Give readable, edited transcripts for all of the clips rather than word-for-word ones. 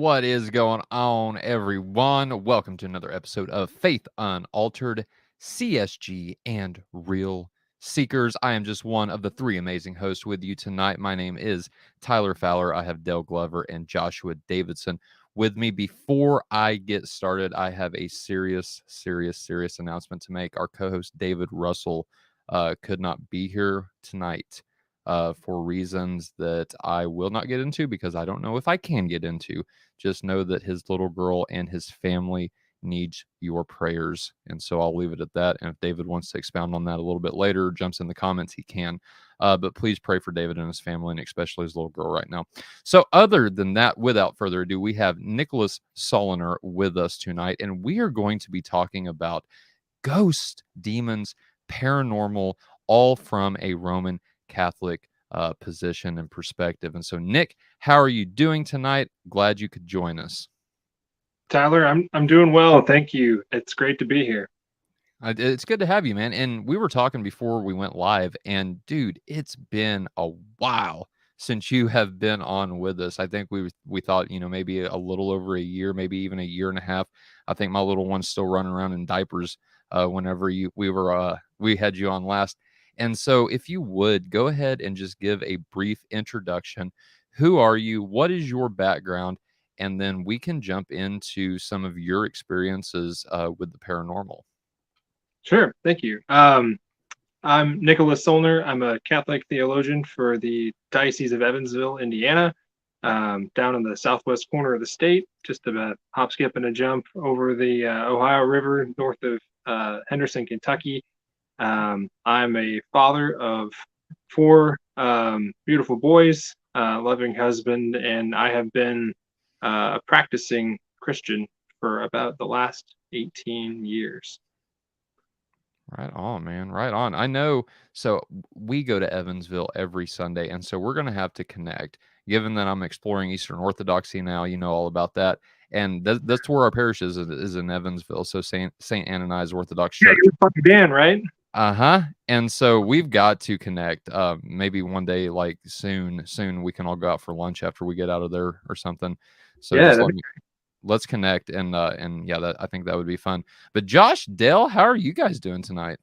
What is going on, everyone? Welcome to another episode of Faith Unaltered, CSG, and Real Seekers. I am just one of the three amazing hosts with you tonight. My name is Tyler Fowler. I have Dale Glover and Joshua Davidson with me. Before I get started, I have a serious announcement to make. Our co-host David Russell could not be here tonight for reasons that I will not get into because I don't know if I can get into. Just know that his little girl and his family needs your prayers. And so I'll leave it at that. And if David wants to expound on that a little bit later, jumps in the comments, he can. But please pray for David and his family, and especially his little girl right now. So other than that, without further ado, we have Nicholas Soellner with us tonight, and we are going to be talking about ghosts, demons, paranormal, all from a Roman Catholic position and perspective. And so, Nick, how are you doing tonight? Glad you could join us. Tyler, I'm doing well, thank you. It's great to be here. It's good to have you, man. And we were talking before we went live, and dude, it's been a while since you have been on with us. I think we thought, maybe a little over a year, maybe even a year and a half. I think my little one's still running around in diapers whenever we had you on last. And so if you would go ahead and just give a brief introduction. Who are you? What is your background? And then we can jump into some of your experiences with the paranormal. Sure, thank you. I'm Nicholas Soellner. I'm a Catholic theologian for the Diocese of Evansville, Indiana, down in the southwest corner of the state, just about hop, skip, and a jump over the Ohio River north of Henderson, Kentucky. I'm a father of four beautiful boys, loving husband, and I have been a practicing Christian for about the last 18 years. Right on, man. Right on. I know. So we go to Evansville every Sunday, and so we're going to have to connect. Given that I'm exploring Eastern Orthodoxy now, you know all about that, and that's where our parish is in Evansville. So Saint Ananias Orthodox Yeah, Church. you're fucking Dan, right? And so we've got to connect. Maybe one day, like soon, we can all go out for lunch after we get out of there or something. So Yeah, just let's connect and yeah, I think that would be fun. But Josh, Dale, how are you guys doing tonight?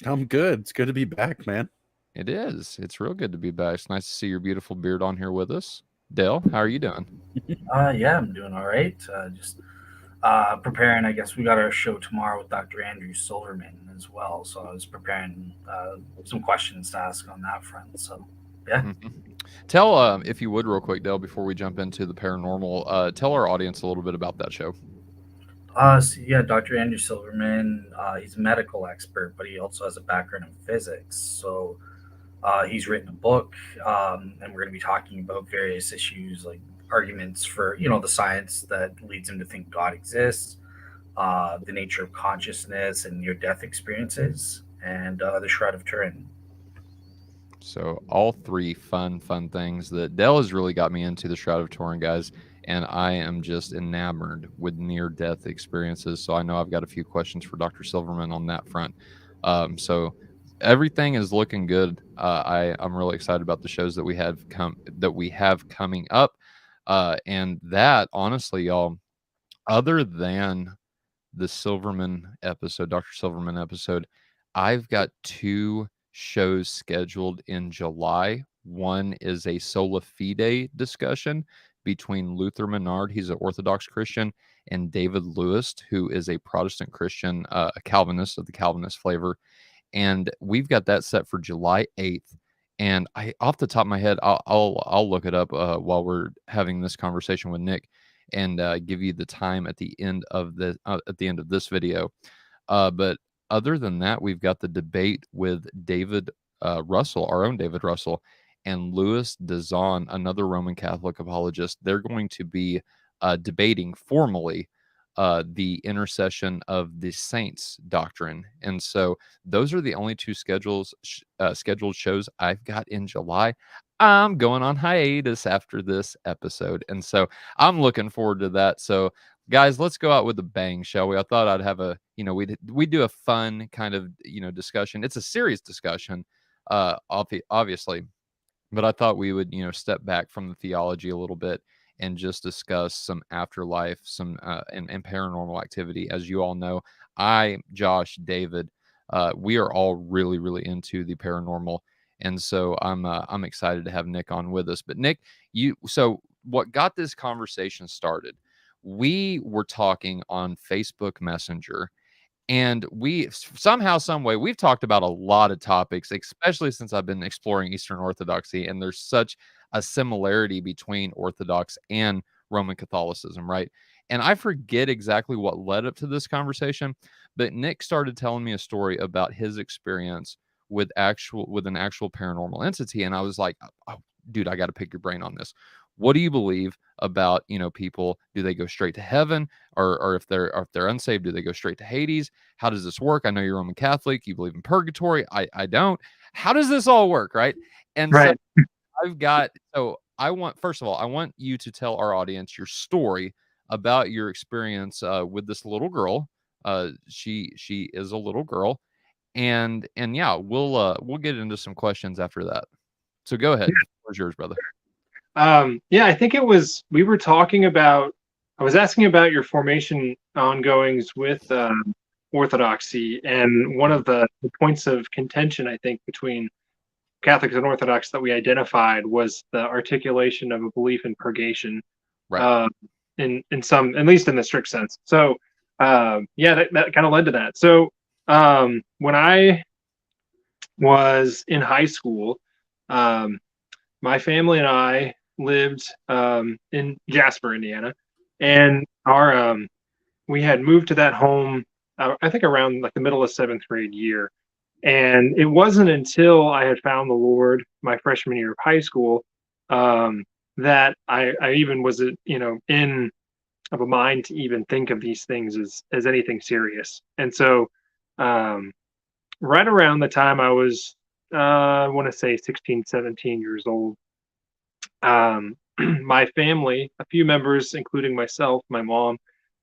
I'm good. It's good to be back, man. It is. It's real good to be back. It's nice to see your beautiful beard on here with us. Dale, how are you doing? Yeah, I'm doing all right. Just preparing. I guess we got our show tomorrow with Dr. Andrew Silverman as well. So I was preparing some questions to ask on that front. So yeah. Mm-hmm. Tell, if you would, real quick, Dale, before we jump into the paranormal, tell our audience a little bit about that show. So yeah, Dr. Andrew Silverman, he's a medical expert, but he also has a background in physics. So he's written a book, and we're going to be talking about various issues like arguments for, the science that leads him to think God exists, the nature of consciousness and near-death experiences, and the Shroud of Turin. So all three fun things that Dell has really got me into, the Shroud of Turin, guys, and I am just enamored with near-death experiences. So I know I've got a few questions for Dr. Silverman on that front. So everything is looking good. I'm really excited about the shows that we have coming up, and that honestly, y'all, other than the Silverman episode, Dr. Silverman episode, I've got two shows scheduled in July. One is a sola fide discussion between Luther Menard, he's an Orthodox Christian, and David Lewis, who is a Protestant Christian, a Calvinist of the Calvinist flavor. And we've got that set for July 8th. And off the top of my head, I'll look it up while we're having this conversation with Nick, and give you the time at the end of this video. But other than that, we've got the debate with David Russell, our own David Russell, and Louis Dazan, another Roman Catholic apologist. They're going to be debating formally the intercession of the saints doctrine. And so those are the only two scheduled shows I've got in July. I'm going on hiatus after this episode, and so I'm looking forward to that. So guys, let's go out with a bang, shall we? I thought I'd have a, we do a fun kind of, discussion. It's a serious discussion, obviously, but I thought we would, step back from the theology a little bit and just discuss some afterlife, some and paranormal activity. As you all know, I, Josh, David, we are all really, really into the paranormal, and so I'm excited to have Nick on with us. But Nick, so what got this conversation started? We were talking on Facebook Messenger, and we somehow, some way, we've talked about a lot of topics, especially since I've been exploring Eastern Orthodoxy, and there's such a similarity between Orthodox and Roman Catholicism, right? And I forget exactly what led up to this conversation, but Nick started telling me a story about his experience with an actual paranormal entity, and I was like, oh, dude, I got to pick your brain on this. What do you believe about, people? Do they go straight to heaven, or if they're unsaved, do they go straight to Hades? How does this work? I know you're Roman Catholic. You believe in purgatory. I don't. How does this all work, right? And so Right. I want, first of all, I want you to tell our audience your story about your experience with this little girl. She is a little girl, and yeah, we'll get into some questions after that. So go ahead. Where's yours, brother? Yeah, I think we were talking about, I was asking about your formation ongoings with Orthodoxy, and one of the points of contention, I think, between Catholics and Orthodox that we identified was the articulation of a belief in purgation, Right. in some, at least in the strict sense. So, yeah, that kind of led to that. So, when I was in high school, my family and I lived in Jasper, Indiana, and we had moved to that home, I think around like the middle of seventh grade year. And it wasn't until I had found the Lord my freshman year of high school, that I even was, in of a mind to even think of these things as anything serious. And so, um, right around the time I was, I want to say 16, 17 years old, my family, a few members, including myself, my mom,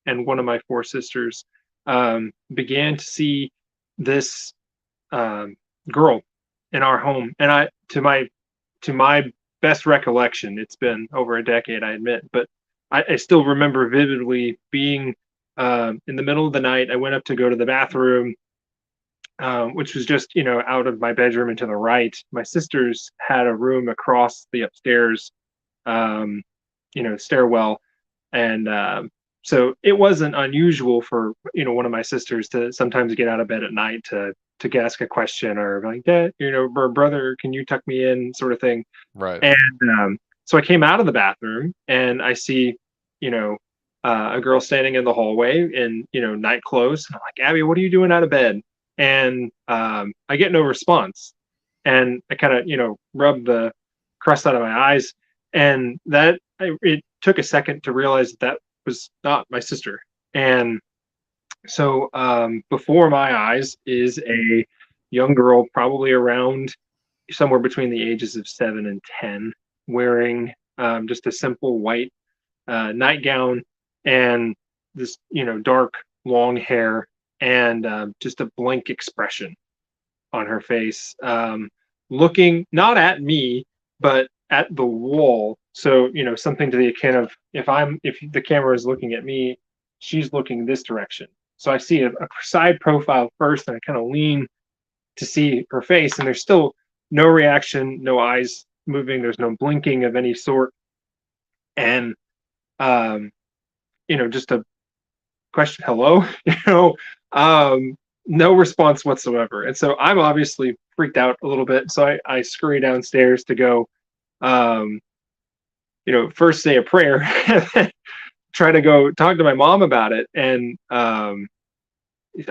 and one of my four sisters, began to see this girl in our home. And to my best recollection, it's been over a decade, I admit, but I still remember vividly being in the middle of the night. I went up to go to the bathroom, which was just, out of my bedroom and to the right. My sisters had a room across the upstairs, stairwell. And so it wasn't unusual for, one of my sisters to sometimes get out of bed at night to ask a question, or like, Dad, brother, can you tuck me in, sort of thing. Right. And so I came out of the bathroom and I see, a girl standing in the hallway in, night clothes. And I'm like, Abby, what are you doing out of bed? And I get no response. And I kind of, rub the crust out of my eyes. And it took a second to realize that was not my sister. And so before my eyes is a young girl, probably around somewhere between the ages of 7 and 10, wearing just a simple white nightgown and this, dark long hair, and just a blank expression on her face, looking not at me, but at the wall. So, something to the akin of, if the camera is looking at me, she's looking this direction. So I see a side profile first, and I kind of lean to see her face, and there's still no reaction, no eyes moving, there's no blinking of any sort. And just a question, hello, no response whatsoever. And so I'm obviously freaked out a little bit. So I scurry downstairs to go, first say a prayer, and then try to go talk to my mom about it. And I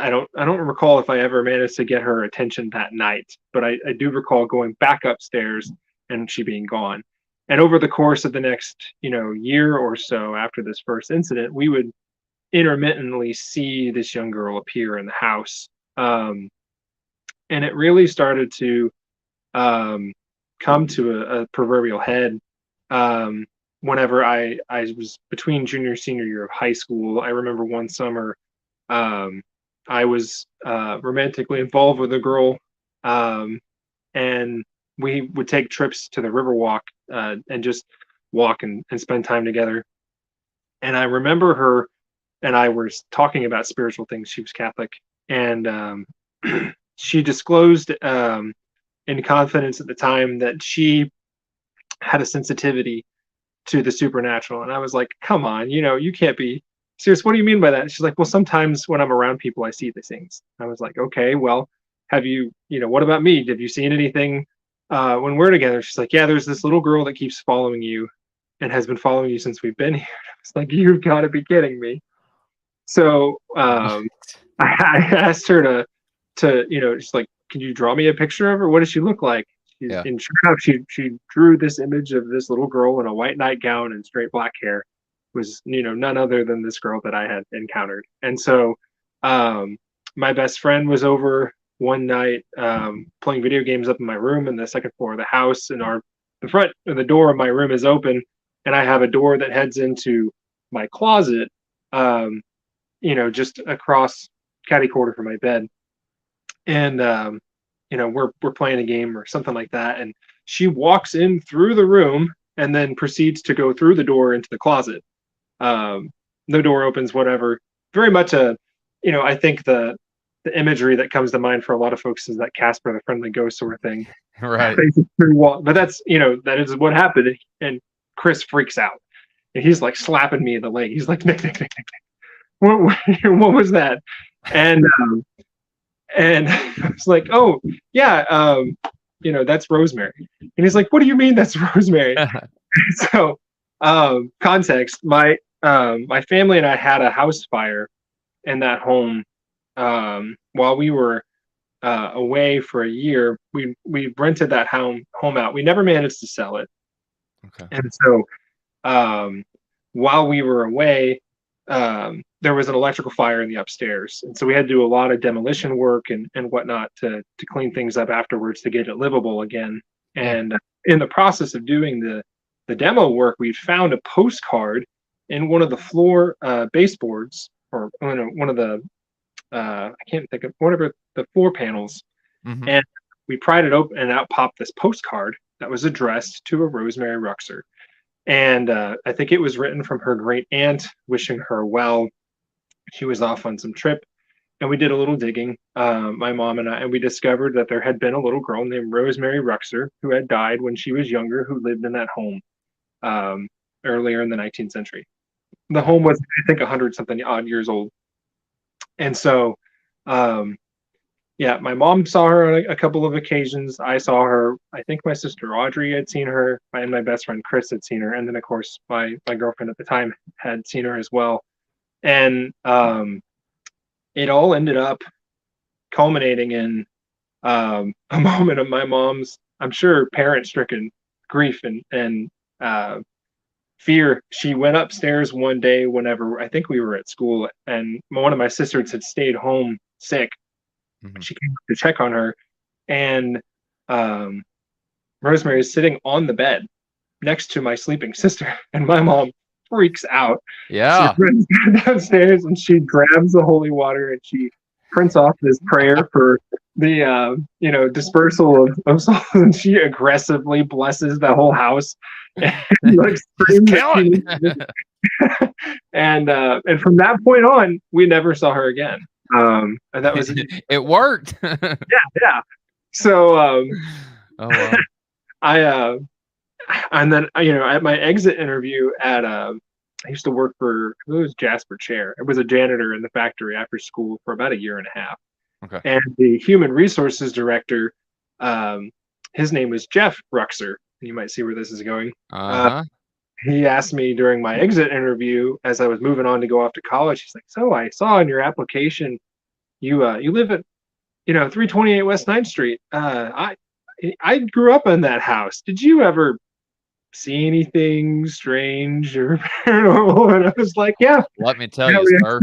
don't recall if I ever managed to get her attention that night, but I do recall going back upstairs and she being gone. And over the course of the next, year or so after this first incident, we would intermittently see this young girl appear in the house. And it really started to come to a proverbial head whenever I was between junior and senior year of high school. I remember one summer I was romantically involved with a girl, and we would take trips to the Riverwalk and just walk and spend time together. And I remember her and I were talking about spiritual things. She was Catholic, and she disclosed in confidence at the time that she had a sensitivity to the supernatural. And I was like, come on, you can't be serious. What do you mean by that? She's like, well, sometimes when I'm around people, I see these things. I was like, okay, well, have you, what about me? Have you seen anything when we're together? She's like, yeah, there's this little girl that keeps following you and has been following you since we've been here. It's like, you've got to be kidding me. So I asked her to she's like, can you draw me a picture of her? What does she look like? And sure enough, she drew this image of this little girl in a white nightgown and straight black hair. Was none other than this girl that I had encountered. And so my best friend was over one night playing video games up in my room in the second floor of the house, and the door of my room is open, and I have a door that heads into my closet, just across catty corner from my bed. And we're playing a game or something like that, and she walks in through the room and then proceeds to go through the door into the closet. The door opens, whatever. Very much I think the imagery that comes to mind for a lot of folks is that Casper the Friendly Ghost sort of thing. Right. But that's, that is what happened. And Chris freaks out. And he's like slapping me in the leg. He's like, Nick. What was that? And I was like, oh, yeah, that's Rosemary. And he's like, what do you mean that's Rosemary? So, context, my family and I had a house fire in that home while we were away for a year. We rented that home out. We never managed to sell it. Okay. And so while we were away, there was an electrical fire in the upstairs. And so we had to do a lot of demolition work and whatnot to clean things up afterwards to get it livable again. And in the process of doing the demo work, we found a postcard in one of the floor baseboards, or one of the I can't think of whatever the floor panels. Mm-hmm. And we pried it open, and out popped this postcard that was addressed to a Rosemary Ruxer. And I think it was written from her great aunt wishing her well. She was off on some trip, and we did a little digging, my mom and I, and we discovered that there had been a little girl named Rosemary Ruxer who had died when she was younger, who lived in that home earlier in the 19th century. The home was, I think, 100-something odd years old. And so, my mom saw her on a couple of occasions. I saw her. I think my sister Audrey had seen her, and my best friend Chris had seen her. And then, of course, my girlfriend at the time had seen her as well. And it all ended up culminating in a moment of my mom's, I'm sure, parent-stricken grief and fear. She went upstairs one day whenever I think we were at school, and one of my sisters had stayed home sick. Mm-hmm. She came to check on her, and Rosemary is sitting on the bed next to my sleeping sister, and my mom freaks out. Yeah. She runs downstairs and she grabs the holy water and she prints off this prayer for the dispersal of souls, and she aggressively blesses the whole house and like screams. And from that point on, we never saw her again. And that was it worked. yeah. So oh, wow. and then at my exit interview at I used to work for, it was Jasper Chair. It was a janitor in the factory after school for about a year and a half. Okay. And the human resources director, his name was Jeff Ruxer. You might see where this is going. He asked me during my exit interview, as I was moving on to go off to college, he's like, so I saw in your application you live at 328 West 9th Street. I grew up in that house. Did you ever see anything strange or paranormal? And I was like, yeah. Let me tell you, sir.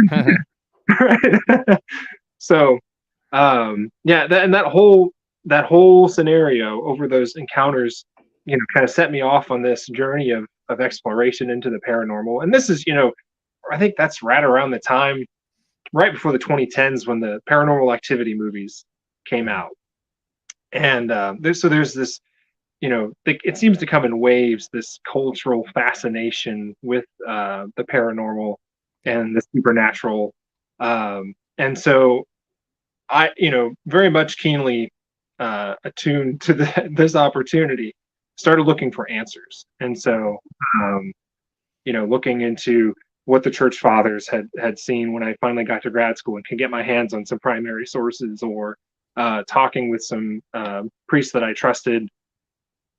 Right. So, that whole scenario over those encounters, kind of set me off on this journey of exploration into the paranormal. And this is, I think that's right around the time, right before the 2010s, when the Paranormal Activity movies came out. And there's this it seems to come in waves, this cultural fascination with the paranormal and the supernatural. And so I, very much keenly attuned to this opportunity, started looking for answers. And so, looking into what the church fathers had seen when I finally got to grad school and could get my hands on some primary sources, or talking with some priests that I trusted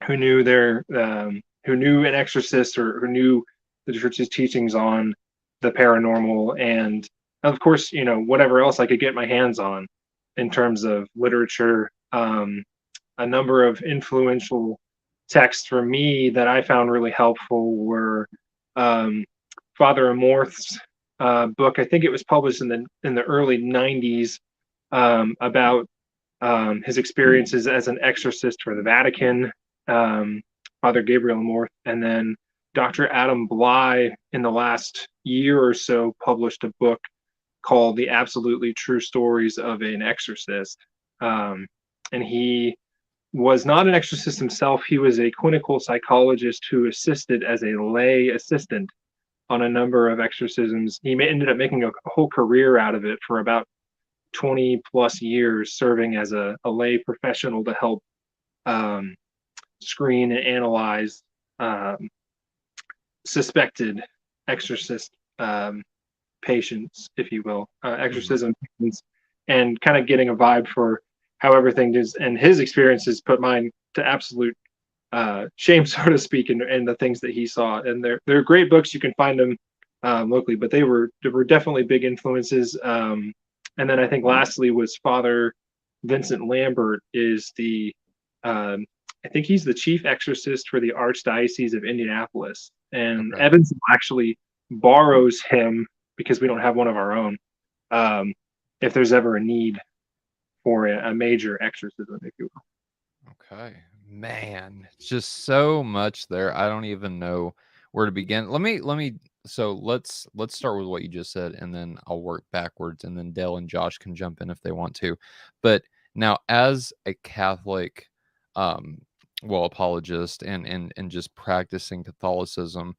who knew who knew an exorcist, or who knew the church's teachings on the paranormal, and of course, whatever else I could get my hands on in terms of literature. A number of influential texts for me that I found really helpful were Father Amorth's book. I think it was published in the early 90s, about his experiences as an exorcist for the Vatican. Father Gabriel Amorth, and then Dr. Adam Bly in the last year or so published a book called The Absolutely True Stories of an Exorcist. And he was not an exorcist himself. He was a clinical psychologist who assisted as a lay assistant on a number of exorcisms. He ended up making a whole career out of it for about 20 plus years, serving as a lay professional to help screen and analyze suspected exorcist patients, if you will, exorcism patients, and kind of getting a vibe for how everything is. And his experiences put mine to absolute shame, so to speak, in the things that he saw. And they're great books. You can find them locally, but they were definitely big influences. And then I think lastly was Father Vincent Lambert is I think he's the chief exorcist for the Archdiocese of Indianapolis. And Okay. Evansville actually borrows him because we don't have one of our own, if there's ever a need for a major exorcism, if you will. Okay, man, it's just so much there. I don't even know where to begin. So let's start with what you just said, and then I'll work backwards, and then Dale and Josh can jump in if they want to. But now, as a Catholic, apologist and just practicing Catholicism,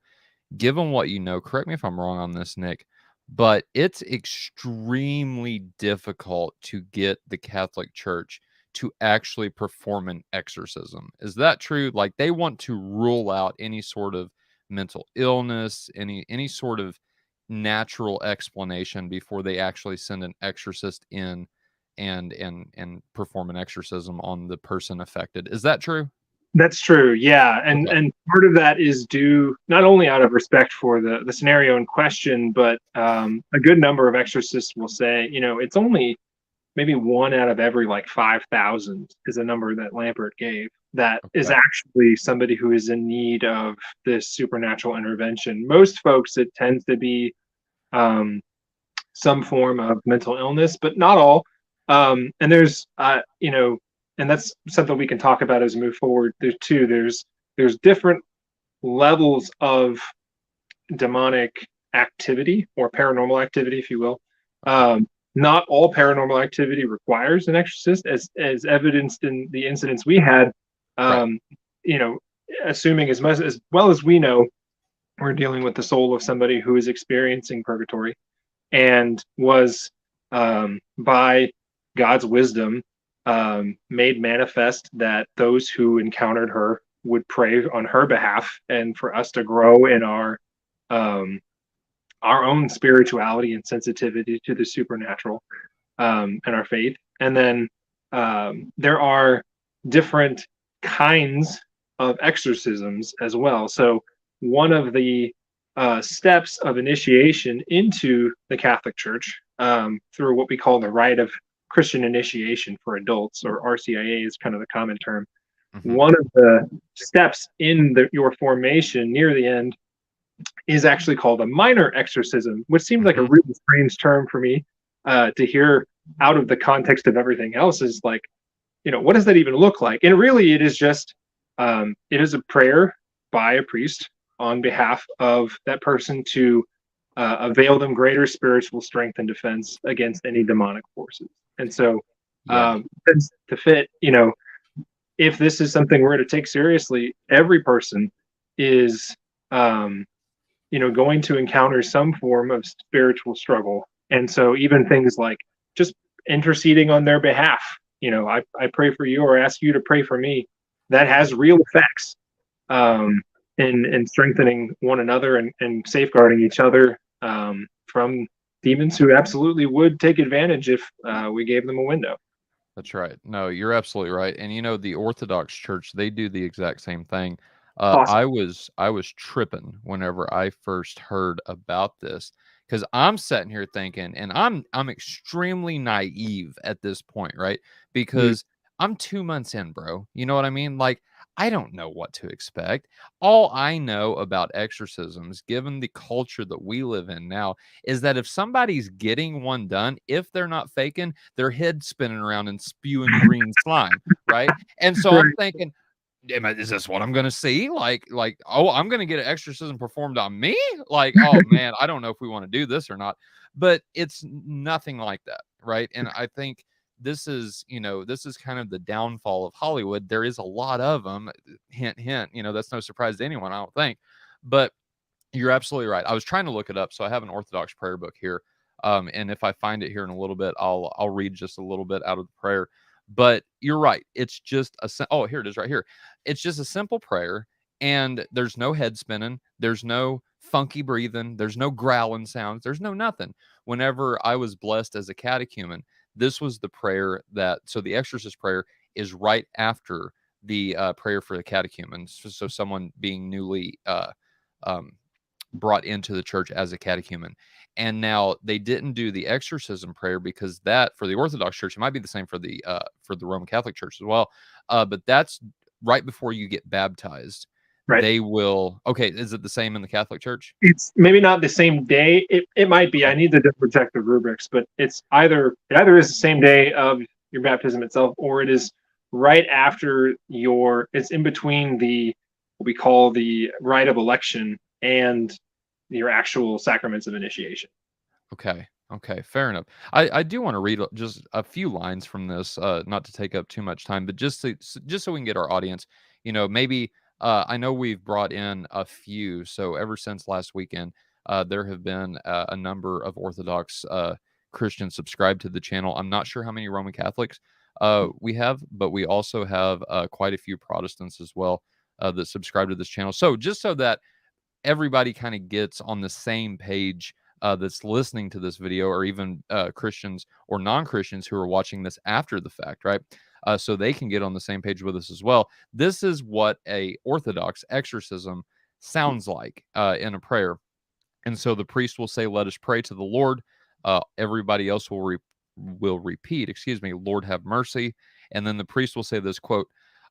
given what you know, correct me if I'm wrong on this, Nick, but it's extremely difficult to get the Catholic Church to actually perform an exorcism. Is that true? Like, they want to rule out any sort of mental illness, any sort of natural explanation before they actually send an exorcist in and perform an exorcism on the person affected. Is that true? That's true, yeah, and Okay. and part of that is due not only out of respect for the scenario in question, but a good number of exorcists will say, it's only maybe one out of every 5,000 is a number that Lambert gave that is Okay. actually somebody who is in need of this supernatural intervention. Most folks, it tends to be some form of mental illness, but not all. And there's, and that's something we can talk about as we move forward. There's different levels of demonic activity or paranormal activity, if you will. Not all paranormal activity requires an exorcist, as evidenced in the incidents we had. Right. Assuming as well as we know, we're dealing with the soul of somebody who is experiencing purgatory and was, by God's wisdom, made manifest that those who encountered her would pray on her behalf, and for us to grow in our own spirituality and sensitivity to the supernatural, and our faith. And then there are different kinds of exorcisms as well. So one of the steps of initiation into the Catholic Church, through what we call the rite of Christian initiation for adults, or RCIA is kind of the common term. Mhm. One of the steps in your formation near the end is actually called a minor exorcism, which seemed like a really strange term for me to hear out of the context of everything else. Is like, what does that even look like? And really, it is just, it is a prayer by a priest on behalf of that person to avail them greater spiritual strength and defense against any demonic forces. And so, Yeah. to fit, if this is something we're to take seriously, every person is, going to encounter some form of spiritual struggle. And so even things like just interceding on their behalf, I pray for you or ask you to pray for me, that has real effects in strengthening one another and safeguarding each other from demons who absolutely would take advantage if we gave them a window. That's right. No, you're absolutely right. And the Orthodox Church, they do the exact same thing. Awesome. I was tripping whenever I first heard about this, because I'm sitting here thinking, and I'm extremely naive at this point, right? Because I'm 2 months in, bro. You know what I mean? Like, I don't know what to expect. All I know about exorcisms, given the culture that we live in now, is that if somebody's getting one done, if they're not faking, their head spinning around and spewing green slime, right? And so I'm thinking, is this what I'm gonna see? Oh, I'm gonna get an exorcism performed on me? Like, oh man, I don't know if we want to do this or not. But it's nothing like that, right? And I think this is kind of the downfall of Hollywood. There is a lot of them. Hint, hint. That's no surprise to anyone, I don't think. But you're absolutely right. I was trying to look it up, so I have an Orthodox prayer book here. And if I find it here in a little bit, I'll read just a little bit out of the prayer. But you're right. It's just here it is right here. It's just a simple prayer, and there's no head spinning. There's no funky breathing. There's no growling sounds. There's no nothing. Whenever I was blessed as a catechumen, this was the prayer so the exorcist prayer is right after the prayer for the catechumens. So someone being newly brought into the church as a catechumen. And now they didn't do the exorcism prayer because that, for the Orthodox Church, it might be the same for the Roman Catholic Church as well. But that's right before you get baptized. Right. They will. Okay, is it the same in the Catholic Church? It's maybe not the same day. It might be. I need to double check the rubrics, but it either is the same day of your baptism itself, or it is right after it's in between what we call the rite of election and your actual sacraments of initiation. Okay, fair enough. I do want to read just a few lines from this, not to take up too much time, but just so we can get our audience, maybe I know we've brought in a few. So ever since last weekend, there have been a number of Orthodox Christians subscribed to the channel. I'm not sure how many Roman Catholics we have, but we also have quite a few Protestants as well that subscribe to this channel. So just so that everybody kind of gets on the same page that's listening to this video, or even Christians or non-Christians who are watching this after the fact, right? So they can get on the same page with us as well. This is what a Orthodox exorcism sounds like in a prayer. And so the priest will say, "Let us pray to the Lord." Everybody else will repeat, "Lord, have mercy." And then the priest will say this quote,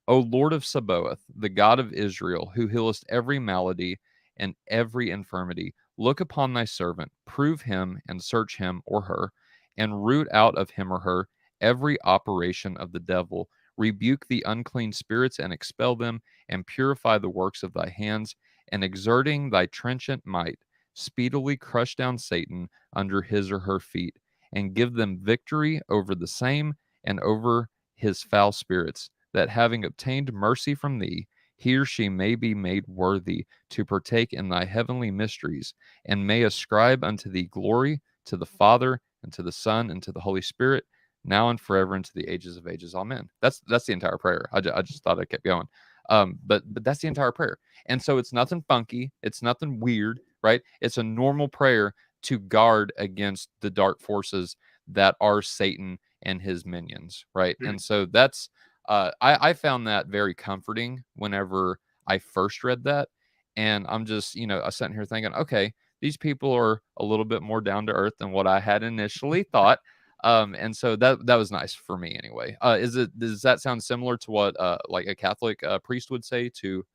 "O Lord of Sabaoth, the God of Israel, who healest every malady and every infirmity, look upon thy servant, prove him and search him or her, and root out of him or her every operation of the devil. Rebuke the unclean spirits and expel them, and purify the works of thy hands, and exerting thy trenchant might, speedily crush down Satan under his or her feet, and give them victory over the same and over his foul spirits, that having obtained mercy from thee, he or she may be made worthy to partake in thy heavenly mysteries, and may ascribe unto thee glory, to the Father, and to the Son, and to the Holy Spirit, now and forever, into the ages of ages. Amen." That's the entire prayer. I just thought I kept going. But that's the entire prayer. And so it's nothing funky. It's nothing weird, right? It's a normal prayer to guard against the dark forces that are Satan and his minions, right? Mhm. And so that's I found that very comforting whenever I first read that. And I'm just, I sitting here thinking, okay, these people are a little bit more down to earth than what I had initially thought. And so that was nice for me anyway. Does that sound similar to what like a Catholic priest would say to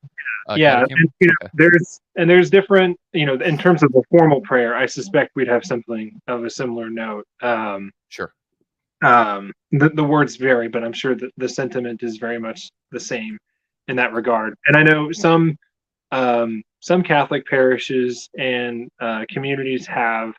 Yeah, catechumen? and, Okay. there's different, in terms of the formal prayer, I suspect we'd have something of a similar note. Sure. The words vary, but I'm sure that the sentiment is very much the same in that regard. And I know some Catholic parishes and communities have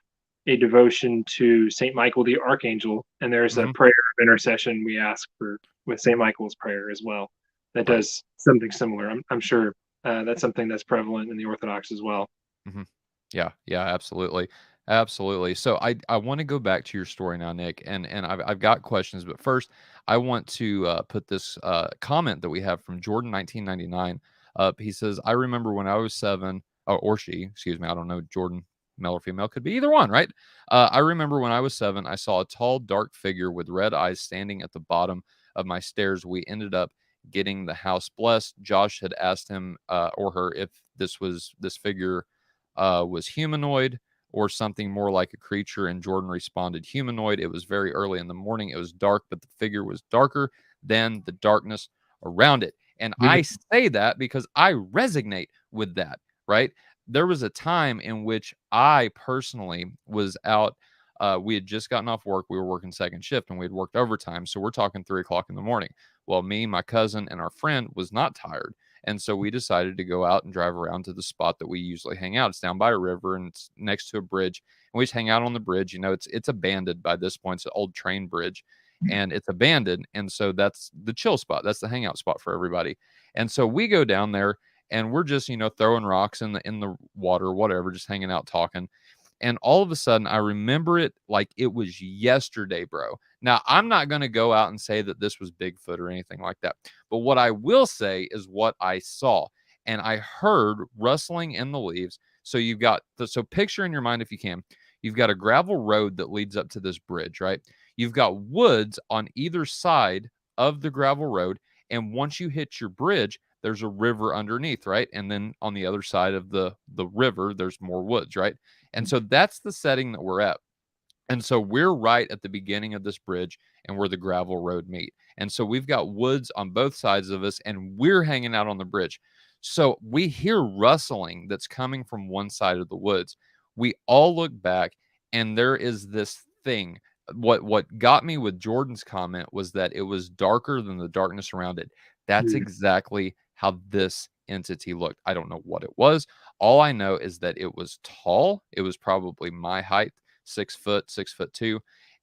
a devotion to Saint Michael the Archangel, and there's a prayer of intercession we ask for with Saint Michael's prayer as well. that does something similar. I'm sure that's something that's prevalent in the Orthodox as well. Mhm. Yeah, absolutely. Absolutely. So I want to go back to your story now, Nick, and I've got questions, but first I want to put this comment that we have from Jordan 1999 up. He says, "I remember when I was 7, or she, excuse me, I don't know, Jordan, male or female, could be either one, right? I remember when I was 7, I saw a tall, dark figure with red eyes standing at the bottom of my stairs. We ended up getting the house blessed. Josh had asked him or her if this figure was humanoid or something more like a creature, and Jordan responded humanoid. It was very early in the morning. It was dark, but the figure was darker than the darkness around it." And I say that because I resonate with that, right? There was a time in which I personally was out. We had just gotten off work. We were working second shift and we had worked overtime. So we're talking 3 o'clock in the morning. Well, me, my cousin, and our friend was not tired. And so we decided to go out and drive around to the spot that we usually hang out. It's down by a river and it's next to a bridge. And we just hang out on the bridge. You know, it's abandoned by this point. It's an old train bridge and it's abandoned. And so that's the chill spot. That's the hangout spot for everybody. And so we go down there and we're just, you know, throwing rocks in the water, whatever, just hanging out talking. And all of a sudden, I remember it like it was yesterday, bro. Now, I'm not going to go out and say that this was Bigfoot or anything like that. But what I will say is what I saw. And I heard rustling in the leaves. So you've got, so picture in your mind, if you can, you've got a gravel road that leads up to this bridge, right? You've got woods on either side of the gravel road. And once you hit your bridge, there's a river underneath, right? And then on the other side of the river, there's more woods, right? And so that's the setting that we're at. And so we're right at the beginning of this bridge and where the gravel road meet. And so we've got woods on both sides of us and we're hanging out on the bridge. So we hear rustling that's coming from one side of the woods. We all look back and there is this thing. What got me with Jordan's comment was that it was darker than the darkness around it. That's exactly how this entity looked. I don't know what it was. All I know is that it was tall. It was probably my height, 6 foot, 6'2",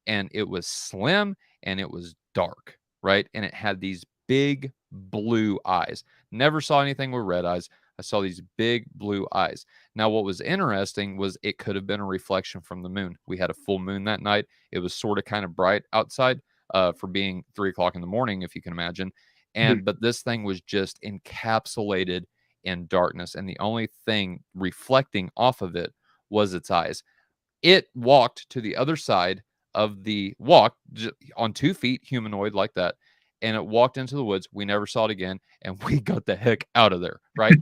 and it was slim and it was dark, right? And it had these big blue eyes. Never saw anything with red eyes. I saw these big blue eyes. Now, what was interesting was it could have been a reflection from the moon. We had a full moon that night. It was sort of kind of bright outside for being 3 o'clock in the morning, if you can imagine. And but this thing was just encapsulated in darkness, and the only thing reflecting off of it was its eyes. It walked to the other side of the walk on 2 feet, humanoid like that, and it walked into the woods. We never saw it again, and we got the heck out of there, right?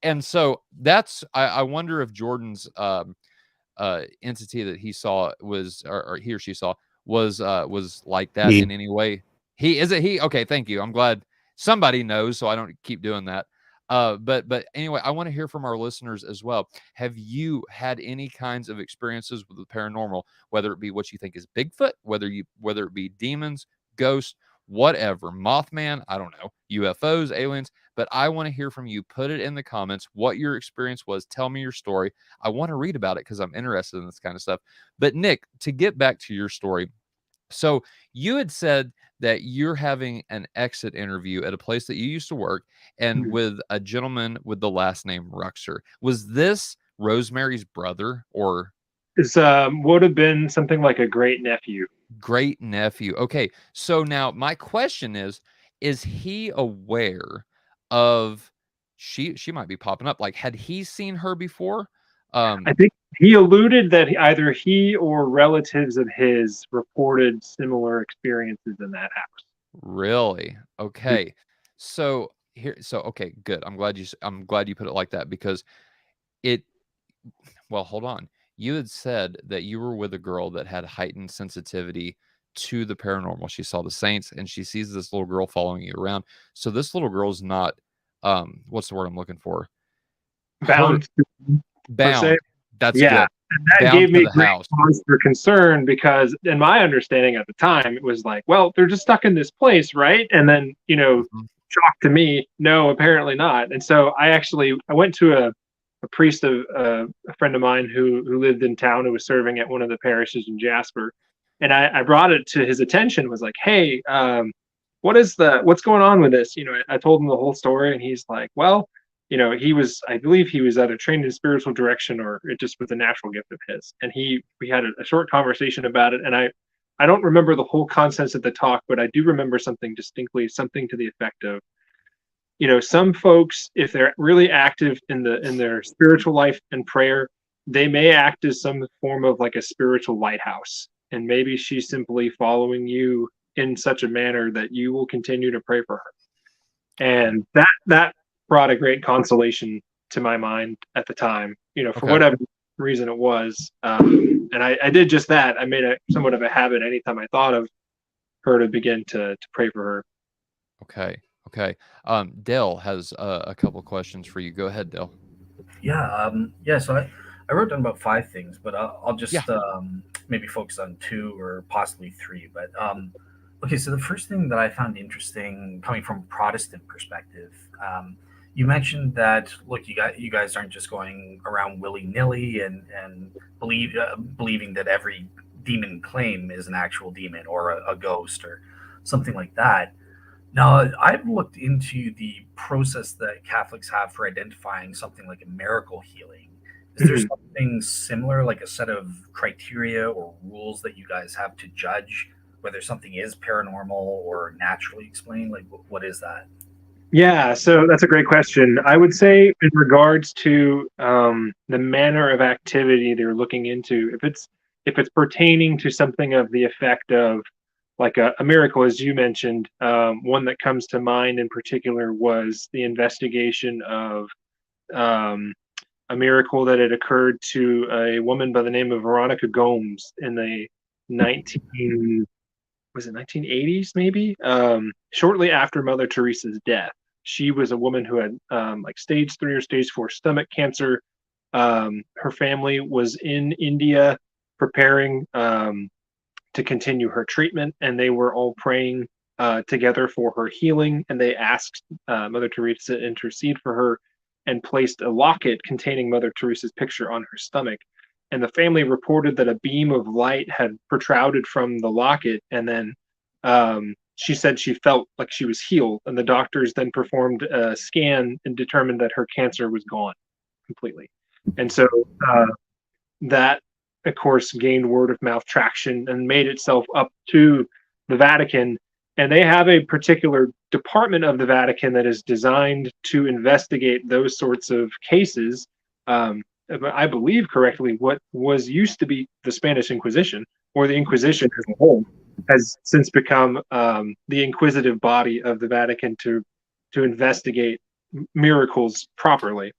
And so that's I wonder if Jordan's entity that he saw was or he or she saw was like that Me. in any way. He is it he? Okay, thank you. I'm glad somebody knows, so I don't keep doing that. But anyway, I want to hear from our listeners as well. Have you had any kinds of experiences with the paranormal, whether it be what you think is Bigfoot, whether it be demons, ghosts, whatever, Mothman, I don't know, UFOs, aliens, but I want to hear from you. Put it in the comments what your experience was. Tell me your story. I want to read about it because I'm interested in this kind of stuff. But Nick, to get back to your story, so you had said that you're having an exit interview at a place that you used to work and with a gentleman with the last name Ruxer. Was this Rosemary's brother or Is would have been something like a great nephew. great nephew? Okay. So now my question is he aware of she might be popping up? Like, had he seen her before? I think he alluded that either he or relatives of his reported similar experiences in that house. Really? Okay. So okay, good. I'm glad you put it like that because it well, hold on. You had said that you were with a girl that had heightened sensitivity to the paranormal. She saw the saints and she sees this little girl following you around. So this little girl's not what's the word I'm looking for? Bound. Bound. That's yeah. good. And that Bound gave me to the great house. cause for concern because, in my understanding at the time, it was like, well, they're just stuck in this place, right? And then, shock to me, no, apparently not. And so I went to a priest of a friend of mine who lived in town who was serving at one of the parishes in Jasper, and I brought it to his attention. Was like, hey, what's going on with this? I told him the whole story, and he's like, well, I believe he was either trained in spiritual direction or it just was a natural gift of his. And we had a short conversation about it. And I don't remember the whole contents of the talk, but I do remember something distinctly, something to the effect of, some folks, if they're really active in their spiritual life and prayer, they may act as some form of like a spiritual lighthouse. And maybe she's simply following you in such a manner that you will continue to pray for her. And that brought a great consolation to my mind at the time, for whatever reason it was. And I did just that. I made somewhat of a habit anytime I thought of her to begin to pray for her. Okay. Dell has a couple questions for you. Go ahead, Dell. Yeah. So I wrote down about 5 things, but I'll just maybe focus on 2 or possibly 3. But okay, so the first thing that I found interesting, coming from a Protestant perspective, you mentioned that, look, you guys aren't just going around willy-nilly and believing that every demon claim is an actual demon or a ghost or something like that. Now, I've looked into the process that Catholics have for identifying something like a miracle healing. Is there something similar, like a set of criteria or rules that you guys have to judge whether something is paranormal or naturally explained? Like, what is that? Yeah, so that's a great question. I would say in regards to the manner of activity they're looking into, if it's pertaining to something of the effect of like a miracle, as you mentioned, one that comes to mind in particular was the investigation of a miracle that had occurred to a woman by the name of Veronica Gomes in the 1980s, maybe, shortly after Mother Teresa's death. She was a woman who had like stage 3 or stage 4 stomach cancer. Her family was in India preparing to continue her treatment, and they were all praying together for her healing. And they asked Mother Teresa to intercede for her and placed a locket containing Mother Teresa's picture on her stomach. And the family reported that a beam of light had protruded from the locket, and then she said she felt like she was healed. And the doctors then performed a scan and determined that her cancer was gone completely. And so that, of course, gained word of mouth traction and made itself up to the Vatican. And they have a particular department of the Vatican that is designed to investigate those sorts of cases. I believe correctly, what was used to be the Spanish Inquisition, or the Inquisition as a whole, has since become the inquisitive body of the Vatican to investigate miracles properly.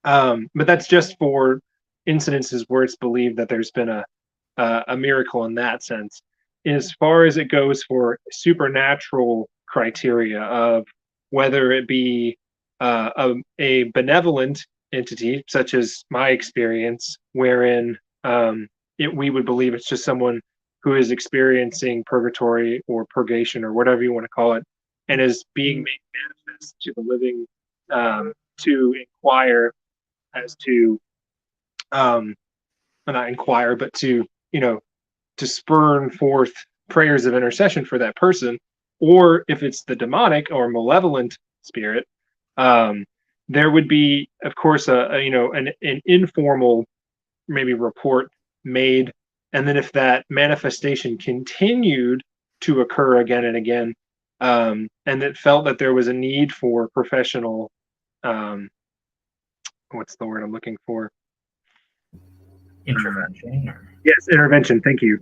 But that's just for incidences where it's believed that there's been a miracle in that sense. As far as it goes for supernatural criteria of whether it be a benevolent entity, such as my experience, wherein we would believe it's just someone who is experiencing purgatory or purgation or whatever you want to call it, and is being made manifest to the living to inquire as to not inquire, but to to spurn forth prayers of intercession for that person. Or if it's the demonic or malevolent spirit, there would be, of course, an informal maybe report made, and then if that manifestation continued to occur again and again, and it felt that there was a need for professional, what's the word I'm looking for? Intervention. Yes, intervention. Thank you.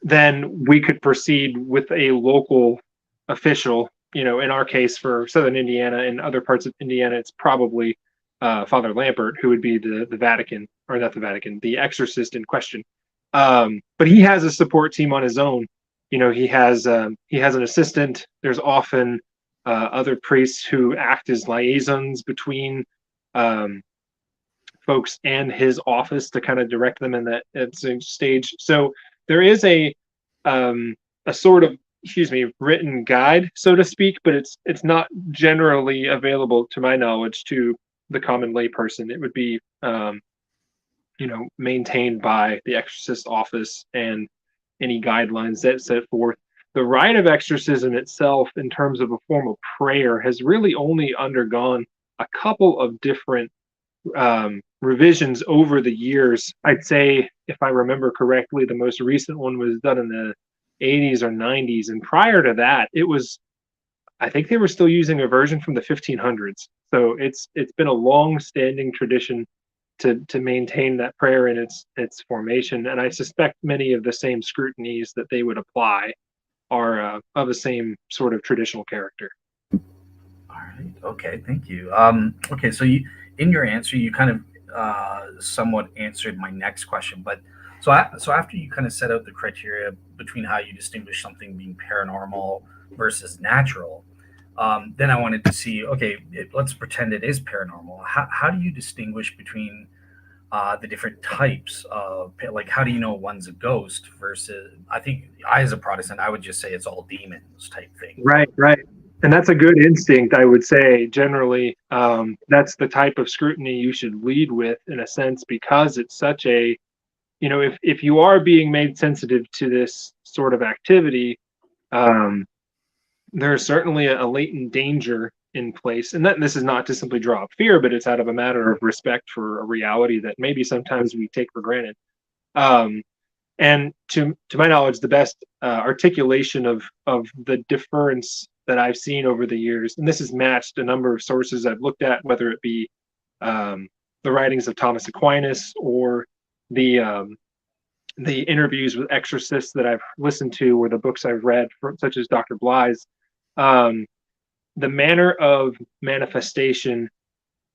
Then we could proceed with a local official. In our case for Southern Indiana and other parts of Indiana, it's probably Father Lampert, who would be the Vatican, or not the Vatican, the exorcist in question. But he has a support team on his own. He has an assistant. There's often other priests who act as liaisons between folks and his office to kind of direct them in that stage. So there is a sort of, written guide, so to speak, but it's not generally available, to my knowledge, to the common layperson. It would be maintained by the exorcist office, and any guidelines that set forth the rite of exorcism itself, in terms of a form of prayer, has really only undergone a couple of different revisions over the years. I'd say, if I remember correctly, the most recent one was done in the 80s or 90s, and prior to that, I think they were still using a version from the 1500s. So it's been a long-standing tradition to maintain that prayer in its formation, and I suspect many of the same scrutinies that they would apply are of the same sort of traditional character. All right. Okay. Thank you. Okay. So in your answer, you kind of somewhat answered my next question. But so after you kind of set out the criteria between how you distinguish something being paranormal versus natural, then I wanted to see, okay, let's pretend it is paranormal. How do you distinguish between the different types of, like, how do you know one's a ghost versus, I think I, as a Protestant, I would just say it's all demons type thing. Right. And that's a good instinct, I would say. Generally, that's the type of scrutiny you should lead with, in a sense, because it's such a, if you are being made sensitive to this sort of activity, there's certainly a latent danger in place. And this is not to simply draw up fear, but it's out of a matter of respect for a reality that maybe sometimes we take for granted. And to my knowledge, the best articulation of the difference that I've seen over the years, and this has matched a number of sources I've looked at, whether it be the writings of Thomas Aquinas or the interviews with exorcists that I've listened to, or the books I've read, such as Dr. Bly's, the manner of manifestation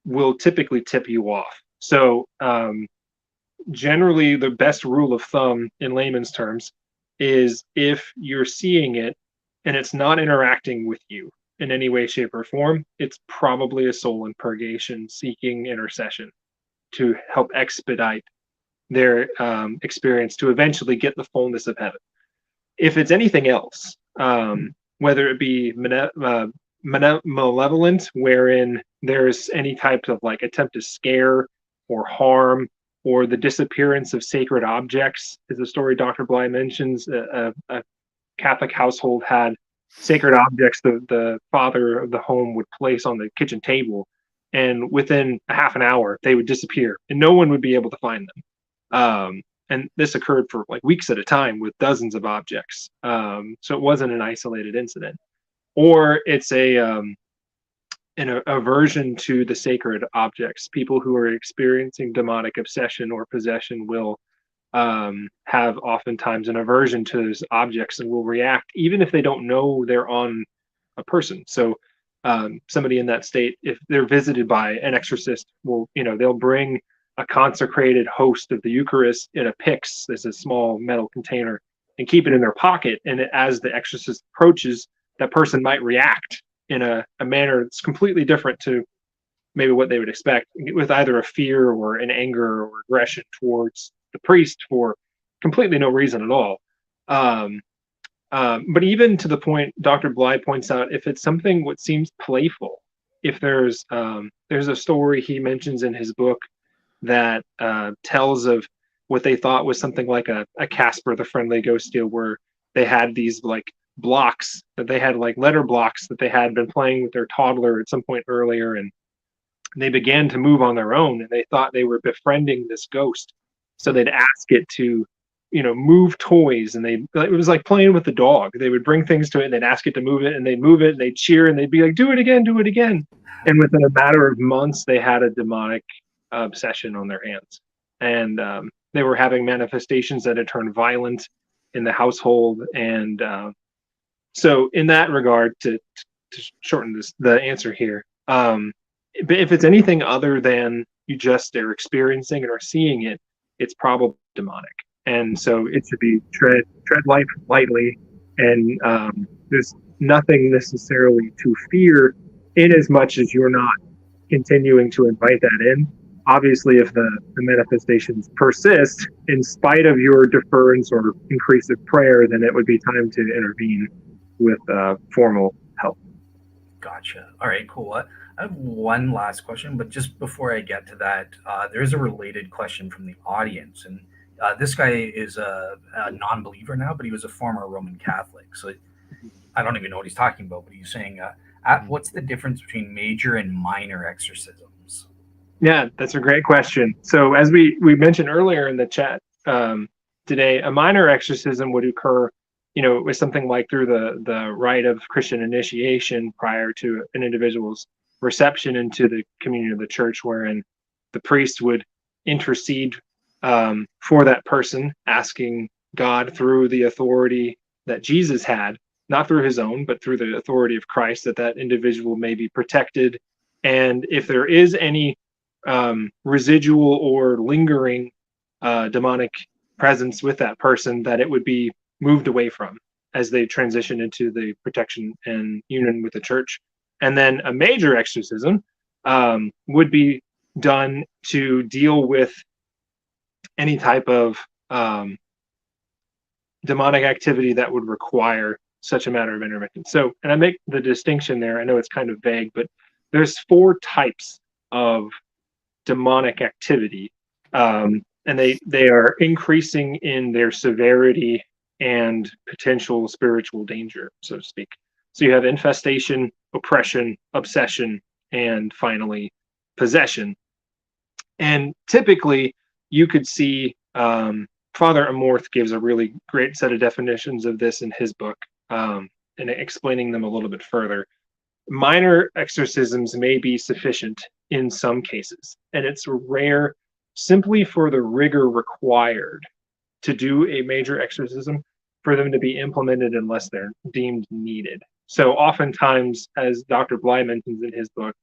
will typically tip you off. So generally, the best rule of thumb in layman's terms is, if you're seeing it and it's not interacting with you in any way, shape, or form, it's probably a soul in purgation seeking intercession to help expedite their experience to eventually get the fullness of heaven. If it's anything else, whether it be malevolent, wherein there's any type of like attempt to scare or harm, or the disappearance of sacred objects, is a story Dr. Bly mentions. A Catholic household had sacred objects the father of the home would place on the kitchen table, and within a half an hour they would disappear and no one would be able to find them. And this occurred for like weeks at a time with dozens of objects. So it wasn't an isolated incident. Or it's an aversion to the sacred objects. People who are experiencing demonic obsession or possession will have oftentimes an aversion to those objects and will react even if they don't know they're on a person. So somebody in that state, if they're visited by an exorcist, they'll bring a consecrated host of the Eucharist in a pyx, there's a small metal container, and keep it in their pocket. And as the exorcist approaches, that person might react in a manner that's completely different to maybe what they would expect, with either a fear or an anger or aggression towards the priest for completely no reason at all. But even to the point Dr. Bly points out, if it's something what seems playful, if there's a story he mentions in his book that tells of what they thought was something like a Casper the Friendly Ghost deal, where they had these like blocks that they had, like letter blocks that they had been playing with their toddler at some point earlier, and they began to move on their own, and they thought they were befriending this ghost. So they'd ask it to, move toys, and it was like playing with the dog. They would bring things to it and they'd ask it to move it, and they'd move it and they'd cheer and they'd be like, do it again, do it again. And within a matter of months, they had a demonic obsession on their hands. And they were having manifestations that had turned violent in the household. And so in that regard, to shorten the answer here, but if it's anything other than you just are experiencing it or seeing it, it's probably demonic. And so it should be tread life lightly, and there's nothing necessarily to fear, in as much as you're not continuing to invite that in. Obviously, if the manifestations persist in spite of your deference or increase of prayer, then it would be time to intervene with formal help. Gotcha. All right, cool. I have one last question, but just before I get to that, there's a related question from the audience. And this guy is a non-believer now, but he was a former Roman Catholic. So I don't even know what he's talking about, but he's saying, what's the difference between major and minor exorcisms? Yeah, that's a great question. So as we mentioned earlier in the chat today, a minor exorcism would occur, with something like through the rite of Christian initiation prior to an individual's reception into the communion of the church, wherein the priest would intercede for that person, asking God through the authority that Jesus had, not through his own, but through the authority of Christ, that individual may be protected. And if there is any residual or lingering demonic presence with that person, that it would be moved away from as they transition into the protection and union with the church. And then a major exorcism would be done to deal with any type of demonic activity that would require such a matter of intervention. So, and I make the distinction there, I know it's kind of vague, but there's 4 types of demonic activity, and they are increasing in their severity and potential spiritual danger, so to speak. So you have infestation, oppression, obsession, and finally possession. And typically you could see Father Amorth gives a really great set of definitions of this in his book, and explaining them a little bit further. Minor exorcisms may be sufficient in some cases, and it's rare simply for the rigor required to do a major exorcism for them to be implemented unless they're deemed needed. So oftentimes, as Dr. Bly mentions in his book,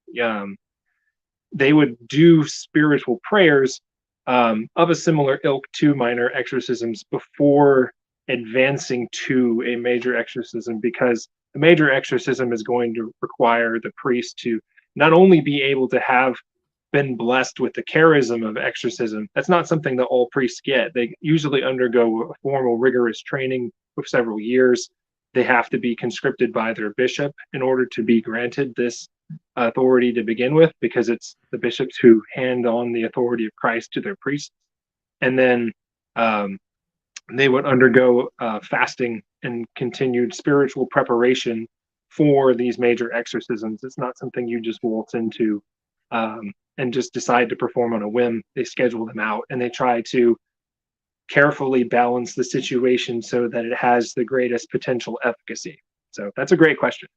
they would do spiritual prayers of a similar ilk to minor exorcisms before advancing to a major exorcism, because a major exorcism is going to require the priest to not only be able to have been blessed with the charism of exorcism. That's not something that all priests get. They usually undergo a formal, rigorous training of several years. They have to be conscripted by their bishop in order to be granted this authority to begin with, because it's the bishops who hand on the authority of Christ to their priests. And then they would undergo fasting and continued spiritual preparation for these major exorcisms. It's not something you just waltz into and just decide to perform on a whim. They schedule them out, and they try to carefully balance the situation so that it has the greatest potential efficacy. So that's a great question.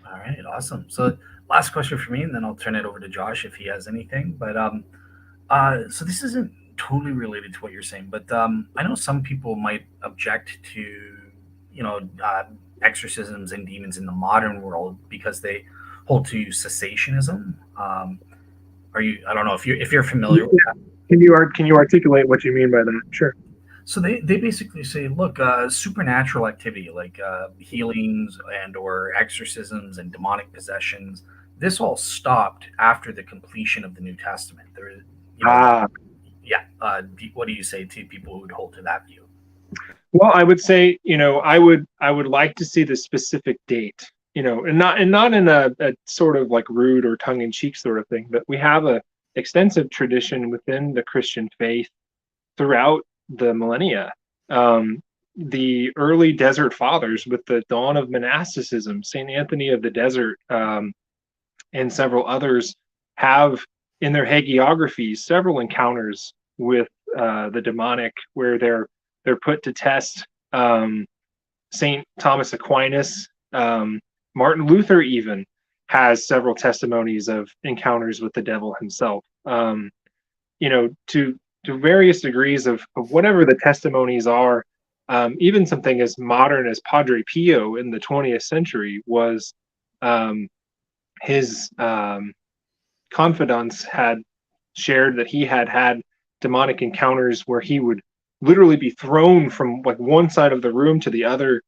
All right, awesome. So last question for me, and then I'll turn it over to Josh if he has anything. But so this isn't totally related to what you're saying, but I know some people might object to, exorcisms and demons in the modern world because they hold to cessationism. I don't know if you're familiar with that. Can you articulate what you mean by that? Sure. So they basically say, look, supernatural activity like healings and or exorcisms and demonic possessions, this all stopped after the completion of the New Testament. What do you say to people who would hold to that view? Well, I would say, I would like to see the specific date, and not in a sort of like rude or tongue-in-cheek sort of thing, but we have a extensive tradition within the Christian faith throughout the millennia. The early desert fathers, with the dawn of monasticism, St. Anthony of the Desert, and several others, have in their hagiographies several encounters with the demonic where they're put to test. St. Thomas Aquinas, Martin Luther even has several testimonies of encounters with the devil himself. To various degrees of whatever the testimonies are. Even something as modern as Padre Pio in the 20th century was his confidants had shared that he had demonic encounters where he would literally be thrown from like one side of the room to the other,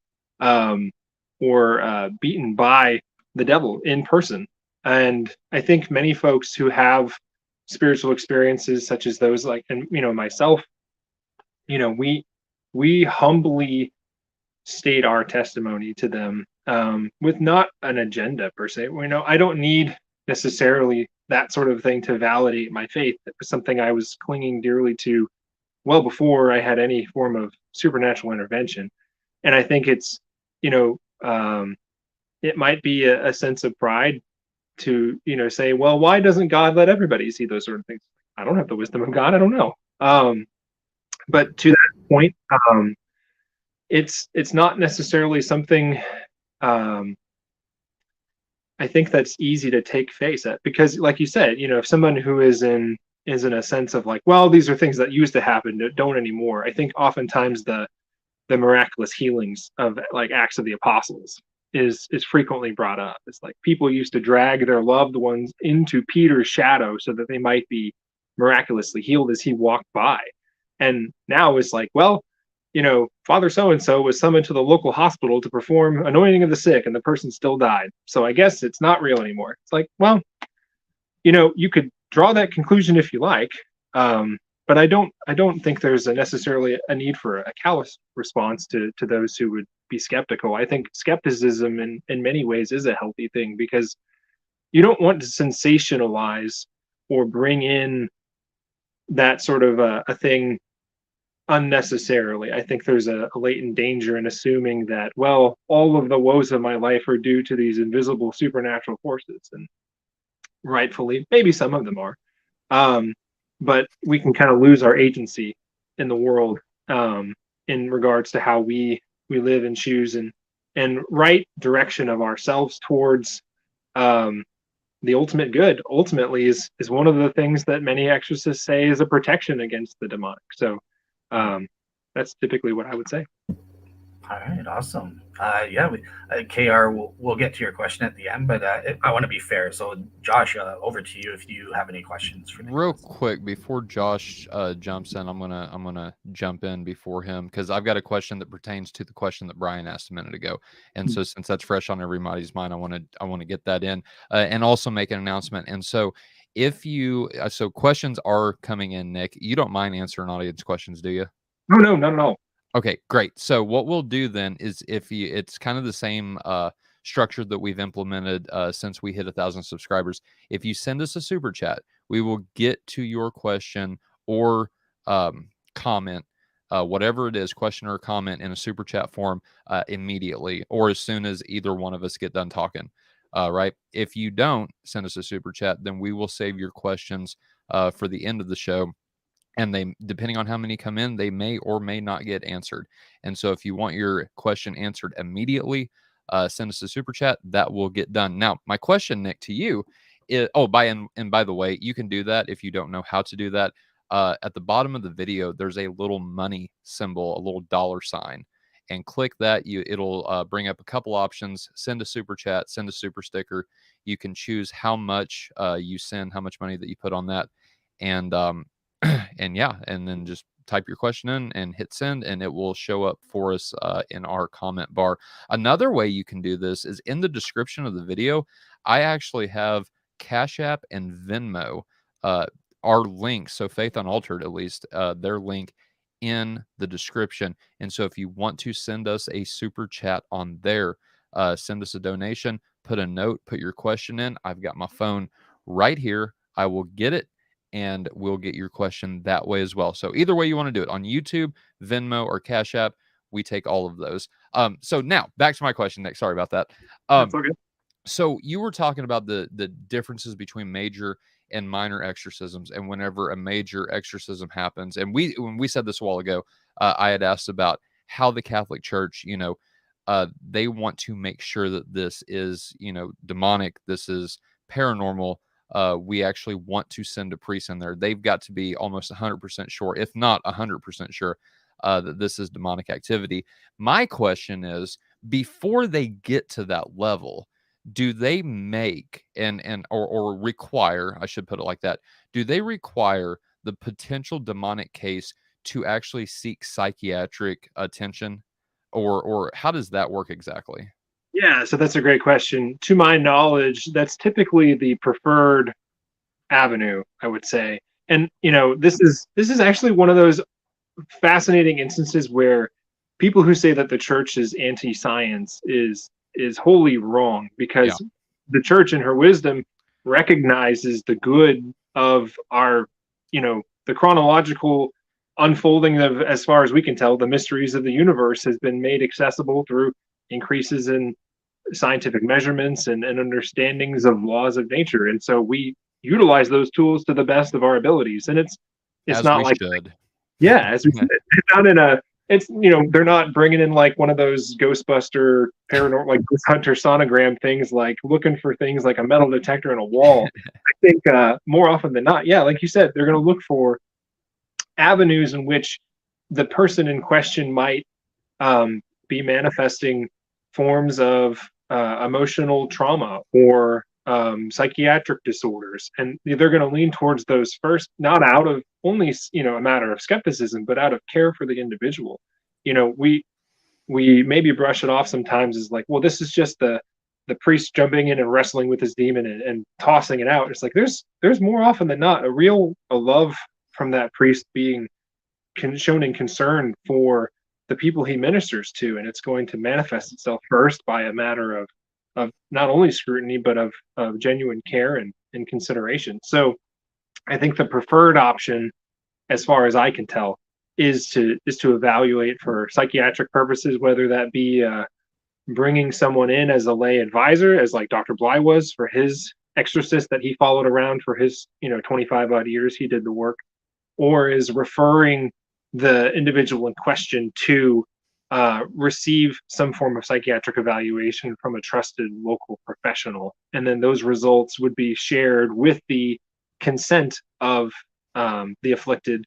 or beaten by the devil in person. And I think many folks who have spiritual experiences such as those, like, and myself, we humbly state our testimony to them, with not an agenda per se. I don't need necessarily that sort of thing to validate my faith. It was something I was clinging dearly to well before I had any form of supernatural intervention. And I think it's it might be a sense of pride to, say, well, why doesn't God let everybody see those sort of things? I don't have the wisdom of God. I don't know. But to that point, it's not necessarily something, I think that's easy to take face at, because like you said, if someone who is in a sense of like, well, these are things that used to happen that don't anymore. I think oftentimes the miraculous healings of like Acts of the Apostles is frequently brought up. It's like people used to drag their loved ones into Peter's shadow so that they might be miraculously healed as he walked by. And now it's like, well, Father so-and-so was summoned to the local hospital to perform anointing of the sick, and the person still died. So I guess it's not real anymore. It's like, well, you could draw that conclusion if you like. But I don't think there's necessarily a need for a callous response to those who would be skeptical. I think skepticism in many ways is a healthy thing, because you don't want to sensationalize or bring in that sort of a thing unnecessarily. I think there's a latent danger in assuming that, well, all of the woes of my life are due to these invisible supernatural forces, and rightfully, maybe some of them are. But we can kind of lose our agency in the world, in regards to how we live and choose and right direction of ourselves towards the ultimate good. Ultimately is one of the things that many exorcists say is a protection against the demonic. So that's typically what I would say. All right, awesome. KR, we'll get to your question at the end, but I want to be fair. So, Josh, over to you if you have any questions for me. Real quick, before Josh jumps in, I'm gonna jump in before him, because I've got a question that pertains to the question that Brian asked a minute ago, and so since that's fresh on everybody's mind, I want to get that in, and also make an announcement. And so, if you questions are coming in, Nick, you don't mind answering audience questions, do you? No, not at all. Okay, great. So what we'll do then is, it's kind of the same structure that we've implemented since we hit 1,000 subscribers. If you send us a super chat, we will get to your question or comment, whatever it is, question or comment, in a super chat form immediately, or as soon as either one of us get done talking. Right? If you don't send us a super chat, then we will save your questions for the end of the show. And they, depending on how many come in, they may or may not get answered. And so if you want your question answered immediately, send us a super chat. That will get done. Now, my question, Nick, to you is, by the way, you can do that if you don't know how to do that. At the bottom of the video, there's a little money symbol, a little dollar sign. And click that. It'll bring up a couple options. Send a super chat, send a super sticker. You can choose how much you send, how much money that you put on that. And and then just type your question in and hit send, and it will show up for us in our comment bar. Another way you can do this is in the description of the video. I actually have Cash App and Venmo, our links. So Faith Unaltered, at least, their link in the description. And so if you want to send us a super chat on there, send us a donation, put a note, put your question in. I've got my phone right here. I will get it, and we'll get your question that way as well. So either way you want to do it, on YouTube, Venmo, or Cash App, we take all of those. So now back to my question, Nick. Sorry about that. That's okay. So you were talking about the differences between major and minor exorcisms, and whenever a major exorcism happens, and when we said this a while ago, I had asked about how the Catholic Church, they want to make sure that this is, demonic, this is paranormal. We actually want to send a priest in there. They've got to be almost 100% sure, if not 100% sure, that this is demonic activity. My question is, before they get to that level, do they make or require, I should put it like that, do they require the potential demonic case to actually seek psychiatric attention, or how does that work exactly? Yeah, so that's a great question. To my knowledge, that's typically the preferred avenue, I would say. And this is actually one of those fascinating instances where people who say that the church is anti-science is wholly wrong, because the church in her wisdom recognizes the good of our, the chronological unfolding of, as far as we can tell, the mysteries of the universe has been made accessible through increases in scientific measurements and understandings of laws of nature. And so we utilize those tools to the best of our abilities. And it's As not we like, should. yeah, as we said, it's not in a, it's, they're not bringing in like one of those Ghostbuster paranormal, like Ghost Hunter sonogram things, like looking for things like a metal detector in a wall. I think more often than not, yeah, like you said, they're going to look for avenues in which the person in question might be manifesting forms of emotional trauma or psychiatric disorders, and they're going to lean towards those first, not out of only a matter of skepticism, but out of care for the individual. We maybe brush it off sometimes as like, well, this is just the priest jumping in and wrestling with his demon and tossing it out. It's like there's more often than not a love from that priest being shown in concern for the people he ministers to, and it's going to manifest itself first by a matter of not only scrutiny but of genuine care and consideration. So I think the preferred option, as far as I can tell, is to evaluate for psychiatric purposes, whether that be bringing someone in as a lay advisor, as like Dr. Bly was for his exorcist that he followed around for his 25 odd years he did the work, or is referring the individual in question to receive some form of psychiatric evaluation from a trusted local professional. And then those results would be shared with the consent of the afflicted,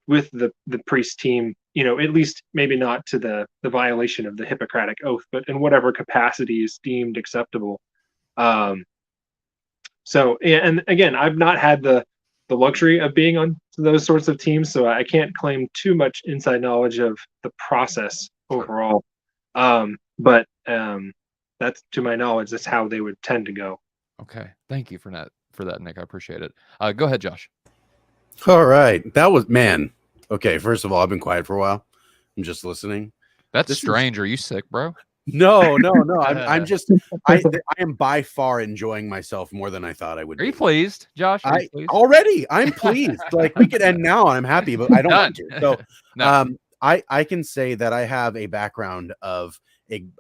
with the priest team, at least maybe not to the violation of the Hippocratic Oath, but in whatever capacity is deemed acceptable. So, and again, I've not had the luxury of being on those sorts of teams, so I can't claim too much inside knowledge of the process overall. But that's, to my knowledge, that's how they would tend to go. Okay, thank you for that, Nick. I appreciate it. Go ahead, Josh. All right. That was, man. Okay, first of all, I've been quiet for a while. I'm just listening. That's strange. Are you sick, bro? No. I'm just, I am by far enjoying myself more than I thought I would Are be. you pleased, Josh? Are you pleased? Already, I'm pleased. Like, we could end now and I'm happy, but I don't want to. So, No. I can say that I have a background of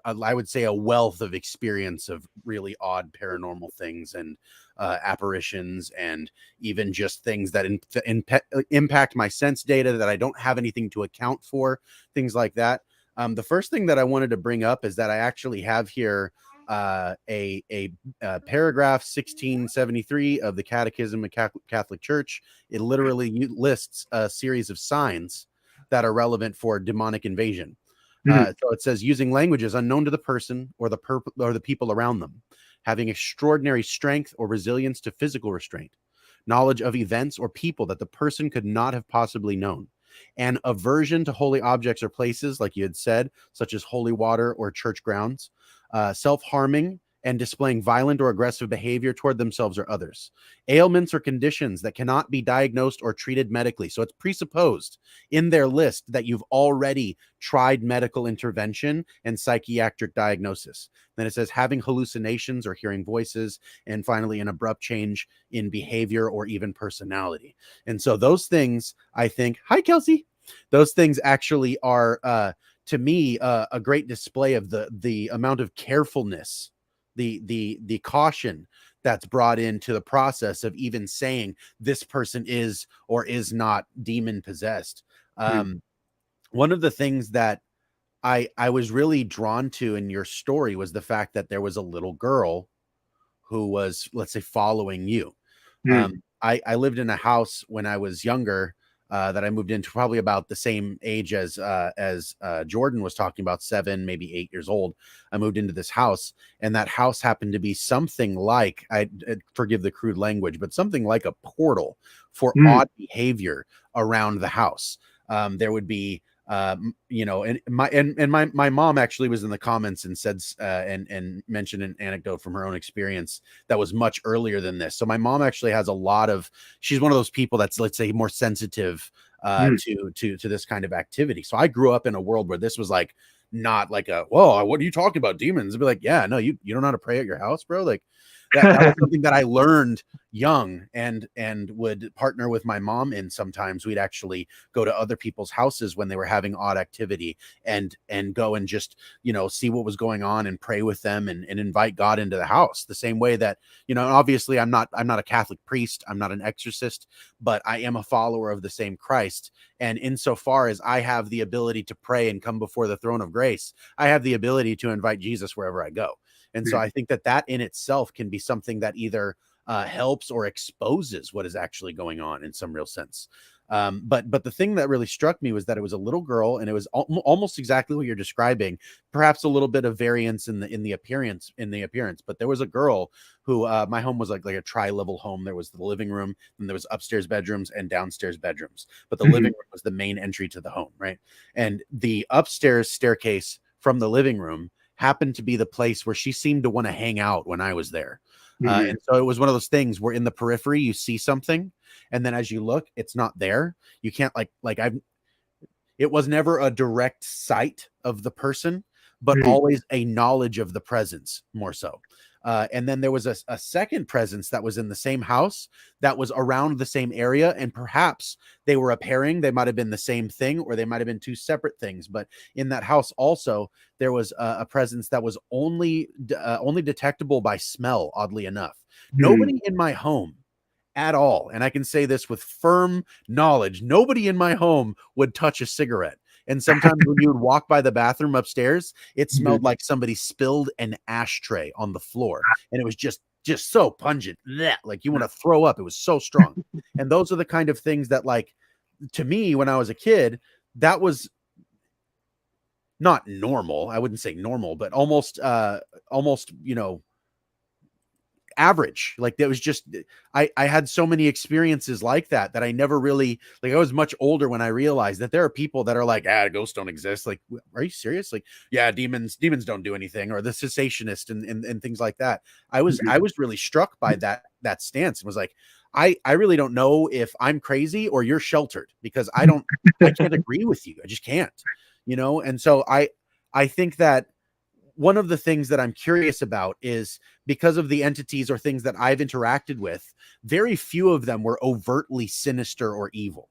I would say a wealth of experience of really odd paranormal things and apparitions, and even just things that impact my sense data that I don't have anything to account for, things like that. The first thing that I wanted to bring up is that I actually have here a paragraph 1673 of the Catechism of Catholic Church. It literally lists a series of signs that are relevant for demonic invasion. So it says, using languages unknown to the person or the people around them, having extraordinary strength or resilience to physical restraint, knowledge of events or people that the person could not have possibly known, and aversion to holy objects or places, like you had said, such as holy water or church grounds, self-harming and displaying violent or aggressive behavior toward themselves or others, ailments or conditions that cannot be diagnosed or treated medically. So it's presupposed in their list that you've already tried medical intervention and psychiatric diagnosis. Then it says having hallucinations or hearing voices, and finally an abrupt change in behavior or even personality. And so those things, I think, hi Kelsey, those things actually are to me a great display of the amount of carefulness, the caution that's brought into the process of even saying this person is or is not demon possessed. One of the things that I was really drawn to in your story was the fact that there was a little girl who was, let's say, following you. I lived in a house when I was younger that I moved into probably about the same age as Jordan was talking about, 7, maybe 8 years old. I moved into this house, and that house happened to be something like, I forgive the crude language, but something like a portal for odd behavior around the house. There would be, and my mom actually was in the comments and said, and mentioned an anecdote from her own experience that was much earlier than this. So my mom actually has a lot of, she's one of those people that's, let's say, more sensitive to this kind of activity. So I grew up in a world where this was like, not like a, whoa, what are you talking about, demons? I'd be like, yeah, no, you don't know how to pray at your house, bro. Like, that was something that I learned young and would partner with my mom in. Sometimes we'd actually go to other people's houses when they were having odd activity and go and just, see what was going on and pray with them and invite God into the house, the same way that, obviously I'm not a Catholic priest, I'm not an exorcist, but I am a follower of the same Christ. And insofar as I have the ability to pray and come before the throne of grace, I have the ability to invite Jesus wherever I go. And so I think that in itself can be something that either helps or exposes what is actually going on in some real sense. But the thing that really struck me was that it was a little girl, and it was almost exactly what you're describing, perhaps a little bit of variance in the appearance, but there was a girl who, my home was like a tri-level home. There was the living room, and there was upstairs bedrooms and downstairs bedrooms, but the living room was the main entry to the home, right? And the upstairs staircase from the living room happened to be the place where she seemed to want to hang out when I was there. And so it was one of those things where in the periphery you see something, and then as you look, it's not there. You can't it was never a direct sight of the person, but always a knowledge of the presence more so. And then there was a second presence that was in the same house that was around the same area. And perhaps they were a pairing. They might've been the same thing, or they might've been two separate things. But in that house also, there was a presence that was only detectable by smell, oddly enough. Nobody in my home at all, and I can say this with firm knowledge, nobody in my home would touch a cigarette. And sometimes when you would walk by the bathroom upstairs, it smelled like somebody spilled an ashtray on the floor. And it was just so pungent. Like you want to throw up. It was so strong. And those are the kind of things that, like, to me, when I was a kid, that was not normal. I wouldn't say normal, but almost, average. Like there was just, I had so many experiences like that I never really, like, I was much older when I realized that there are people that are like, ghosts don't exist. Like, are you serious? Like, yeah, demons don't do anything, or the cessationist and things like that. I was really struck by that stance, and was like, I really don't know if I'm crazy or you're sheltered, because I can't agree with you. I just can't, And so I think that one of the things that I'm curious about is, because of the entities or things that I've interacted with, very few of them were overtly sinister or evil.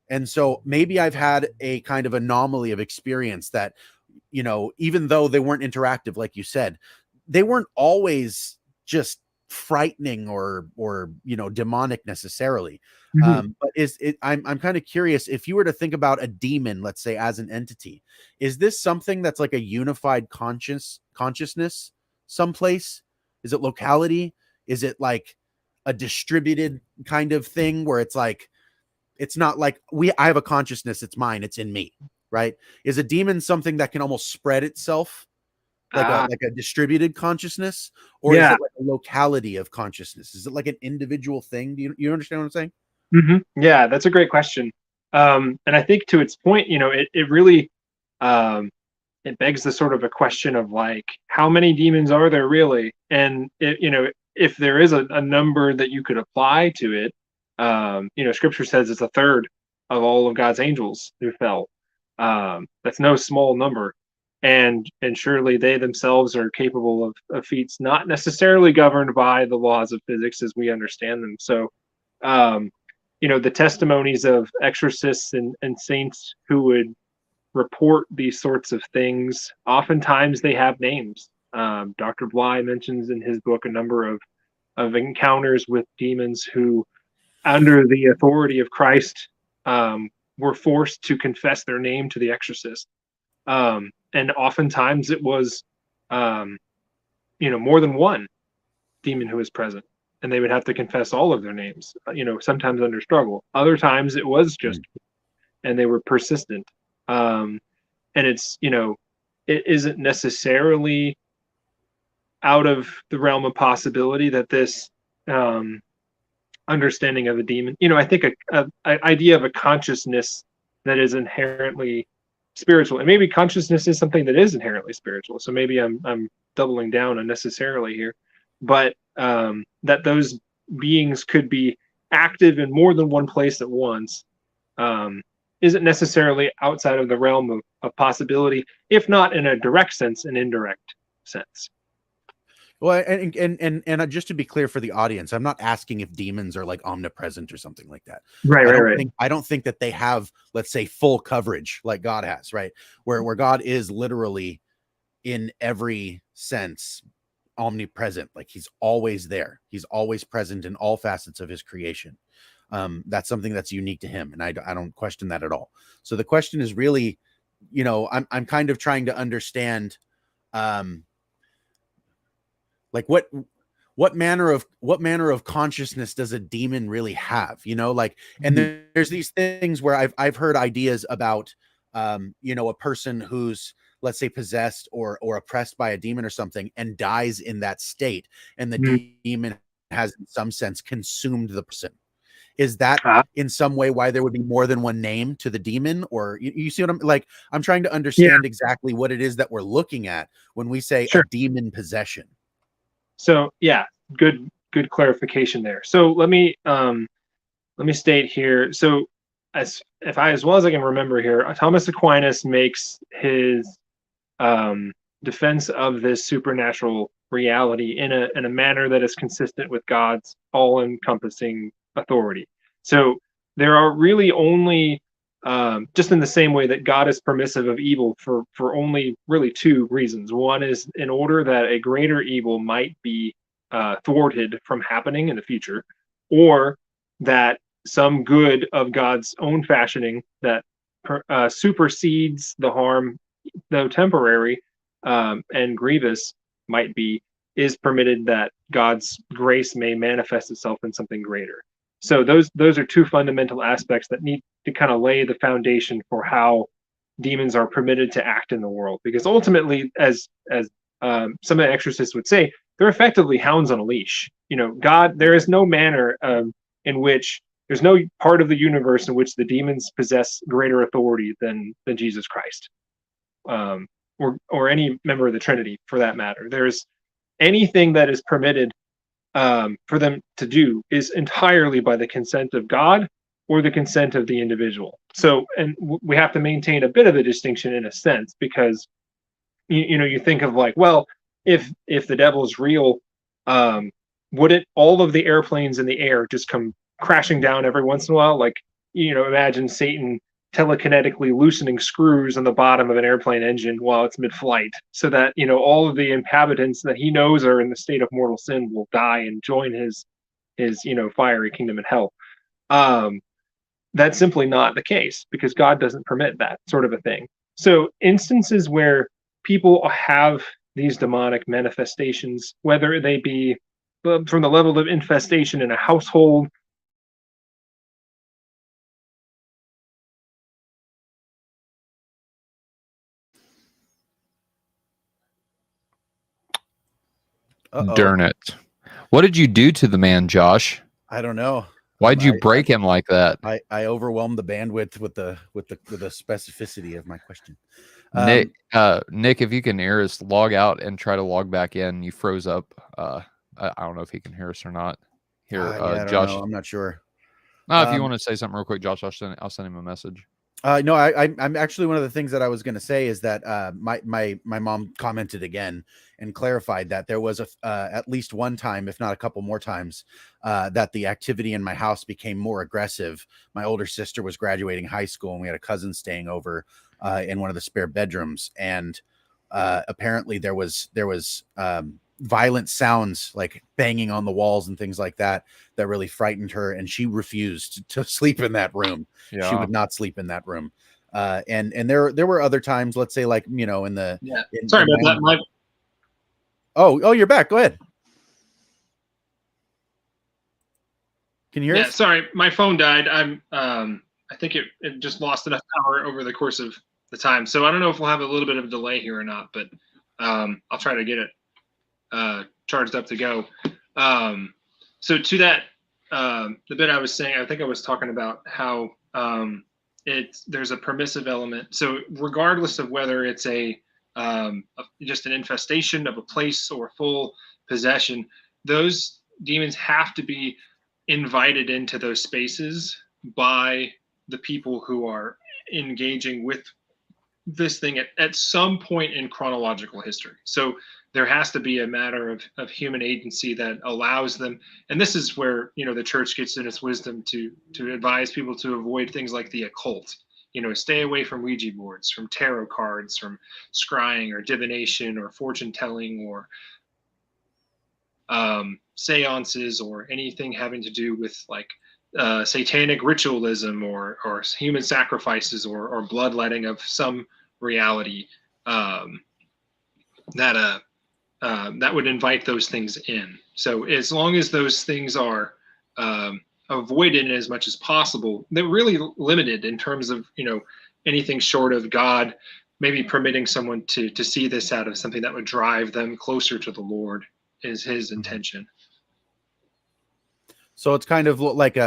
And so maybe I've had a kind of anomaly of experience that, even though they weren't interactive, like you said, they weren't always just frightening or demonic necessarily. But I'm kind of curious, if you were to think about a demon, let's say, as an entity, is this something that's like a unified consciousness someplace? Is it locality? Is it like a distributed kind of thing where it's like, it's not like I have a consciousness, it's mine, it's in me, right? Is a demon something that can almost spread itself like a distributed consciousness, or is it like a locality of consciousness? Is it like an individual thing? Do you understand what I'm saying? Yeah, that's a great question. And I think, to its point, it really, it begs the sort of a question of, like, how many demons are there really? And if there is a number that you could apply to it, Scripture says it's a third of all of God's angels who fell. That's no small number. And surely they themselves are capable of feats not necessarily governed by the laws of physics as we understand them. So, the testimonies of exorcists and saints who would report these sorts of things, oftentimes they have names. Dr. Bly mentions in his book a number of encounters with demons who, under the authority of Christ, were forced to confess their name to the exorcist. And oftentimes it was, more than one demon who was present, and they would have to confess all of their names, sometimes under struggle. Other times it was just, and they were persistent. And it's, it isn't necessarily out of the realm of possibility that this understanding of a demon, I think a idea of a consciousness that is inherently spiritual, and maybe consciousness is something that is inherently spiritual. So maybe I'm doubling down unnecessarily here, but that those beings could be active in more than one place at once isn't necessarily outside of the realm of possibility, if not in a direct sense, an indirect sense. Well, and just to be clear for the audience, I'm not asking if demons are like omnipresent or something like that. Right, I don't think that they have, let's say, full coverage like God has, right? Where God is literally in every sense omnipresent, like he's always there. He's always present in all facets of his creation. That's something that's unique to him, and I don't question that at all. So the question is really, you know, I'm kind of trying to understand, like what manner of consciousness does a demon really have, you know, like, and there's these things where I've heard ideas about, you know, a person who's, let's say, possessed or oppressed by a demon or something and dies in that state, and the demon has in some sense consumed the person. Is that in some way why there would be more than one name to the demon? Or you see what I'm like? I'm trying to understand exactly what it is that we're looking at when we say a demon possession. So yeah, good clarification there. So let me state here. So as well as I can remember here, Thomas Aquinas makes his defense of this supernatural reality in a manner that is consistent with God's all-encompassing authority. So there are really only, just in the same way that God is permissive of evil for only really two reasons. One is in order that a greater evil might be thwarted from happening in the future, or that some good of God's own fashioning that supersedes the harm, though temporary and grievous might be, is permitted, that God's grace may manifest itself in something greater. So those are two fundamental aspects that need to kind of lay the foundation for how demons are permitted to act in the world. Because ultimately, as some of the exorcists would say, they're effectively hounds on a leash. You know, God, there is no manner in which, there's no part of the universe in which the demons possess greater authority than Jesus Christ, or any member of the Trinity for that matter. There's anything that is permitted for them to do is entirely by the consent of God or the consent of the individual. So, and we have to maintain a bit of a distinction in a sense, because you know, you think of like, well, if the devil's real, wouldn't all of the airplanes in the air just come crashing down every once in a while? Like, you know, imagine Satan telekinetically loosening screws on the bottom of an airplane engine while it's mid-flight, so that, you know, all of the inhabitants that he knows are in the state of mortal sin will die and join his you know, fiery kingdom in hell. That's simply not the case, because God doesn't permit that sort of a thing. So instances where people have these demonic manifestations, whether they be from the level of infestation in a household, Darn it. What did you do to the man, Josh? I don't know. Why'd you break him like that? I overwhelmed the bandwidth with the specificity of my question. Nick, if you can hear us, log out and try to log back in. You froze up. I don't know if he can hear us or not. Here, I Josh. don't know. I'm not sure. If you want to say something real quick, Josh, I'll send him a message. No, I'm actually, one of the things that I was going to say is that my mom commented again and clarified that there was at least one time, if not a couple more times, that the activity in my house became more aggressive. My older sister was graduating high school, and we had a cousin staying over in one of the spare bedrooms, and apparently there was violent sounds like banging on the walls and things like that really frightened her, and she refused to sleep in that room. Yeah. She would not sleep in that room. And there were other times, let's say, like, you know, sorry about that. Oh, you're back. Go ahead. Can you hear us? Sorry, my phone died. I think it just lost enough power over the course of the time. So I don't know if we'll have a little bit of a delay here or not, but I'll try to get it charged up to go. So to that, the bit I was saying, I think I was talking about how there's a permissive element. So regardless of whether it's just an infestation of a place or full possession, those demons have to be invited into those spaces by the people who are engaging with this thing at some point in chronological history. So there has to be a matter of human agency that allows them. And this is where, the church gets in its wisdom to advise people to avoid things like the occult. Stay away from Ouija boards, from tarot cards, from scrying or divination or fortune telling or seances or anything having to do with like satanic ritualism or human sacrifices or bloodletting of some reality that would invite those things in. So as long as those things are avoided as much as possible, they're really limited in terms of anything short of God maybe permitting someone to see this out of something that would drive them closer to the Lord is his intention. So it's kind of like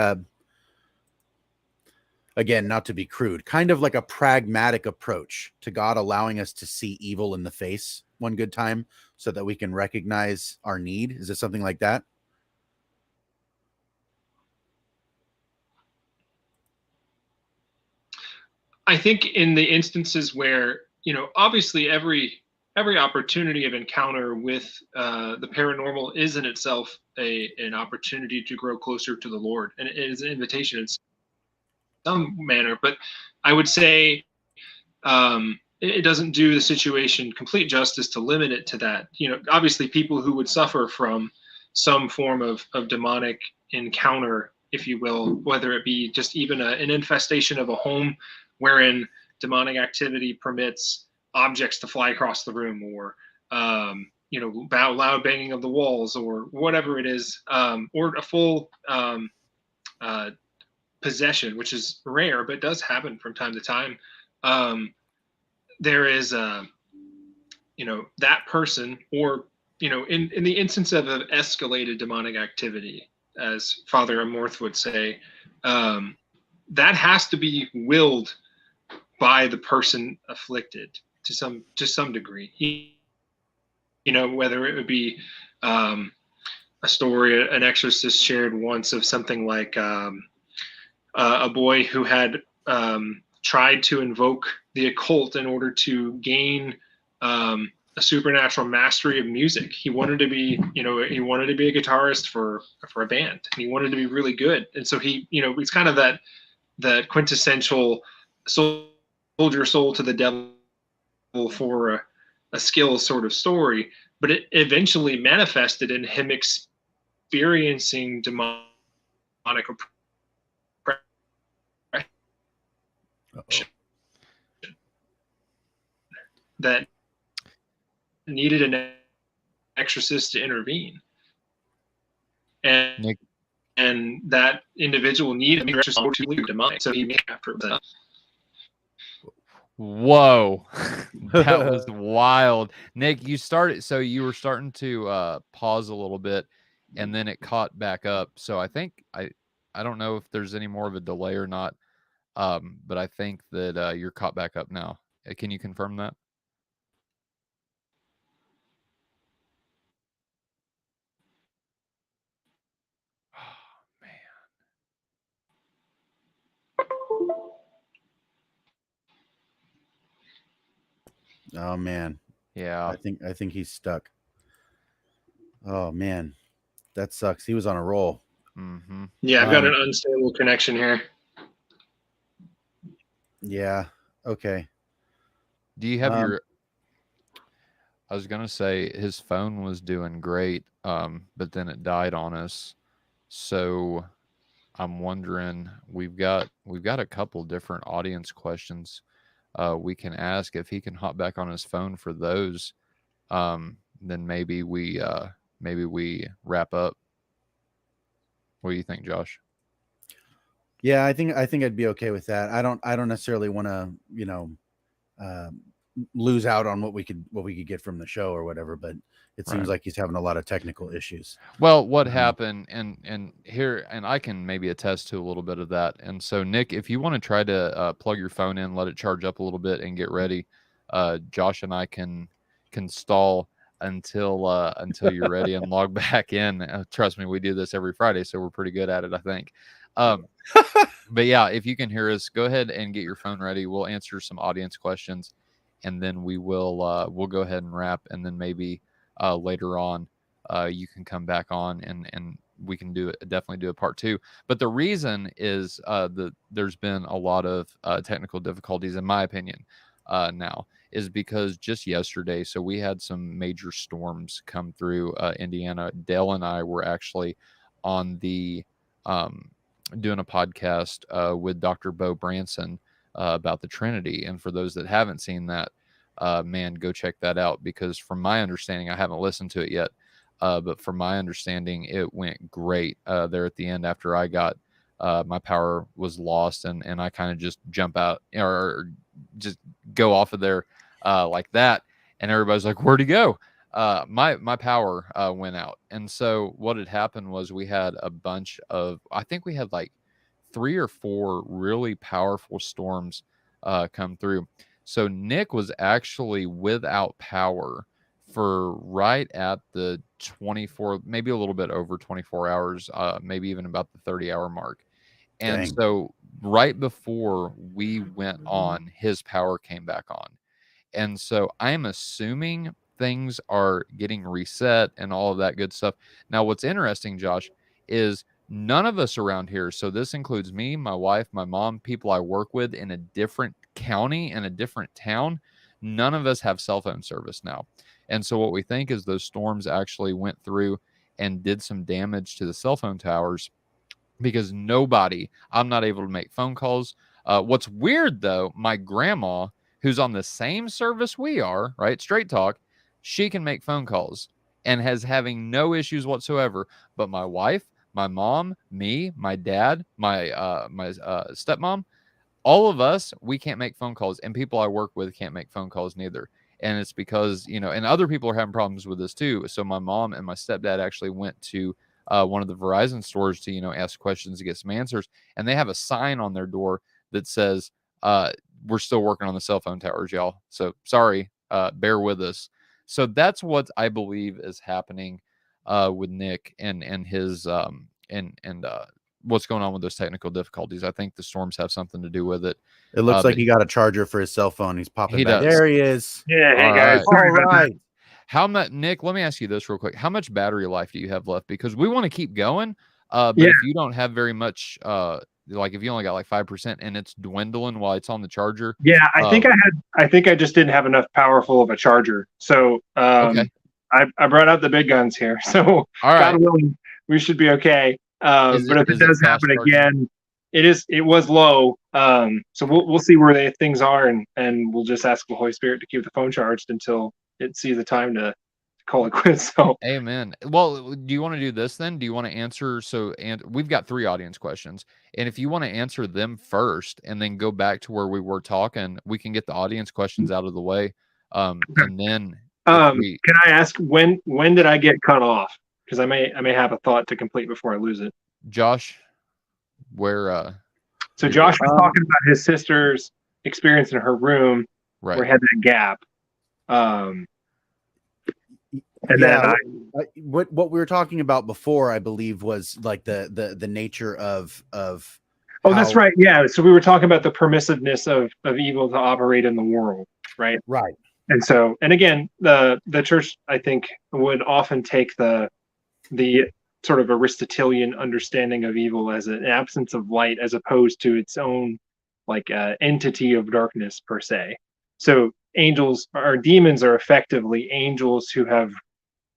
again, not to be crude, kind of like a pragmatic approach to God allowing us to see evil in the face one good time so that we can recognize our need. Is it something like that? I think in the instances where, obviously every opportunity of encounter with the paranormal is in itself an opportunity to grow closer to the Lord, and it is an invitation in some manner. But I would say it doesn't do the situation complete justice to limit it to that. Obviously people who would suffer from some form of demonic encounter, if you will, whether it be just even an infestation of a home wherein demonic activity permits objects to fly across the room, or loud banging of the walls, or whatever it is, or a full possession, which is rare but does happen from time to time. There is that person, or in the instance of an escalated demonic activity, as Father Amorth would say, that has to be willed by the person afflicted to some degree. Whether it would be a story an exorcist shared once of something like a boy who had tried to invoke the occult in order to gain a supernatural mastery of music. He wanted to be, he wanted to be a guitarist for a band, and he wanted to be really good. And so he, it's kind of that quintessential sold your soul to the devil for a skill sort of story, but it eventually manifested in him experiencing demonic oppression that needed an exorcist to intervene, and Nick, and that individual needed an exorcist to leave demonic, so he made after himself. whoa, that was wild. Nick, you were starting to pause a little bit, and then it caught back up. So I think I don't know if there's any more of a delay or not, but I think that you're caught back up now. Can you confirm that? Oh man. Yeah. I think he's stuck. Oh man. That sucks. He was on a roll. Mm-hmm. Yeah, I've got an unstable connection here. Yeah. Okay. Do you have I was gonna say his phone was doing great, but then it died on us. So I'm wondering, we've got a couple different audience questions we can ask. If he can hop back on his phone for those, then maybe we wrap up. What do you think, Josh? Yeah, I think I'd be okay with that. I don't necessarily want to, lose out on what we could get from the show or whatever, but it seems like he's having a lot of technical issues. Well, what happened, and here, and I can maybe attest to a little bit of that. And so, Nick, if you want to try to plug your phone in, let it charge up a little bit, and get ready, Josh and I can stall until you're ready and log back in. Trust me, we do this every Friday, so we're pretty good at it, I think. But yeah, if you can hear us, go ahead and get your phone ready. We'll answer some audience questions, and then we'll go ahead and wrap, and then maybe later on, you can come back on and we can definitely do a part 2. But the reason is there's been a lot of technical difficulties, in my opinion, now, is because just yesterday, so we had some major storms come through Indiana. Dale and I were actually on the doing a podcast with Dr. Bo Branson about the Trinity. And for those that haven't seen that, man, go check that out, because from my understanding, I haven't listened to it yet, but from my understanding, it went great there at the end after I got my power was lost, and I kind of just jump out or just go off of there like that, and everybody's like, "Where'd he go?" My power went out, and so what had happened was we had a bunch of, I think we had like 3 or 4 really powerful storms come through. So Nick was actually without power for right at the 24, maybe a little bit over 24 hours, maybe even about the 30-hour mark. And Dang. so right before we went on, his power came back on. And so I'm assuming things are getting reset and all of that good stuff. Now, what's interesting, Josh, is none of us around here, so this includes me, my wife, my mom, people I work with in a different county and a different town, none of us have cell phone service now. And so what we think is those storms actually went through and did some damage to the cell phone towers, because I'm not able to make phone calls. What's weird, though, my grandma, who's on the same service we are, right, Straight Talk, she can make phone calls and has having no issues whatsoever. But my wife, my mom, me, my dad, my stepmom, all of us, we can't make phone calls, and people I work with can't make phone calls neither. And it's because, and other people are having problems with this too. So my mom and my stepdad actually went to one of the Verizon stores to, ask questions to get some answers. And they have a sign on their door that says, we're still working on the cell phone towers, y'all. So sorry, bear with us. So that's what I believe is happening with Nick and his what's going on with those technical difficulties. I think the storms have something to do with it. It looks like he got a charger for his cell phone. He's popping back. Does. There he is. Yeah, hey All guys. right. Sorry about that. How much, Nick? Let me ask you this real quick. How much battery life do you have left? Because we want to keep going. But Yeah. if you don't have very much, like if you only got like 5% and it's dwindling while it's on the charger. Yeah, I think I just didn't have enough powerful of a charger. So Okay. I brought out the big guns here. So All right. God willing, we should be okay. But if it does happen again, it was low. So we'll see where things are, and we'll just ask the Holy Spirit to keep the phone charged until it sees the time to call it quits. So amen. Well, do you want to do this then? Do you want to answer? And we've got 3 audience questions, and if you want to answer them first and then go back to where we were talking, we can get the audience questions out of the way. And then can I ask when did I get cut off? Because I may have a thought to complete before I lose it. Josh, where so Josh was talking about his sister's experience in her room, right, where he had that gap. And yeah, then what we were talking about before, I believe, was like the nature of oh, that's right. Yeah. So we were talking about the permissiveness of evil to operate in the world, right? Right. And so, and again, the church, I think, would often take the sort of Aristotelian understanding of evil as an absence of light, as opposed to its own like entity of darkness per se. So angels or demons are effectively angels who have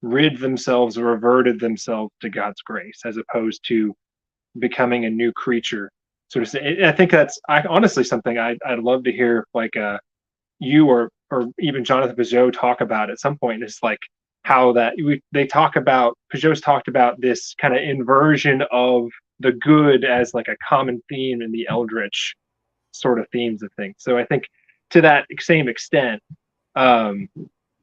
rid themselves or reverted themselves to God's grace, as opposed to becoming a new creature. So to say, I think that's honestly something I'd love to hear, like you or even Jonathan Peugeot talk about at some point. It's like how that they talk about, Peugeot's talked about this kind of inversion of the good as like a common theme in the eldritch sort of themes of things. So I think to that same extent,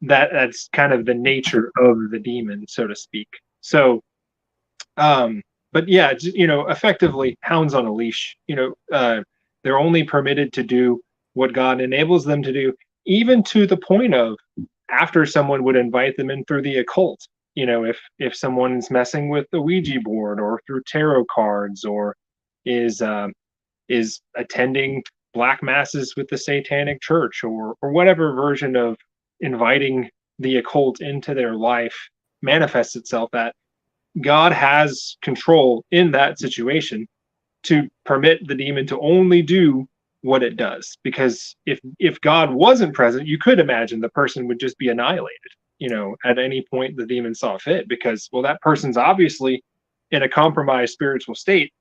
that's kind of the nature of the demon, so to speak. So, but yeah, effectively hounds on a leash. They're only permitted to do what God enables them to do, even to the point of after someone would invite them in through the occult. If someone's messing with the Ouija board or through tarot cards, or is attending black masses with the Satanic Church, or whatever version of inviting the occult into their life manifests itself, that God has control in that situation to permit the demon to only do what it does. Because if God wasn't present, you could imagine the person would just be annihilated, at any point the demon saw fit, because, well, that person's obviously in a compromised spiritual state.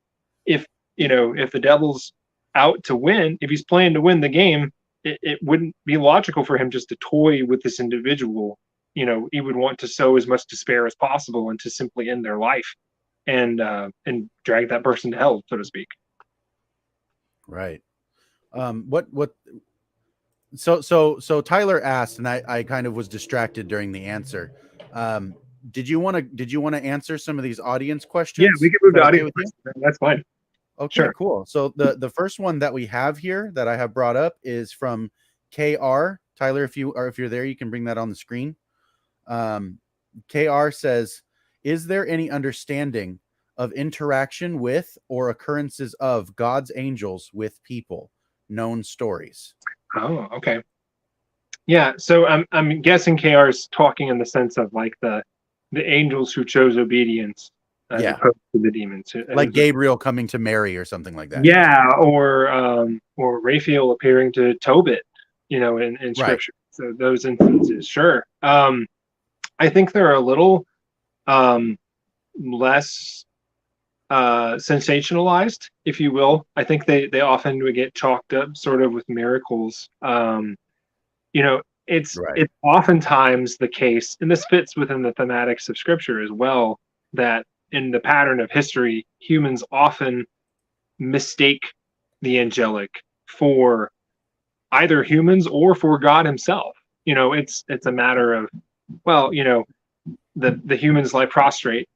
If the devil's out to win, if he's playing to win the game, it wouldn't be logical for him just to toy with this individual. He would want to sow as much despair as possible and to simply end their life and drag that person to hell, so to speak. Right. So Tyler asked, and I kind of was distracted during the answer. Did you want to answer some of these audience questions? Yeah, we can move to audience questions. That's fine. Okay, sure. Cool. So the first one that we have here that I have brought up is from KR. Tyler, if you're there, you can bring that on the screen. KR says, is there any understanding of interaction with or occurrences of God's angels with people? Known stories. Oh, okay. Yeah, so I'm guessing KR is talking in the sense of like the angels who chose obedience as opposed to the demons, like Gabriel coming to Mary or something like that. Yeah, or Raphael appearing to Tobit, in Scripture. Right. So those instances, sure. I think they're a little less sensationalized, if you will. I think they often would get chalked up sort of with miracles. It's oftentimes the case, and this fits within the thematics of Scripture as well, that in the pattern of history, humans often mistake the angelic for either humans or for God himself. It's a matter of, well, the humans lie prostrate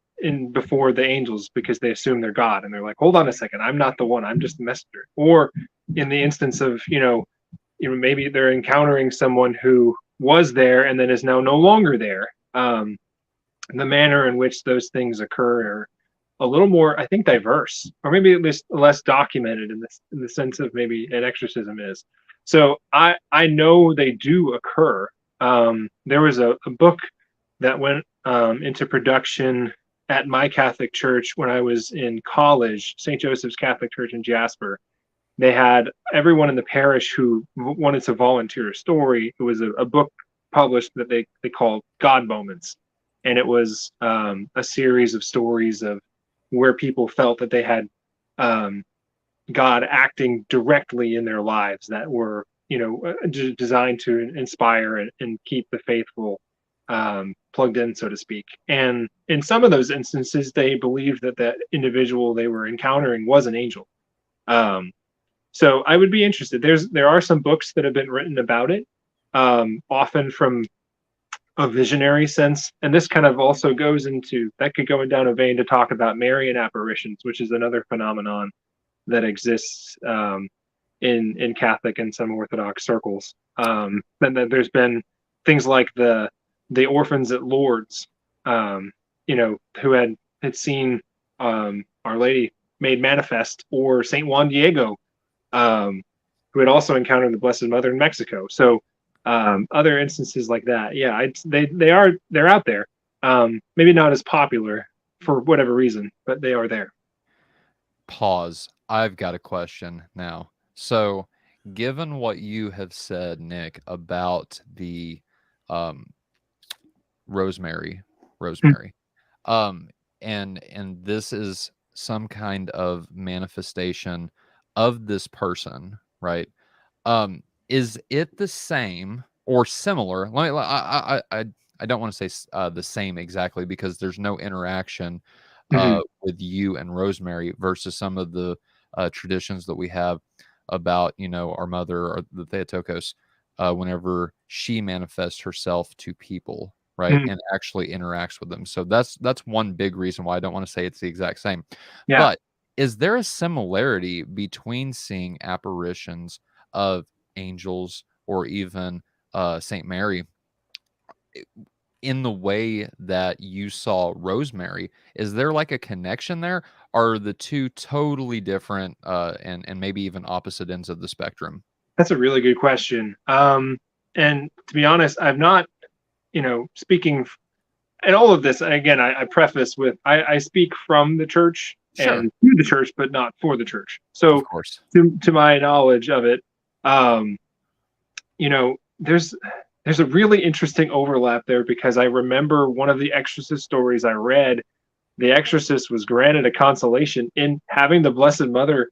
before the angels because they assume they're God, and they're like, hold on a second, I'm not the one, I'm just the messenger. Or in the instance of, maybe they're encountering someone who was there and then is now no longer there. The manner in which those things occur are a little more, I think, diverse, or maybe at least less documented in the sense of maybe an exorcism is. So I know they do occur. There was a book that went into production at my Catholic church when I was in college, St. Joseph's Catholic Church in Jasper. They had everyone in the parish who wanted to volunteer a story. It was a book published that they called God Moments. And it was a series of stories of where people felt that they had God acting directly in their lives that were, designed to inspire and keep the faithful plugged in, so to speak. And in some of those instances, they believed that that individual they were encountering was an angel. So I would be interested. There are some books that have been written about it, often from a visionary sense, and this kind of also goes into, that could go down a vein to talk about Marian apparitions, which is another phenomenon that exists in Catholic and some Orthodox circles. And then there's been things like the orphans at Lourdes, who had seen Our Lady made manifest, or Saint Juan Diego, who had also encountered the Blessed Mother in Mexico. So other instances like that, they're out there. Maybe not as popular for whatever reason, but they are there. Pause. I've got a question now. So, given what you have said, Nick, about the Rosemary, and this is some kind of manifestation of this person, right? Is it the same or similar? I don't want to say the same exactly, because there's no interaction with you and Rosemary versus some of the traditions that we have about, our mother, or the Theotokos, whenever she manifests herself to people, right, and actually interacts with them. So that's one big reason why I don't want to say it's the exact same. Yeah. But is there a similarity between seeing apparitions of angels or even Saint Mary in the way that you saw Rosemary? Is there like a connection there? Are the two totally different and maybe even opposite ends of the spectrum? That's a really good question. And to be honest, I've not speaking, and all of this, again, I preface with, I speak from the church Sure. and to the church, but not for the church. So Of course. to my knowledge of it, there's a really interesting overlap there, because I remember one of the exorcist stories I read, the exorcist was granted a consolation in having the Blessed Mother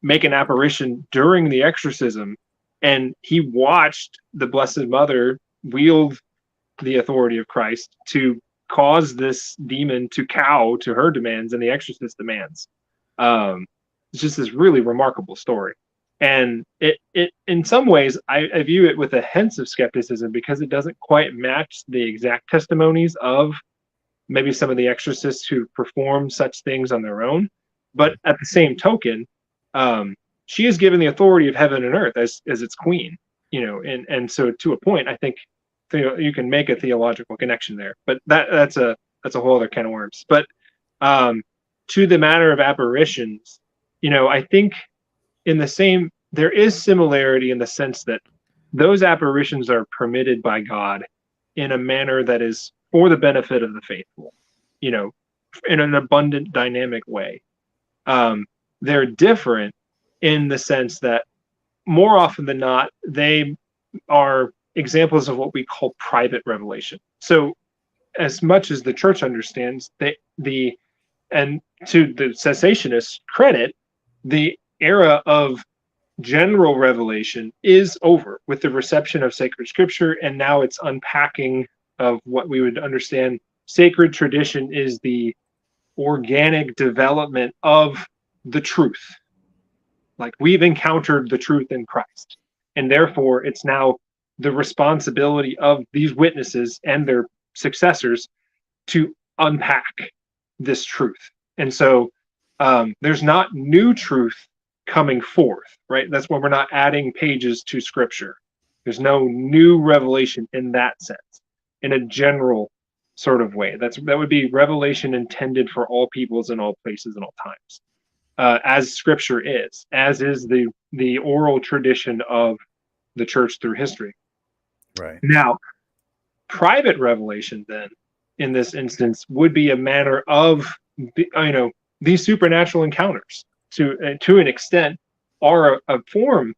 make an apparition during the exorcism, and he watched the Blessed Mother wield the authority of Christ to cause this demon to cow to her demands and the exorcist's demands. It's just this really remarkable story. And it in some ways, I view it with a hint of skepticism, because it doesn't quite match the exact testimonies of maybe some of the exorcists who perform such things on their own. But at the same token, she is given the authority of heaven and earth as its queen, and so to a point, I think you can make a theological connection there. But that's a whole other can of worms. But to the matter of apparitions, I think there is similarity in the sense that those apparitions are permitted by God in a manner that is for the benefit of the faithful, in an abundant, dynamic way. They're different in the sense that more often than not, they are examples of what we call private revelation. So as much as the church understands, and to the cessationists' credit, the era of general revelation is over with the reception of sacred scripture, and now it's unpacking of what we would understand. Sacred tradition is the organic development of the truth. Like, we've encountered the truth in Christ, and therefore it's now the responsibility of these witnesses and their successors to unpack this truth. And so there's not new truth coming forth, right? That's when we're not adding pages to scripture. There's no new revelation in that sense, in a general sort of way. That would be revelation intended for all peoples in all places and all times, as scripture is, as is the oral tradition of the church through history. Right. Now, private revelation then, in this instance, would be a manner of, these supernatural encounters, to an extent, are a form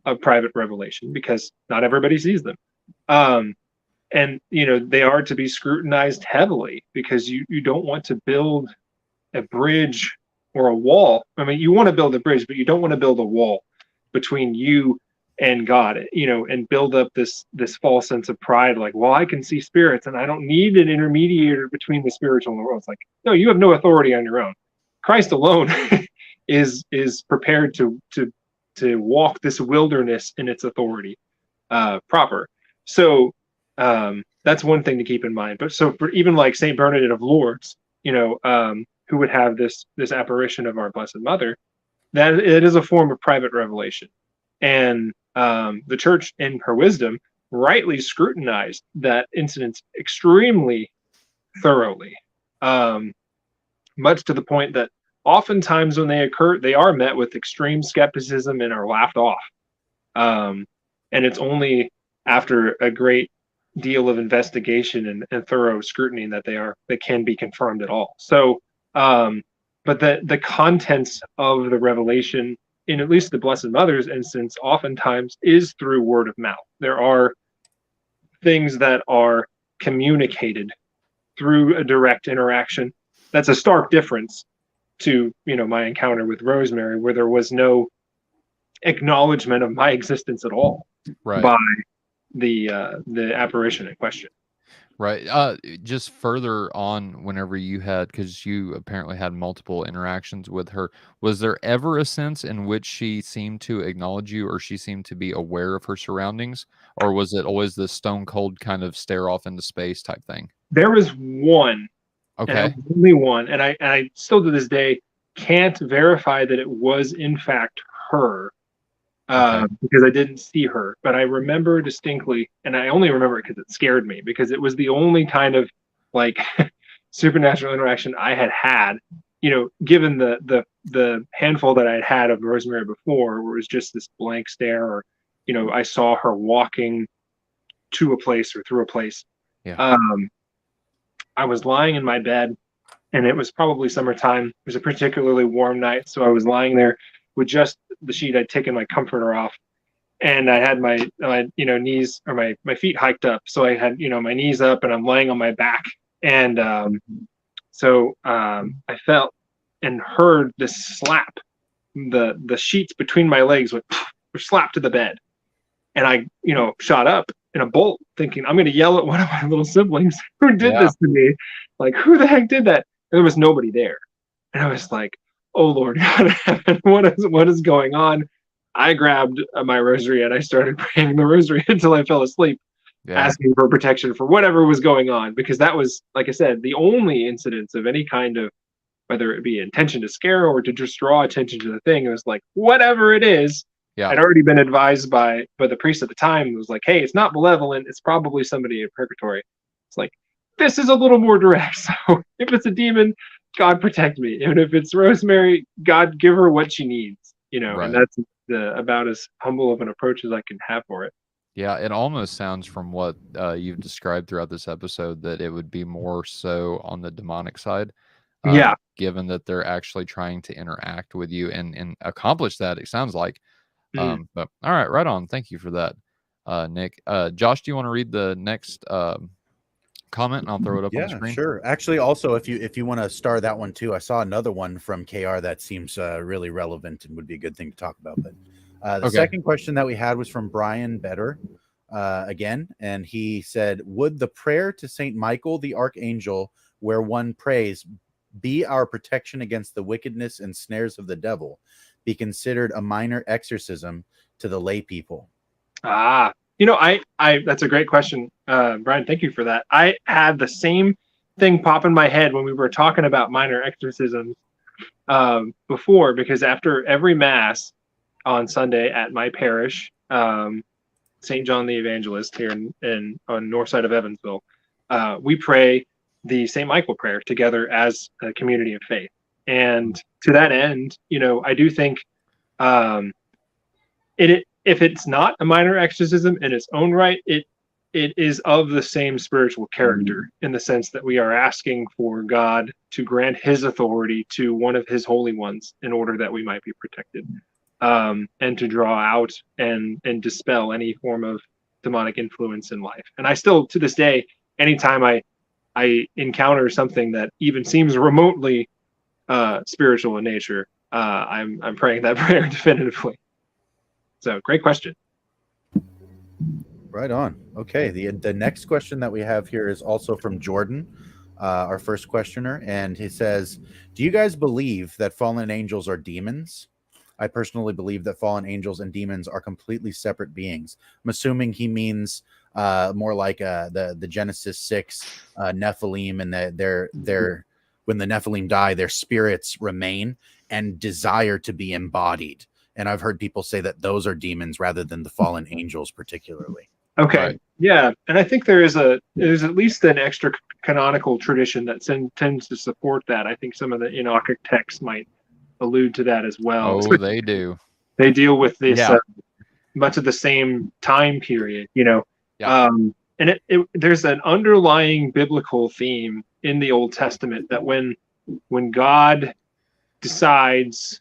of private revelation, because not everybody sees them. And they are to be scrutinized heavily, because you don't want to build a bridge or a wall. I mean, you want to build a bridge, but you don't want to build a wall between you and God, and build up this false sense of pride, like, well, I can see spirits and I don't need an intermediator between the spiritual and the world. It's like, no, you have no authority on your own. Christ alone is prepared to walk this wilderness in its authority proper. So that's one thing to keep in mind. But so for even like Saint Bernadette of Lourdes, who would have this apparition of our Blessed Mother, that it is a form of private revelation. And the church, in her wisdom, rightly scrutinized that incident extremely thoroughly, much to the point that oftentimes when they occur, they are met with extreme skepticism and are laughed off. And it's only after a great deal of investigation and thorough scrutiny that they can be confirmed at all. So, but the contents of the revelation, in at least the Blessed Mother's instance, oftentimes is through word of mouth. There are things that are communicated through a direct interaction. That's a stark difference to my encounter with Rosemary, where there was no acknowledgement of my existence at all, Right. by the apparition in question. Right. Just further on, whenever you had, because you apparently had multiple interactions with her, was there ever a sense in which she seemed to acknowledge you, or she seemed to be aware of her surroundings, or was it always the stone cold kind of stare off into space type thing? There was one. Okay. And only one, and I still to this day can't verify that it was in fact her, because I didn't see her. But I remember distinctly, and I only remember it because it scared me, because it was the only kind of like supernatural interaction I had, given the handful that I had of Rosemary before, where it was just this blank stare, or I saw her walking to a place or through a place. Yeah. I was lying in my bed, and it was probably summertime. It was a particularly warm night, so I was lying there with just the sheet. I'd taken my comforter off, and I had my knees, or my feet hiked up. So I had my knees up, and I'm laying on my back, and I felt and heard this slap. The sheets between my legs were slapped to the bed, and I shot up in a bolt, thinking I'm going to yell at one of my little siblings who did this to me, like, who the heck did that? And there was nobody there, and I was like, oh Lord God, what is going on? I grabbed my rosary and I started praying the rosary until I fell asleep, asking for protection for whatever was going on, because that was, like I said, the only incidence of any kind of, whether it be intention to scare or to just draw attention to the thing. It was like, whatever it is, I'd already been advised by the priest at the time. It was like, hey, it's not malevolent. It's probably somebody in purgatory. It's like, this is a little more direct. So if it's a demon, God protect me. And if it's Rosemary, God give her what she needs, and that's about as humble of an approach as I can have for it. Yeah, it almost sounds from what you've described throughout this episode that it would be more so on the demonic side. Given that they're actually trying to interact with you and accomplish that, it sounds like. But all right, right on. Thank you for that, Nick. Josh, do you want to read the next comment, and I'll throw it up on the screen? Sure. Actually, also, if you want to star that one too, I saw another one from KR that seems really relevant and would be a good thing to talk about. But the second question that we had was from Brian Better again, and he said, would the prayer to Saint Michael the Archangel, where one prays, be our protection against the wickedness and snares of the devil, be considered a minor exorcism to the lay people? I that's a great question, Brian. Thank you for that. I had the same thing pop in my head when we were talking about minor exorcisms before, because after every mass on Sunday at my parish, St. John the Evangelist here on north side of Evansville, we pray the St. Michael prayer together as a community of faith. And to that end, I do think if it's not a minor exorcism in its own right, it is of the same spiritual character, in the sense that we are asking for God to grant his authority to one of his holy ones in order that we might be protected, and to draw out and dispel any form of demonic influence in life. And I still, to this day, anytime I encounter something that even seems remotely spiritual in nature, I'm praying that prayer definitively. So great question. Right on. Okay, the next question that we have here is also from Jordan, our first questioner, and he says, do you guys believe that fallen angels are demons? I personally believe that fallen angels and demons are completely separate beings. I'm assuming he means more like the Genesis 6 Nephilim, and they're when the Nephilim die, their spirits remain and desire to be embodied. And I've heard people say that those are demons rather than the fallen angels particularly. Okay. Right. Yeah. And I think there's at least an extra canonical tradition that tends to support that. I think some of the Enochic texts might allude to that as well. Oh, they do. They deal with this much of the same time period, and there's an underlying biblical theme in the Old Testament that when God decides,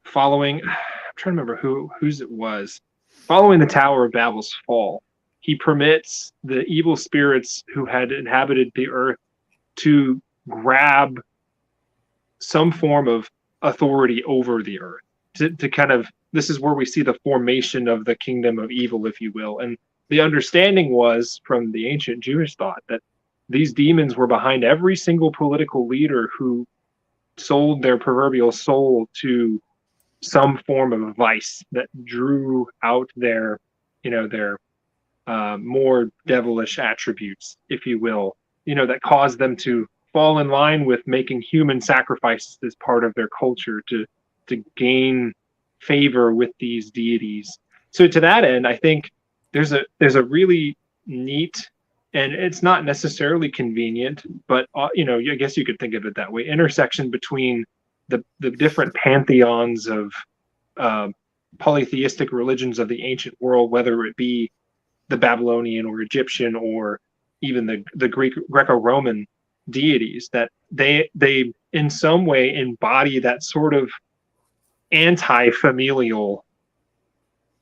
following, I'm trying to remember whose it was, following the Tower of Babel's fall, he permits the evil spirits who had inhabited the earth to grab some form of authority over the earth, to kind of, this is where we see the formation of the kingdom of evil, if you will. And the understanding was, from the ancient Jewish thought, that these demons were behind every single political leader who sold their proverbial soul to some form of vice that drew out their more devilish attributes, if you will, that caused them to fall in line with making human sacrifices as part of their culture to gain favor with these deities. So to that end, I think there's a really neat, and it's not necessarily convenient, but I guess you could think of it that way, intersection between the different pantheons of polytheistic religions of the ancient world, whether it be the Babylonian or Egyptian or even the Greco-Roman deities, that they in some way embody that sort of anti-familial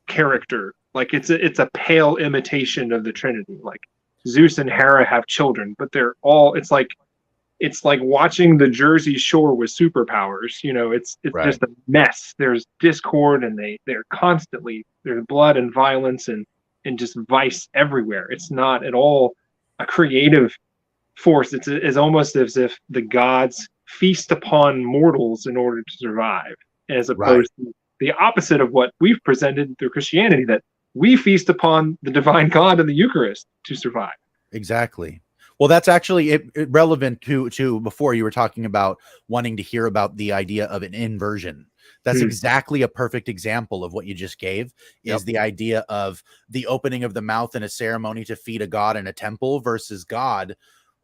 character. Like it's a pale imitation of the Trinity. Like Zeus and Hera have children, but they're all, it's like watching the Jersey Shore with superpowers. It's Right. just a mess. There's discord, and they're constantly, there's blood and violence and just vice everywhere. It's not at all a creative force. It's almost as if the gods feast upon mortals in order to survive, as opposed to the opposite of what we've presented through Christianity, that we feast upon the divine God in the Eucharist to survive. Exactly. Well, that's actually relevant to before you were talking about wanting to hear about the idea of an inversion. That's exactly a perfect example of what you just gave, is the idea of the opening of the mouth in a ceremony to feed a god in a temple versus God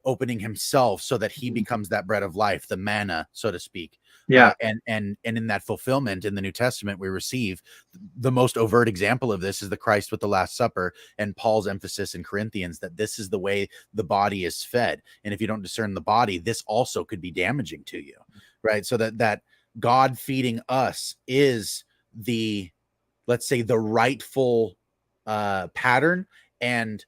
opening himself so that he becomes that bread of life, the manna, so to speak. Yeah. And in that fulfillment in the New Testament, we receive the most overt example of this is the Christ with the Last Supper, and Paul's emphasis in Corinthians that this is the way the body is fed. And if you don't discern the body, this also could be damaging to you, right? So that God feeding us is the, let's say, the rightful pattern, and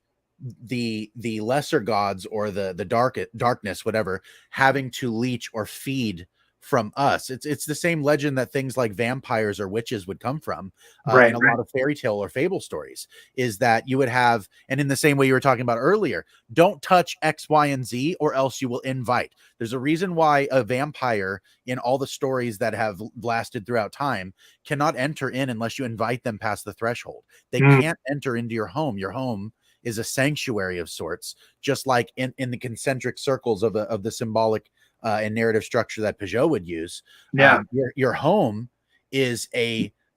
the lesser gods or the darkness, whatever, having to leech or feed from us. It's the same legend that things like vampires or witches would come from, in a lot of fairy tale or fable stories, is that you would have, and in the same way you were talking about earlier, don't touch X, Y, and Z, or else you will invite. There's a reason why a vampire in all the stories that have lasted throughout time cannot enter in unless you invite them past the threshold. They can't enter into your home. Your home is a sanctuary of sorts, just like in the concentric circles of the symbolic and narrative structure that Peugeot would use. Your home is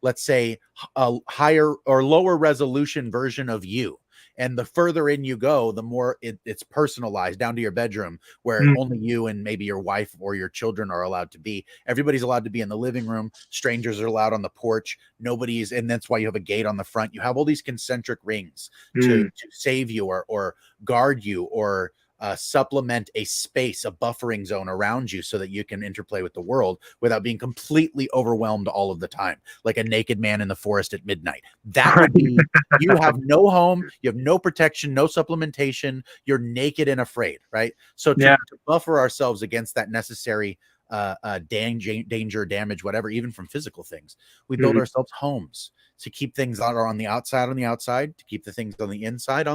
let's say, a higher or lower resolution version of you. And the further in you go, the more it's personalized down to your bedroom, where only you and maybe your wife or your children are allowed to be. Everybody's allowed to be in the living room. Strangers are allowed on the porch. Nobody's, and that's why you have a gate on the front. You have all these concentric rings to save you or guard you, or supplement a space, a buffering zone around you, so that you can interplay with the world without being completely overwhelmed all of the time, like a naked man in the forest at midnight. That would be, you have no home, you have no protection, no supplementation, you're naked and afraid, right? So to buffer ourselves against that necessary danger, damage, whatever, even from physical things, we build ourselves homes to keep things that are on the outside, to keep the things on the inside.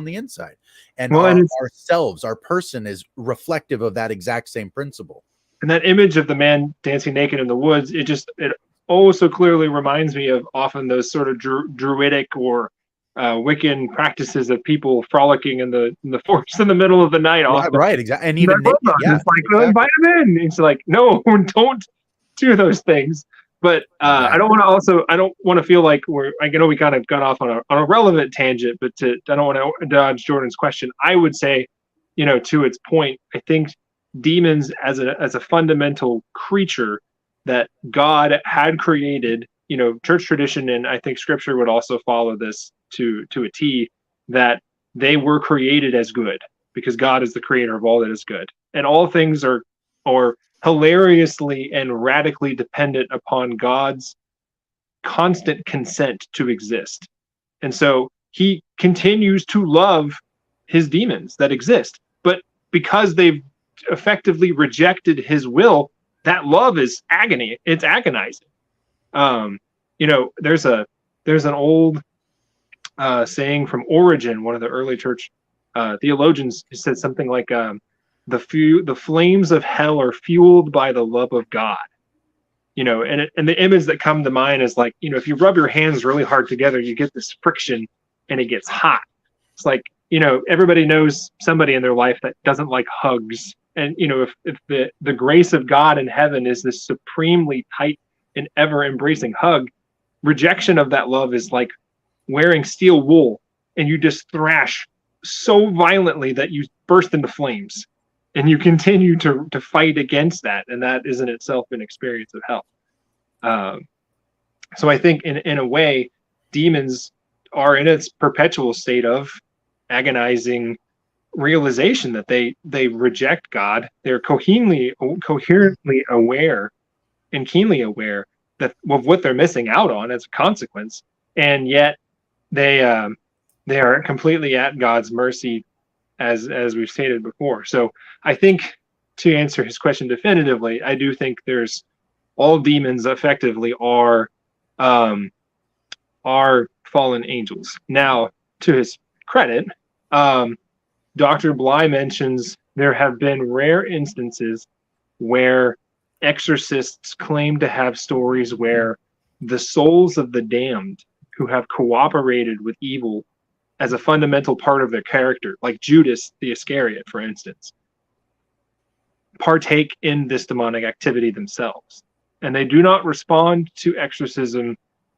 And ourselves, our person, is reflective of that exact same principle. And that image of the man dancing naked in the woods, it also clearly reminds me of often those sort of druidic or Wiccan practices of people frolicking in the forest in the middle of the night. Right, exactly. And even naked, it's like, invite them in. It's like, no, don't do those things. But I don't want to feel like I know we kind of got off on a relevant tangent, but I don't want to dodge Jordan's question. I would say, to its point, I think demons as a fundamental creature that God had created, church tradition, and I think scripture would also follow this to a T, that they were created as good because God is the creator of all that is good, and all things are hilariously and radically dependent upon God's constant consent to exist. And so he continues to love his demons that exist, but because they've effectively rejected his will, that love is agony. It's agonizing. There's an old saying from Origen, one of the early church theologians, who said something like, the flames of hell are fueled by the love of God. And the image that come to mind is like, if you rub your hands really hard together, you get this friction and it gets hot. It's like, everybody knows somebody in their life that doesn't like hugs. And, if the grace of God in heaven is this supremely tight and ever embracing hug, rejection of that love is like wearing steel wool, and you just thrash so violently that you burst into flames. And you continue to fight against that, and that is in itself an experience of hell. So I think in a way, demons are in its perpetual state of agonizing realization that they reject God. They're coherently aware and keenly aware that of what they're missing out on as a consequence, and yet they are completely at God's mercy, as we've stated before. So I think, to answer his question definitively, I do think there's all demons effectively are fallen angels. Now, to his credit, Dr. Bly mentions there have been rare instances where exorcists claim to have stories where the souls of the damned who have cooperated with evil as a fundamental part of their character, like Judas the Iscariot, for instance, partake in this demonic activity themselves. And they do not respond to exorcism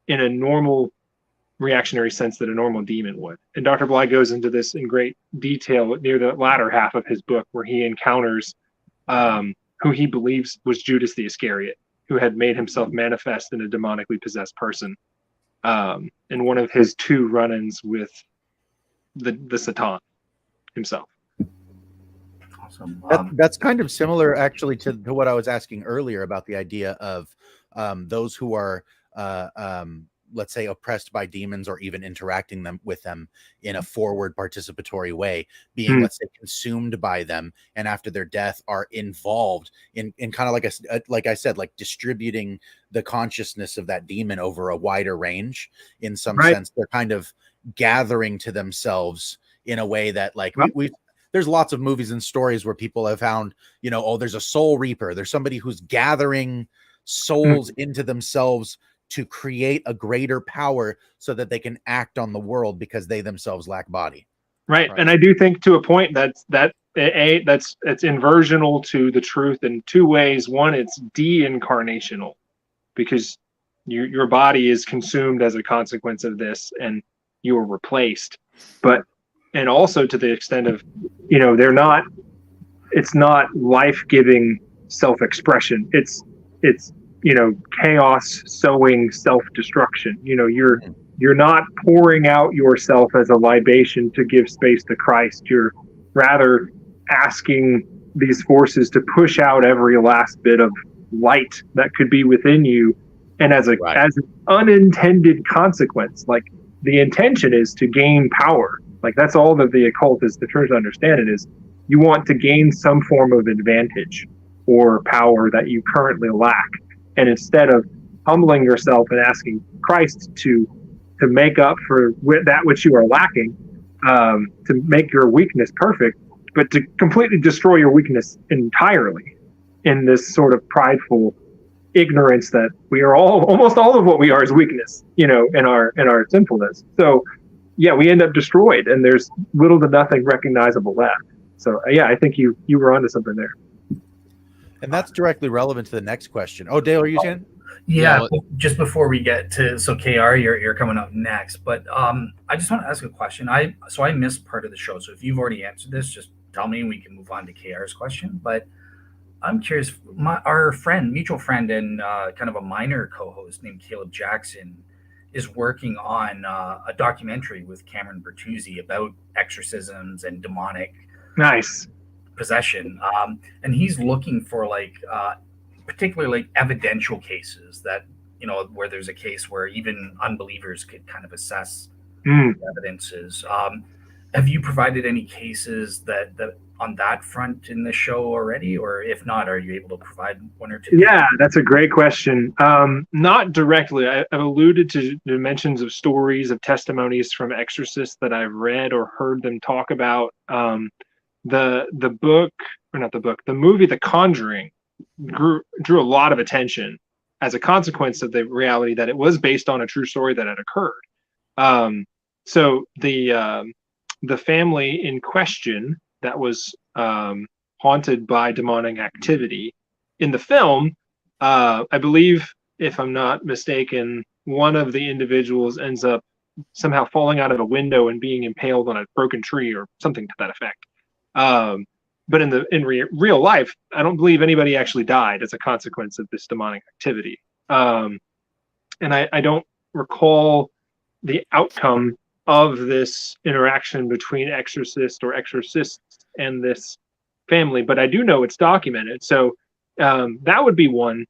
in a normal reactionary sense that a normal demon would. And Dr. Bly goes into this in great detail near the latter half of his book, where he encounters who he believes was Judas the Iscariot, who had made himself manifest in a demonically possessed person in one of his 2 run-ins with the Satan himself. Awesome. That's kind of similar, actually, to what I was asking earlier about the idea of those who are, let's say, oppressed by demons, or even interacting with them in a forward participatory way, being, let's say, consumed by them, and after their death are involved in kind of like I said, like distributing the consciousness of that demon over a wider range. In some sense, they're kind of gathering to themselves in a way that, like, there's lots of movies and stories where people have found, there's a soul reaper. There's somebody who's gathering souls into themselves to create a greater power so that they can act on the world because they themselves lack body. Right. And I do think, to a point, that's inversional to the truth in 2 ways. One, it's de-incarnational, because your body is consumed as a consequence of this, and you are replaced. And also to the extent of, it's not life-giving self-expression. It's chaos sowing self-destruction. You're not pouring out yourself as a libation to give space to Christ. You're rather asking these forces to push out every last bit of light that could be within you. And as an unintended consequence, like, the intention is to gain power. Like, that's all that the occult is, the church to understand it, is you want to gain some form of advantage or power that you currently lack. And instead of humbling yourself and asking Christ to make up for that which you are lacking, to make your weakness perfect, but to completely destroy your weakness entirely in this sort of prideful ignorance that we are almost all of what we are is weakness, in our sinfulness. So yeah, we end up destroyed, and there's little to nothing recognizable left. So yeah, I think you were onto something there. And that's directly relevant to the next question. Oh, Dale, are you saying? Yeah, just before we get to, so KR, you're coming up next, but I just want to ask a question. I missed part of the show, so if you've already answered this, just tell me and we can move on to KR's question. But I'm curious, our mutual friend and kind of a minor co-host named Caleb Jackson is working on a documentary with Cameron Bertuzzi about exorcisms and demonic possession. And he's looking for particularly evidential cases that, where there's a case where even unbelievers could kind of assess the evidences. Have you provided any cases that on that front in the show already? Or if not, are you able to provide one or two? Yeah, that's a great question. Not directly. I've alluded to dimensions of stories, of testimonies from exorcists that I've read or heard them talk about. The movie The Conjuring drew a lot of attention as a consequence of the reality that it was based on a true story that had occurred. So the family in question that was haunted by demonic activity in the film, I believe, if I'm not mistaken, one of the individuals ends up somehow falling out of a window and being impaled on a broken tree or something to that effect. But in real life, I don't believe anybody actually died as a consequence of this demonic activity. And I don't recall the outcome of this interaction between exorcist or exorcists and this family, but I do know it's documented. So that would be one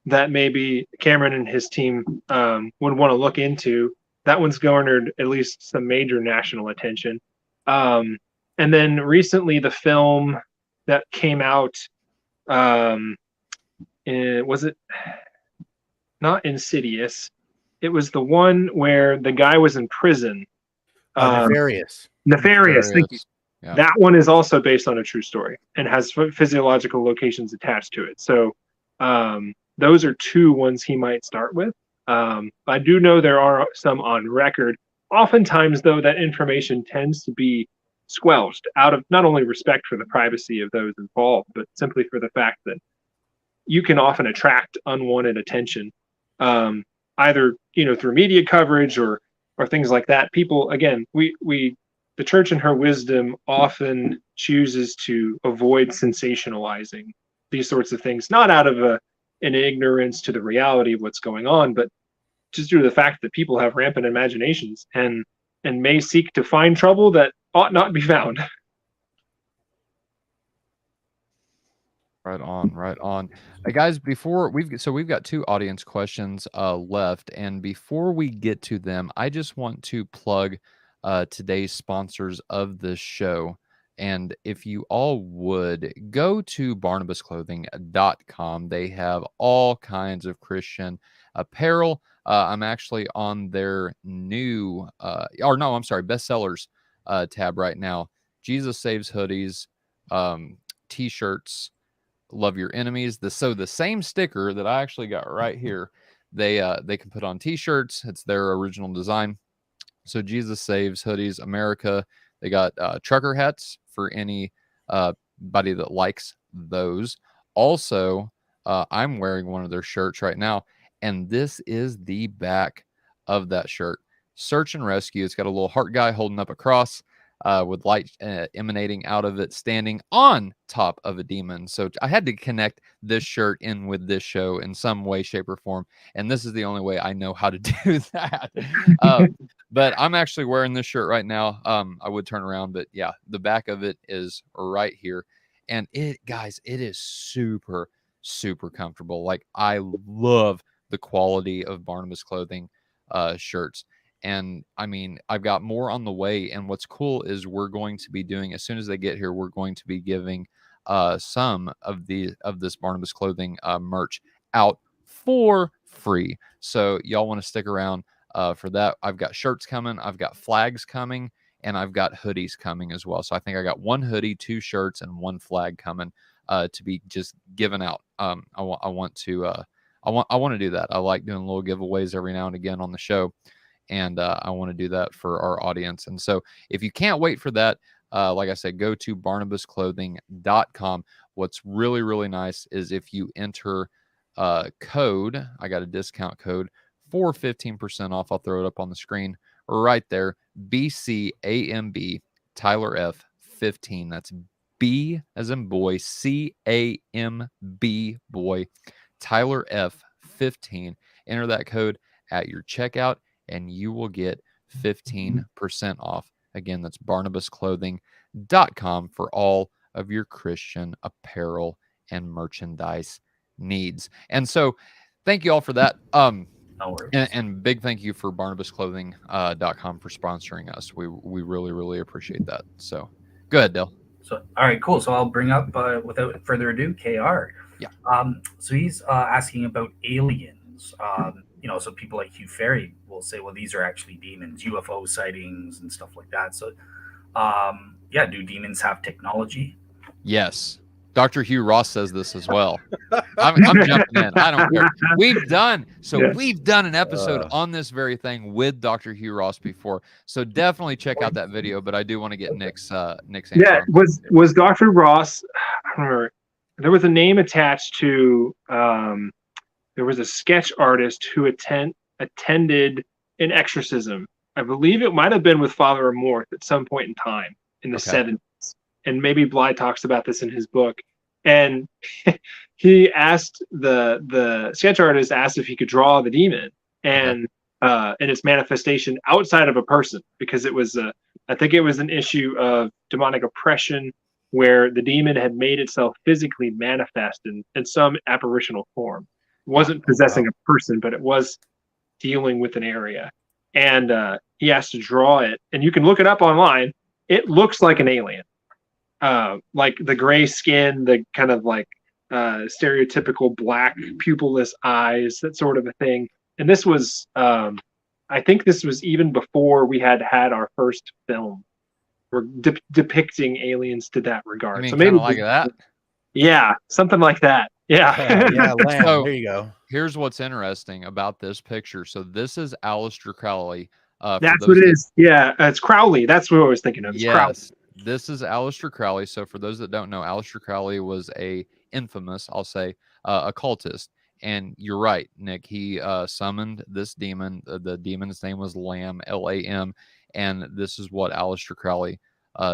that maybe Cameron and his team would want to look into. That one's garnered at least some major national attention. And then recently, the film that came out, was it not Insidious? It was the one where the guy was in prison. Nefarious. Nefarious. Thank you. Yeah. That one is also based on a true story and has physiological locations attached to it. So those are two ones he might start with. I do know there are some on record. Oftentimes, though, that information tends to be squelched out of not only respect for the privacy of those involved, but simply for the fact that you can often attract unwanted attention, either through media coverage or things like that. People, again, the church in her wisdom often chooses to avoid sensationalizing these sorts of things, not out of an ignorance to the reality of what's going on, but just due to the fact that people have rampant imaginations and may seek to find trouble that ought not be found. Right on. Guys, before we've got two audience questions left, and before we get to them, I just want to plug today's sponsors of this show. And if you all would go to barnabasclothing.com, they have all kinds of Christian apparel. I'm actually on their new bestsellers tab right now. Jesus Saves hoodies, t-shirts, Love Your Enemies. The same sticker that I actually got right here, they can put on t-shirts. It's their original design. So Jesus Saves hoodies, America. They got trucker hats for any buddy that likes those. Also, I'm wearing one of their shirts right now, and this is the back of that shirt. Search and Rescue. It's got a little heart guy holding up a cross with light emanating out of it, standing on top of a demon. So I had to connect this shirt in with this show in some way, shape, or form, and this is the only way I know how to do that. But I'm actually wearing this shirt right now. I would turn around, but yeah, the back of it is right here. And it is super, super comfortable. Like, I love the quality of Barnabas Clothing shirts. And I mean, I've got more on the way. And what's cool is we're going to be doing, as soon as they get here, we're going to be giving some of this Barnabas Clothing merch out for free. So y'all want to stick around for that. I've got shirts coming, I've got flags coming, and I've got hoodies coming as well. So I think I got one hoodie, two shirts, and one flag coming to be just given out. I want to do that. I like doing little giveaways every now and again on the show, and I want to do that for our audience. And so if you can't wait for that, like I said, go to barnabasclothing.com. What's really, really nice is if you enter code, I got a discount code for 15% off. I'll throw it up on the screen right there. BCAMB Tyler F 15. That's B as in boy, CAMB boy, Tyler F 15. Enter that code at your checkout and you will get 15% off. Again, that's barnabasclothing.com for all of your Christian apparel and merchandise needs. And so thank you all for that. No worries. And big thank you for barnabasclothing.com for sponsoring us. We really, really appreciate that. So go ahead, Dale. So, all right, cool. So I'll bring up, without further ado, KR. Yeah. So he's asking about aliens. So people like Hugh Ferry will say, well, these are actually demons, UFO sightings and stuff like that. So, do demons have technology? Yes. Dr. Hugh Ross says this as well. I'm jumping in. I don't care. We've done an episode on this very thing with Dr. Hugh Ross before. So definitely check out that video. But I do want to get Nick's answer. Yeah, was Dr. Ross? I don't remember. There was a name attached to. There was a sketch artist who attended an exorcism. I believe it might have been with Father Amorth at some point in time in the 70s. And maybe Bly talks about this in his book. And he asked the sketch artist asked if he could draw the demon. And in its manifestation outside of a person, because it was I think it was an issue of demonic oppression where the demon had made itself physically manifest in some apparitional form. It wasn't possessing a person, but it was dealing with an area. And he has to draw it, and you can look it up online. It looks like an alien, like the gray skin, the kind of like stereotypical black pupilless eyes, that sort of a thing. And this was, I think this was even before we had our first film. We're depicting aliens to that regard. I mean, so maybe like that. Yeah, something like that. Yeah. Yeah, lamb. So- There you go. Here's what's interesting about this picture. So this is Aleister Crowley. For That's those what it that- is. Yeah, it's Crowley. That's what I was thinking of. It's Crowley. Yes, this is Aleister Crowley. So for those that don't know, Aleister Crowley was a infamous, I'll say, occultist. And you're right, Nick. He summoned this demon. The demon's name was Lamb, Lam, and this is what Aleister Crowley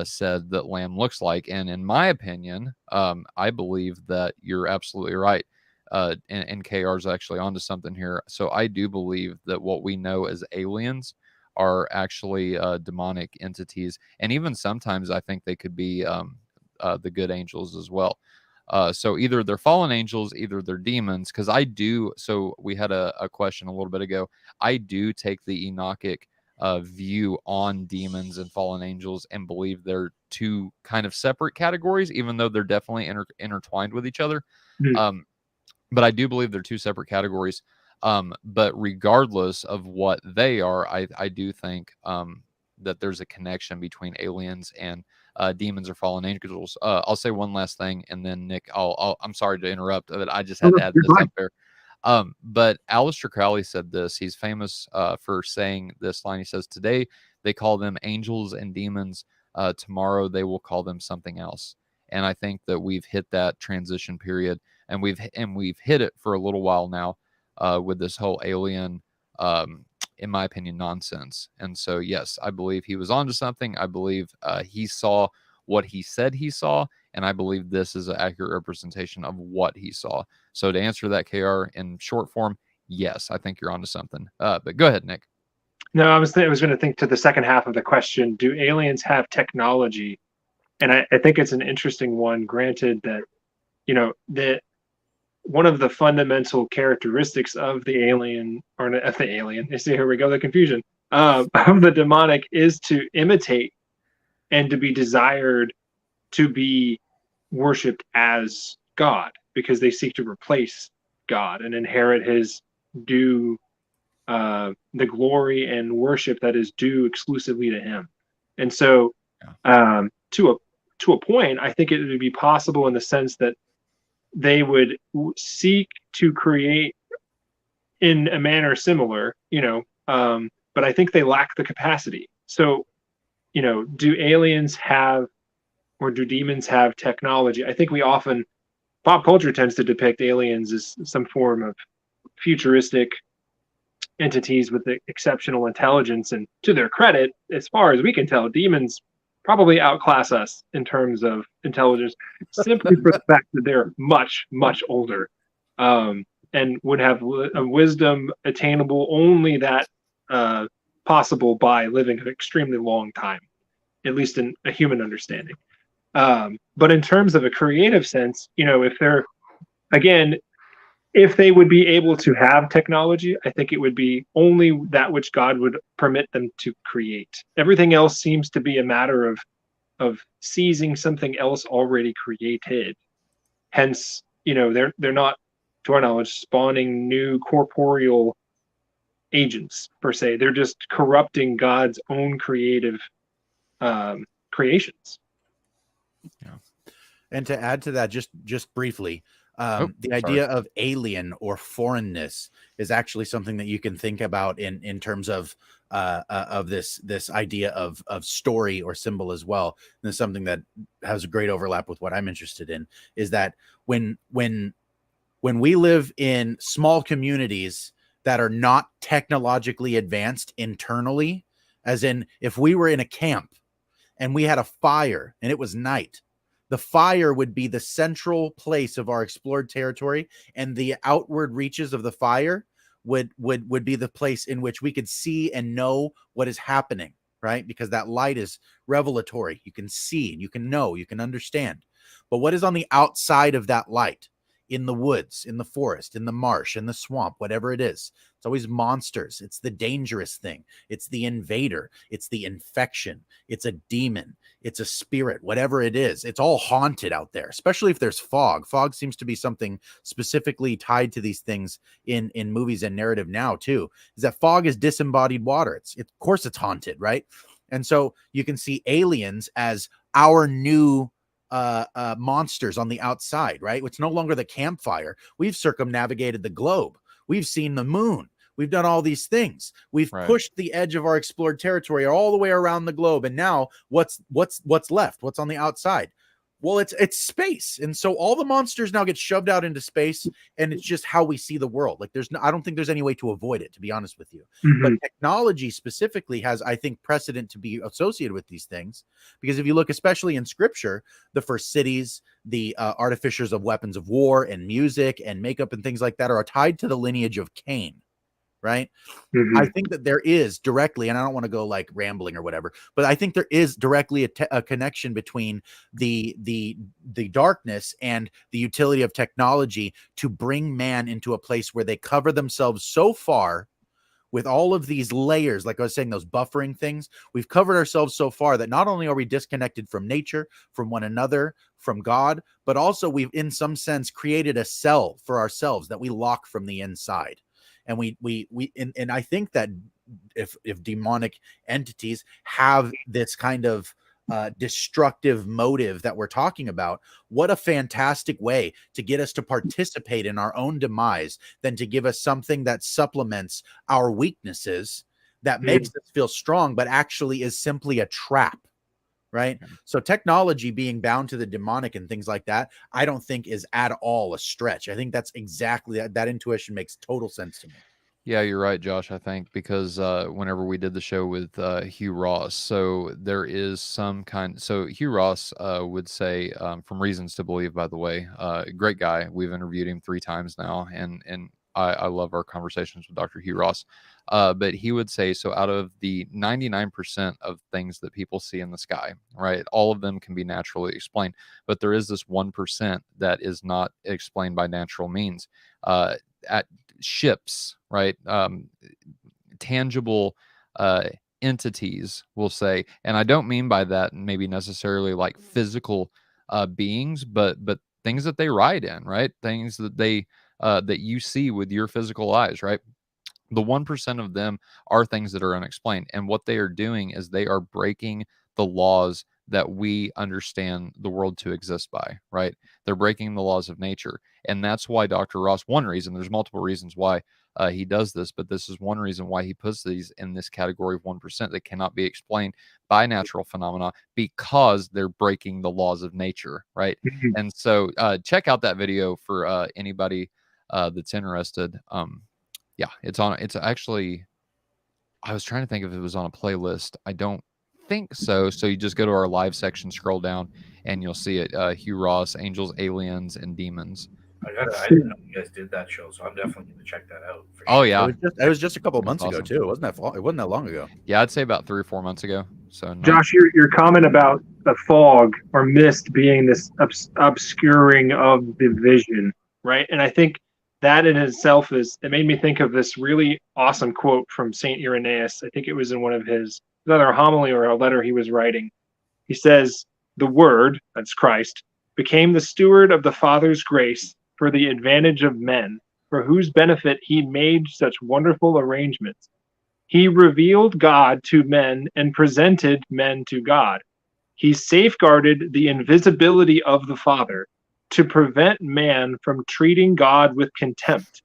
said that Lamb looks like. And in my opinion, I believe that you're absolutely right. And KR's actually onto something here. So I do believe that what we know as aliens are actually demonic entities, and even sometimes I think they could be the good angels as well. So either they're fallen angels, either they're demons. Because I do. So we had a question a little bit ago. I do take the Enochic view on demons and fallen angels, and believe they're two kind of separate categories, even though they're definitely intertwined with each other. Hmm. But I do believe they're two separate categories. But regardless of what they are, I do think that there's a connection between aliens and demons or fallen angels. I'll say one last thing, and then Nick, I'm sorry to interrupt, but I just had to add You're this fine. up there. But Aleister Crowley said this. He's famous for saying this line. He says, "Today they call them angels and demons. Tomorrow they will call them something else." And I think that we've hit that transition period, and we've hit it for a little while now with this whole alien, in my opinion, nonsense. And so, yes, I believe he was onto something. I believe he saw what he said he saw, and I believe this is an accurate representation of what he saw. So to answer that, KR, in short form, yes, I think you're onto something. But go ahead, Nick. No, I was going to think to the second half of the question. Do aliens have technology? And I think it's an interesting one, granted that, that one of the fundamental characteristics of the alien, or of the alien, you see, here we go, the confusion, of the demonic is to imitate and to be desired to be worshipped as God, because they seek to replace God and inherit his due, the glory and worship that is due exclusively to him. And so to a point, I think it would be possible in the sense that they would seek to create in a manner similar, but I think they lack the capacity. So, do aliens have, or do demons have technology? I think pop culture tends to depict aliens as some form of futuristic entities with exceptional intelligence. And to their credit, as far as we can tell, demons probably outclass us in terms of intelligence, simply for the fact that they're much, much older, and would have a wisdom attainable only that possible by living an extremely long time, at least in a human understanding. But in terms of a creative sense, if they would be able to have technology, I think it would be only that which God would permit them to create. Everything else seems to be a matter of seizing something else already created. Hence, they're not, to our knowledge, spawning new corporeal agents per se. They're just corrupting God's own creative creations. Yeah. And to add to that, just briefly, the idea of alien or foreignness is actually something that you can think about in terms of this idea of story or symbol as well. And it's something that has a great overlap with what I'm interested in, is that when we live in small communities that are not technologically advanced internally, as in if we were in a camp and we had a fire and it was night, the fire would be the central place of our explored territory, and the outward reaches of the fire would be the place in which we could see and know what is happening, right? Because that light is revelatory. You can see, you can know, you can understand. But what is on the outside of that light? In the woods, in the forest, in the marsh, in the swamp, whatever it is. It's always monsters. It's the dangerous thing. It's the invader. It's the infection. It's a demon. It's a spirit, whatever it is. It's all haunted out there, especially if there's fog. Fog seems to be something specifically tied to these things in movies and narrative now too, is that fog is disembodied water. Of course it's haunted, right? And so you can see aliens as our new monsters on the outside, right? It's no longer the campfire. We've circumnavigated the globe. We've seen the moon. We've done all these things. We've pushed the edge of our explored territory all the way around the globe. And now what's left? What's on the outside? Well, it's space. And so all the monsters now get shoved out into space, and it's just how we see the world. Like I don't think there's any way to avoid it, to be honest with you. But technology specifically has, I think, precedent to be associated with these things, because if you look, especially in scripture, the first cities, the artificers of weapons of war and music and makeup and things like that are tied to the lineage of Cain. Right. I think that there is directly, and I don't want to go like rambling or whatever, but I think there is directly a connection between the darkness and the utility of technology to bring man into a place where they cover themselves so far with all of these layers, like I was saying, those buffering things. We've covered ourselves so far that not only are we disconnected from nature, from one another, from God, but also we've in some sense created a cell for ourselves that we lock from the inside. And and I think that if demonic entities have this kind of destructive motive that we're talking about, what a fantastic way to get us to participate in our own demise than to give us something that supplements our weaknesses, that makes us feel strong, but actually is simply a trap. Right. So technology being bound to the demonic and things like that, I don't think is at all a stretch. I think that's exactly that intuition makes total sense to me. Yeah, you're right, Josh, I think, because whenever we did the show with Hugh Ross, so there is some kind. So Hugh Ross would say, from Reasons to Believe, by the way, great guy. We've interviewed him 3 times now, and I love our conversations with Dr. Hugh Ross. But he would say, so out of the 99% of things that people see in the sky, right, all of them can be naturally explained, but there is this 1% that is not explained by natural means. At ships, right, tangible entities, we'll say, and I don't mean by that maybe necessarily like physical beings, but things that they ride in, right, things that they that you see with your physical eyes, right? The 1% of them are things that are unexplained. And what they are doing is they are breaking the laws that we understand the world to exist by, right? They're breaking the laws of nature. And that's why Dr. Ross, one reason, there's multiple reasons why he does this, but this is one reason why he puts these in this category of 1% that cannot be explained by natural phenomena, because they're breaking the laws of nature, right? And so check out that video for anybody that's interested. Yeah, it's actually, I was trying to think if it was on a playlist. I don't think so. So you just go to our live section, scroll down, and you'll see it. Hugh Ross, Angels, Aliens, and Demons. I didn't know you guys did that show, so I'm definitely going to check that out. Oh, yeah. It was just a couple of months ago, too. It wasn't that long ago. Yeah, I'd say about 3 or 4 months ago. So Josh, your comment about the fog or mist being this obscuring of the vision, right? And I think that in itself it made me think of this really awesome quote from Saint Irenaeus. I think it was in one of his, either a homily or a letter he was writing. He says, "The Word," that's Christ, "became the steward of the Father's grace for the advantage of men, for whose benefit he made such wonderful arrangements. He revealed God to men and presented men to God. He safeguarded the invisibility of the Father to prevent man from treating God with contempt,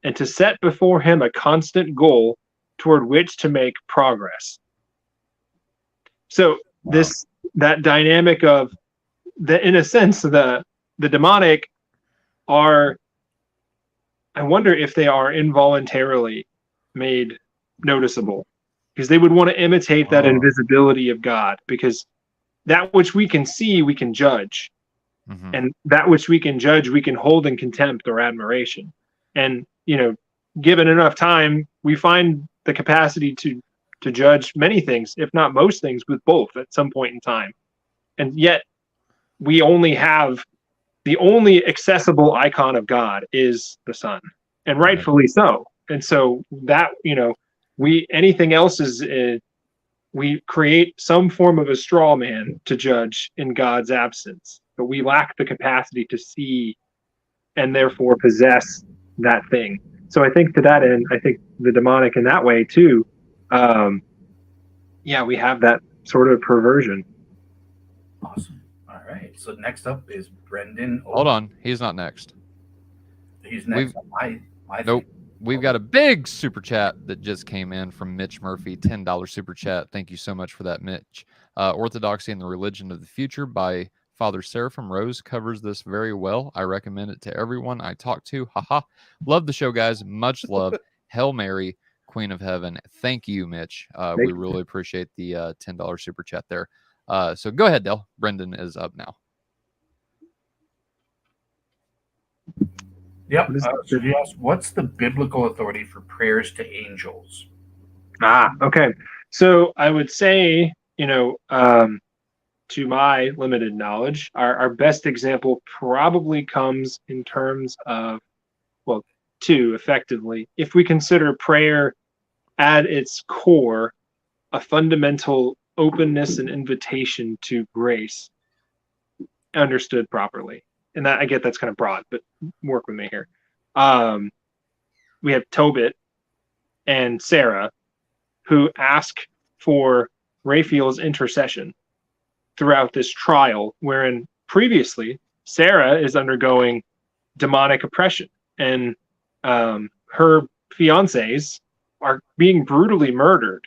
and to set before him a constant goal toward which to make progress." So that dynamic of in a sense, the demonic are, I wonder if they are involuntarily made noticeable, because they would want to imitate that invisibility of God, because that which we can see, we can judge. And that which we can judge, we can hold in contempt or admiration. And, given enough time, we find the capacity to judge many things, if not most things, with both at some point in time. And yet we only have the only accessible icon of God is the Son, and rightfully so. And so that, anything else is, we create some form of a straw man to judge in God's absence, but we lack the capacity to see and therefore possess that thing. So I think to that end, I think the demonic in that way too, we have that sort of perversion. Awesome. All right. So next up is Brendan. Hold on. He's not next. He's next. Nope. We've got a big super chat that just came in from Mitch Murphy, $10 super chat. Thank you so much for that, Mitch. Orthodoxy and the Religion of the Future by Father Seraphim Rose covers this very well. I recommend it to everyone I talk to. Haha. Love the show, guys. Much love. Hail Mary, Queen of Heaven. Thank you, Mitch. We really appreciate the $10 super chat there. So go ahead, Del. Brendan is up now. Yep. So he asked, what's the biblical authority for prayers to angels? Okay. So I would say, to my limited knowledge, our best example probably comes in terms of, two, effectively. If we consider prayer at its core a fundamental openness and invitation to grace, understood properly. And that, I get that's kind of broad, but work with me here. We have Tobit and Sarah, who ask for Raphael's intercession throughout this trial, wherein previously Sarah is undergoing demonic oppression, and her fiancés are being brutally murdered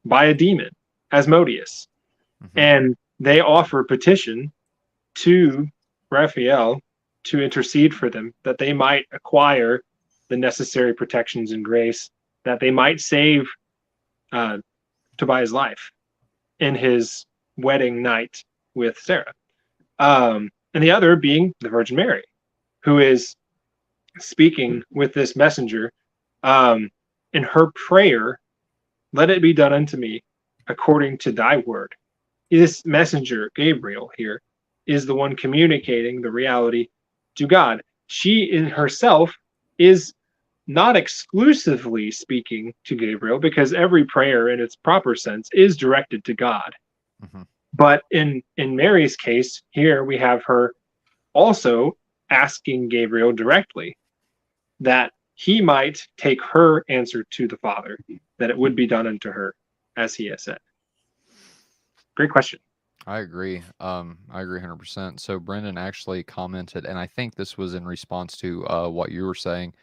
by a demon, Asmodeus. Mm-hmm. And they offer petition to Raphael to intercede for them, that they might acquire the necessary protections and grace, that they might save Tobiah's life in his wedding night with Sarah. And the other being the Virgin Mary, who is speaking with this messenger in her prayer, let it be done unto me according to thy word. This messenger, Gabriel, here, is the one communicating the reality to God. She in herself is not exclusively speaking to Gabriel, because every prayer in its proper sense is directed to God. Mm-hmm. But in Mary's case, here we have her also asking Gabriel directly that he might take her answer to the Father, that it would be done unto her as he has said. Great question. I agree. I agree 100%. So Brendan actually commented, and I think this was in response to what you were saying.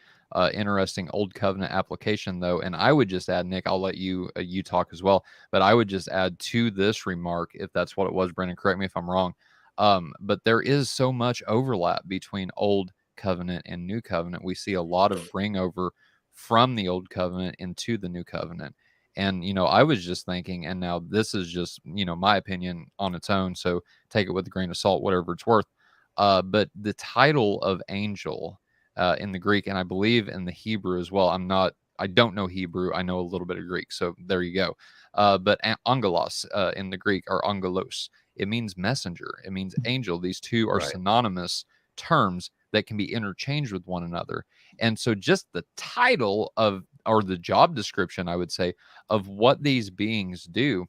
Interesting Old Covenant application, though. And I would just add, Nick, I'll let you talk as well, but I would just add to this remark, if that's what it was, Brendan, correct me if I'm wrong. But there is so much overlap between Old Covenant and New Covenant. We see a lot of bring over from the Old Covenant into the New Covenant. And, I was just thinking, and now this is just, my opinion on its own, so take it with a grain of salt, whatever it's worth. But the title of angel in the Greek, and I believe in the Hebrew as well. I don't know Hebrew. I know a little bit of Greek, so there you go. But angelos in the Greek, or angelos, it means messenger. It means angel. These two are synonymous terms that can be interchanged with one another. And so just the title of, or the job description, I would say, of what these beings do,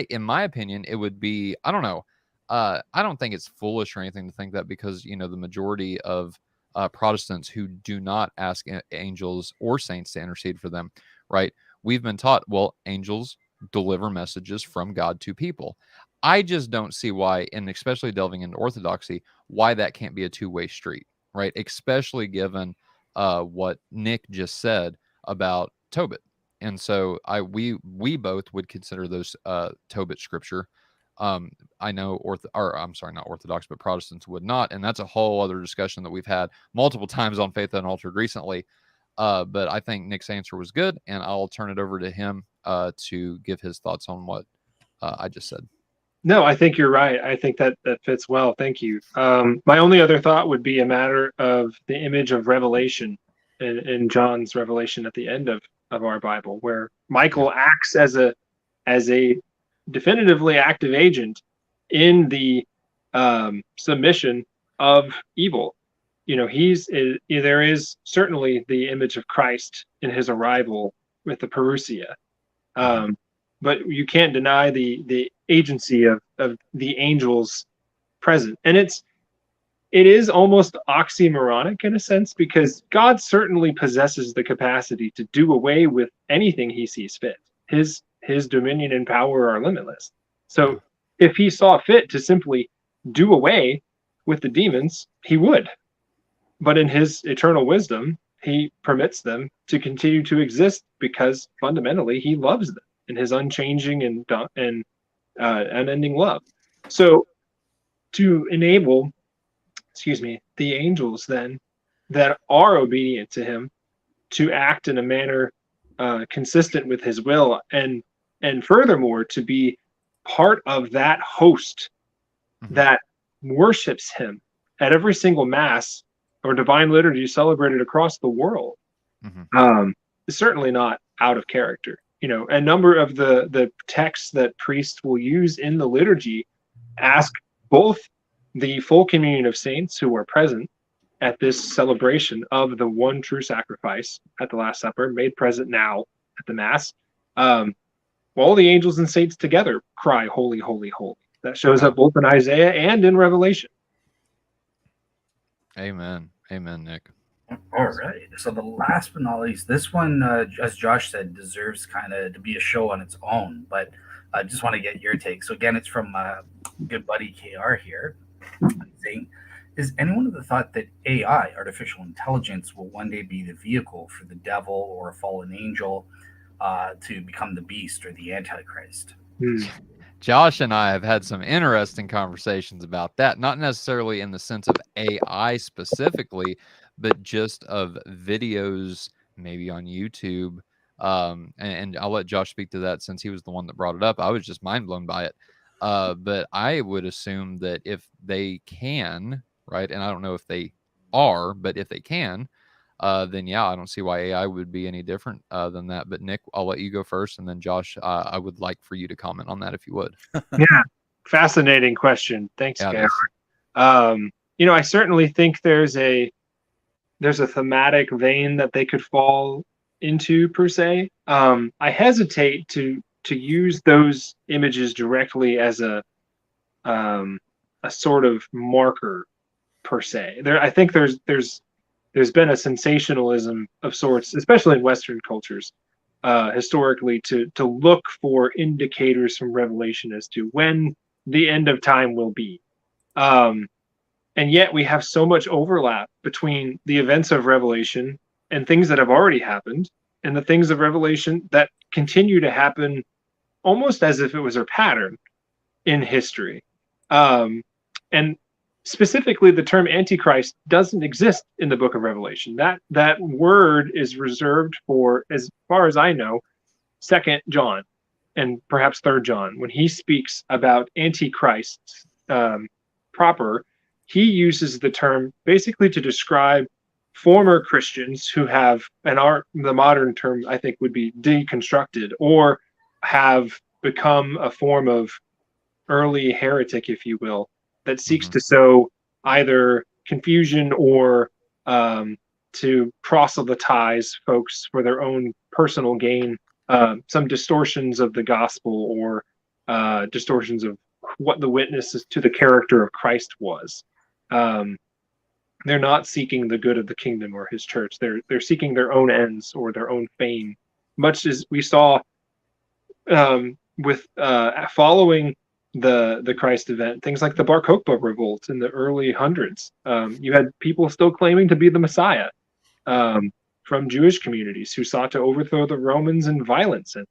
in my opinion, it would be, I don't know. I don't think it's foolish or anything to think that, because, the majority of Protestants who do not ask angels or saints to intercede for them, right? We've been taught, well, angels deliver messages from God to people. I just don't see why, and especially delving into Orthodoxy, why that can't be a two-way street, right? Especially given what Nick just said about Tobit. And so we both would consider those Tobit scripture. I know not Orthodox, but Protestants would not. And that's a whole other discussion that we've had multiple times on Faith Unaltered recently. But I think Nick's answer was good, and I'll turn it over to him to give his thoughts on what I just said. No, I think you're right. I think that fits well. Thank you. My only other thought would be a matter of the image of revelation in John's revelation at the end of our Bible, where Michael acts as a definitively active agent in the submission of evil. There is certainly the image of Christ in his arrival with the Parousia, but you can't deny the agency of the angels present, and it is almost oxymoronic in a sense, because God certainly possesses the capacity to do away with anything he sees fit. His dominion and power are limitless. So if he saw fit to simply do away with the demons, he would. But in his eternal wisdom, he permits them to continue to exist because fundamentally he loves them in his unchanging and unending love. So to enable the angels then that are obedient to him to act in a manner consistent with his will, and furthermore to be part of that host that worships him at every single mass or divine liturgy celebrated across the world, is certainly not out of character. A number of the texts that priests will use in the liturgy ask both the full communion of saints who are present at this celebration of the one true sacrifice at the Last Supper, made present now at the Mass. All the angels and saints together cry, "Holy, holy, holy." That shows up both in Isaiah and in Revelation. Amen. Amen, Nick. All right. So the last but not least, this one, as Josh said, deserves kind of to be a show on its own. But I just want to get your take. So again, it's from good buddy KR here, saying, is anyone of the thought that AI, artificial intelligence, will one day be the vehicle for the devil or a fallen angel to become the beast or the antichrist? Josh and I have had some interesting conversations about that, not necessarily in the sense of AI specifically, but just of videos maybe on YouTube. And I'll let Josh speak to that since he was the one that brought it up. I was just mind blown by it. But I would assume that if they can, right, and I don't know if they are, but if they can, then yeah, I don't see why AI would be any different than that. But Nick, I'll let you go first, and then Josh, I would like for you to comment on that if you would. Yeah, fascinating question. Thanks, Gary. I certainly think there's a thematic vein that they could fall into per se. I hesitate to use those images directly as a sort of marker per se. I think there's been a sensationalism of sorts, especially in Western cultures, historically, to look for indicators from Revelation as to when the end of time will be. And yet we have so much overlap between the events of Revelation and things that have already happened, and the things of Revelation that continue to happen almost as if it was a pattern in history. And specifically, the term antichrist doesn't exist in the book of Revelation. That word is reserved for, as far as I know, 2nd John and perhaps 3rd John. When he speaks about antichrists proper, he uses the term basically to describe former Christians who have, and the modern term I think would be deconstructed, or have become a form of early heretic, if you will, that seeks to sow either confusion or to proselytize folks for their own personal gain, some distortions of the gospel or distortions of what the witness to the character of Christ was. They're not seeking the good of the kingdom or his church. They're seeking their own ends or their own fame, much as we saw with following the Christ event, things like the Bar Kokhba revolt in the early hundreds. You had people still claiming to be the Messiah from Jewish communities who sought to overthrow the Romans in violence. And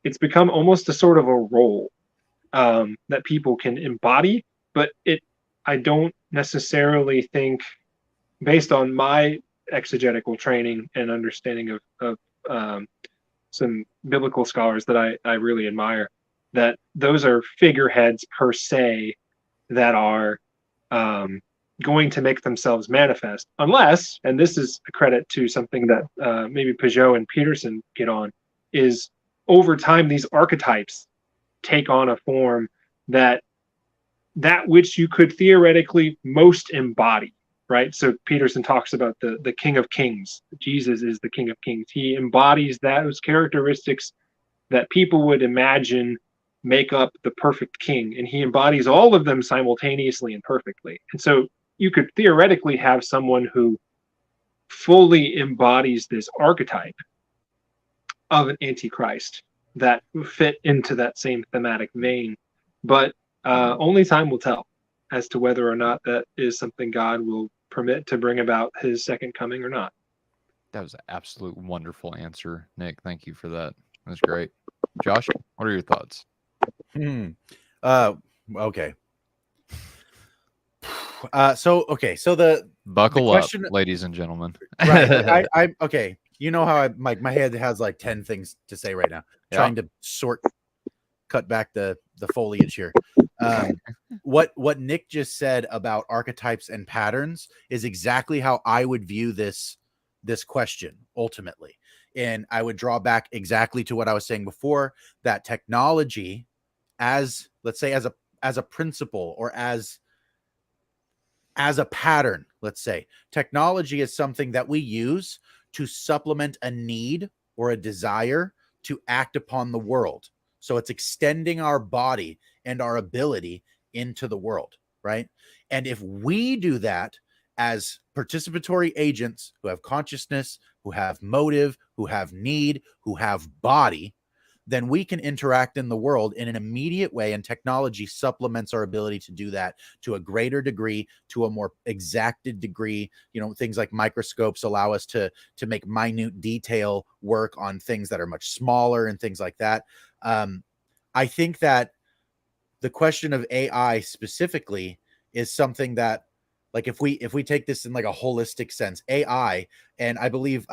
it's become almost a sort of a role that people can embody, but I don't necessarily think, based on my exegetical training and understanding of some biblical scholars that I really admire, that those are figureheads per se that are going to make themselves manifest, unless, and this is a credit to something that maybe Peugeot and Peterson get on, is over time these archetypes take on a form that which you could theoretically most embody, right? So Peterson talks about the King of Kings. Jesus is the King of Kings. He embodies those characteristics that people would imagine make up the perfect king, and he embodies all of them simultaneously and perfectly. And so you could theoretically have someone who fully embodies this archetype of an antichrist that fit into that same thematic vein, but only time will tell as to whether or not that is something God will permit to bring about his second coming or not. That was an absolute wonderful answer, Nick. Thank you for that. That's great. Josh, what are your thoughts? Okay. So the Buckle question, up, ladies and gentlemen. Right. I okay. You know how my head has like 10 things to say right now. Yeah. Trying to cut back the foliage here. What Nick just said about archetypes and patterns is exactly how I would view this question ultimately. And I would draw back exactly to what I was saying before, that technology, as let's say as a principle or as a pattern, let's say technology is something that we use to supplement a need or a desire to act upon the world. So it's extending our body and our ability into the world, right? And if we do that as participatory agents who have consciousness, who have motive, who have need, who have body, then we can interact in the world in an immediate way, and technology supplements our ability to do that to a greater degree, to a more exacted degree. You know, things like microscopes allow us to make minute detail work on things that are much smaller and things like that. I think that the question of AI specifically is something that, like, if we take this in like a holistic sense, AI, and I believe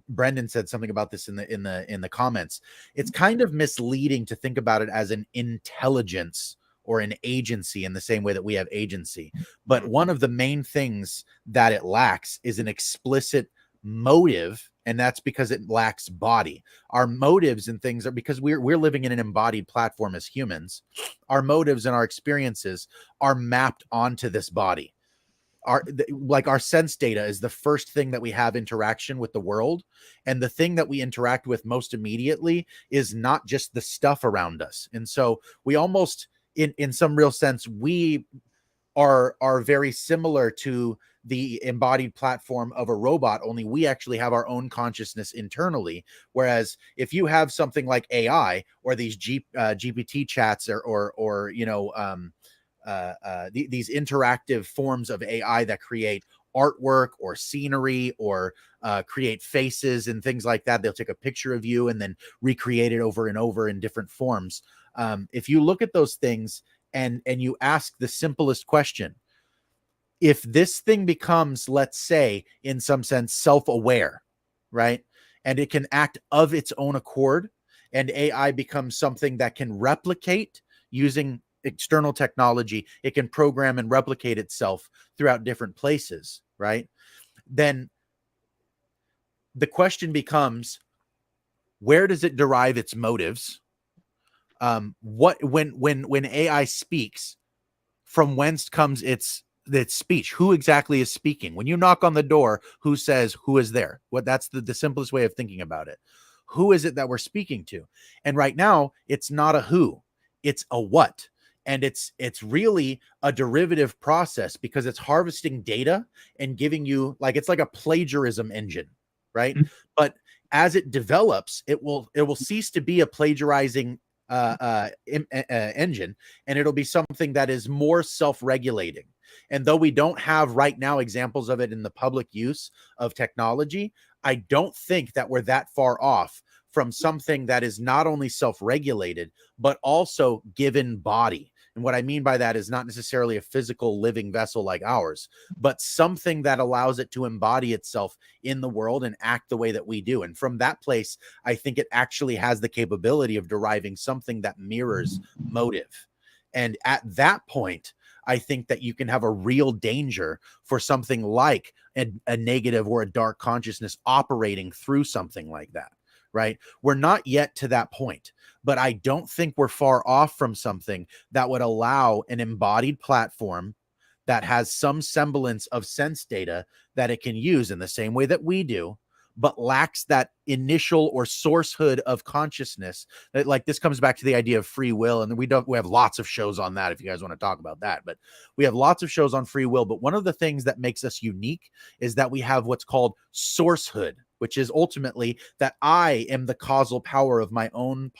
Brendan said something about this in the comments, it's kind of misleading to think about it as an intelligence or an agency in the same way that we have agency. But one of the main things that it lacks is an explicit motive, and that's because it lacks body. Our motives and things are because we're living in an embodied platform as humans. Our motives and our experiences are mapped onto this body. Our sense data is the first thing that we have interaction with the world, and the thing that we interact with most immediately is not just the stuff around us. And so we almost, in some real sense, we are very similar to the embodied platform of a robot, only we actually have our own consciousness internally. Whereas if you have something like AI or these GPT chats or you know, these interactive forms of AI that create artwork or scenery or create faces and things like that, they'll take a picture of you and then recreate it over and over in different forms. If you look at those things and you ask the simplest question, if this thing becomes, let's say, in some sense, self-aware, right? And it can act of its own accord, and AI becomes something that can replicate using external technology, it can program and replicate itself throughout different places, right? Then the question becomes, where does it derive its motives? When AI speaks, from whence comes its speech? Who exactly is speaking? When you knock on the door, who says, who is there? That's the simplest way of thinking about it. Who is it that we're speaking to? And right now, it's not a who, it's a what. And it's really a derivative process, because it's harvesting data and giving you, like, it's like a plagiarism engine, right? Mm-hmm. But as it develops, it will cease to be a plagiarizing engine, and it'll be something that is more self-regulating. And though we don't have right now examples of it in the public use of technology, I don't think that we're that far off from something that is not only self-regulated, but also given body. And what I mean by that is not necessarily a physical living vessel like ours, but something that allows it to embody itself in the world and act the way that we do. And from that place, I think it actually has the capability of deriving something that mirrors motive. And at that point, I think that you can have a real danger for something like a negative or a dark consciousness operating through something like that, right? We're not yet to that point, but I don't think we're far off from something that would allow an embodied platform that has some semblance of sense data that it can use in the same way that we do, but lacks that initial or sourcehood of consciousness. That, like, this comes back to the idea of free will, and we have lots of shows on that if you guys want to talk about that, but we have lots of shows on free will. But one of the things that makes us unique is that we have what's called sourcehood, which is ultimately that I am the causal power of my own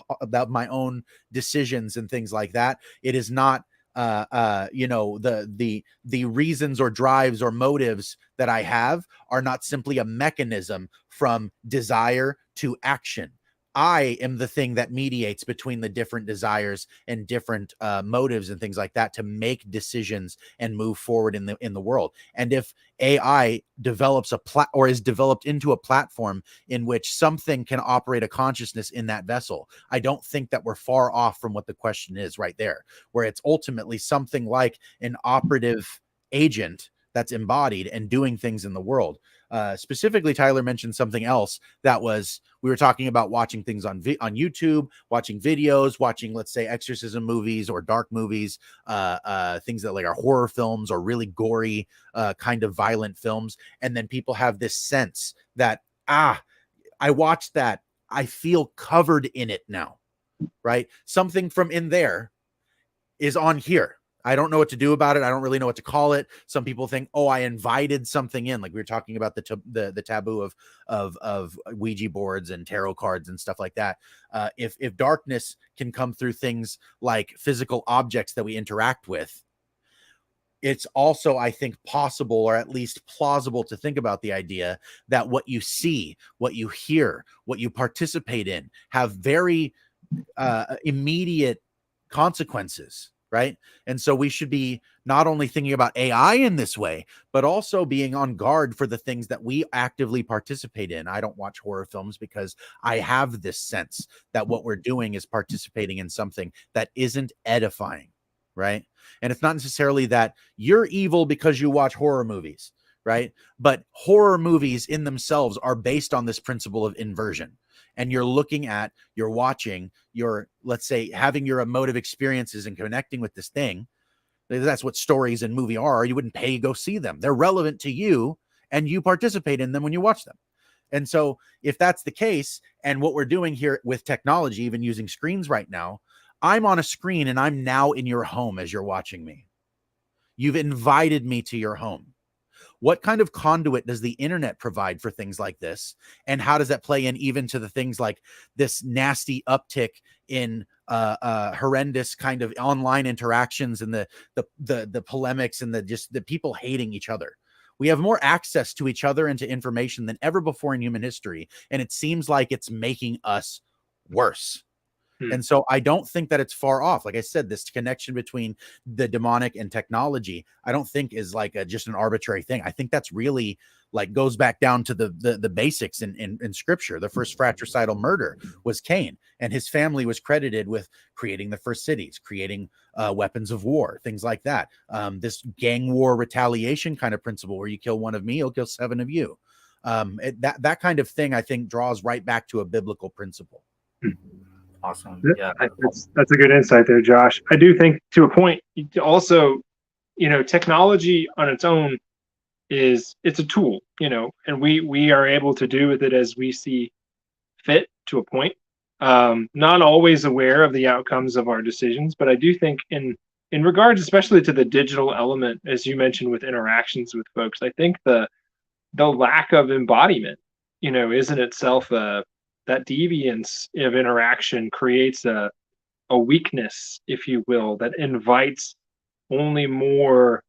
decisions and things like that. It is not the reasons or drives or motives that I have are not simply a mechanism from desire to action. I am the thing that mediates between the different desires and different motives and things like that to make decisions and move forward in the world. And if AI develops or is developed into a platform in which something can operate a consciousness in that vessel, I don't think that we're far off from what the question is right there, where it's ultimately something like an operative agent that's embodied and doing things in the world. Specifically, Tyler mentioned something else that was, we were talking about watching things on YouTube, watching videos, watching, let's say, exorcism movies or dark movies, things that like are horror films or really gory kind of violent films. And then people have this sense that, I watched that, I feel covered in it now, right? Something from in there is on here. I don't know what to do about it. I don't really know what to call it. Some people think, oh, I invited something in. Like we were talking about the taboo of Ouija boards and tarot cards and stuff like that. If darkness can come through things like physical objects that we interact with, it's also, I think, possible or at least plausible to think about the idea that what you see, what you hear, what you participate in have very immediate consequences. Right. And so we should be not only thinking about AI in this way, but also being on guard for the things that we actively participate in. I don't watch horror films because I have this sense that what we're doing is participating in something that isn't edifying. Right. And it's not necessarily that you're evil because you watch horror movies. Right. But horror movies in themselves are based on this principle of inversion. And you're watching, let's say, having your emotive experiences and connecting with this thing. That's what stories and movie are. You wouldn't pay to go see them. They're relevant to you and you participate in them when you watch them. And so if that's the case, and what we're doing here with technology, even using screens right now, I'm on a screen and I'm now in your home as you're watching me. You've invited me to your home. What kind of conduit does the internet provide for things like this? And how does that play in even to the things like this nasty uptick in horrendous kind of online interactions and the polemics and the people hating each other? We have more access to each other and to information than ever before in human history. And it seems like it's making us worse. And so I don't think that it's far off. Like I said, this connection between the demonic and technology, I don't think is like just an arbitrary thing. I think that's really like goes back down to the basics in scripture. The first fratricidal murder was Cain, and his family was credited with creating the first cities, creating weapons of war, things like that. This gang war retaliation kind of principle where you kill one of me, you'll kill 7 of you. That kind of thing, I think, draws right back to a biblical principle. Awesome. Yeah, that's a good insight there, Josh. I do think to a point also, technology on its own it's a tool, and we are able to do with it as we see fit to a point. Not always aware of the outcomes of our decisions, but I do think in regards, especially to the digital element, as you mentioned, with interactions with folks, I think the lack of embodiment, is in itself that deviance of interaction creates a weakness, if you will, that invites only more,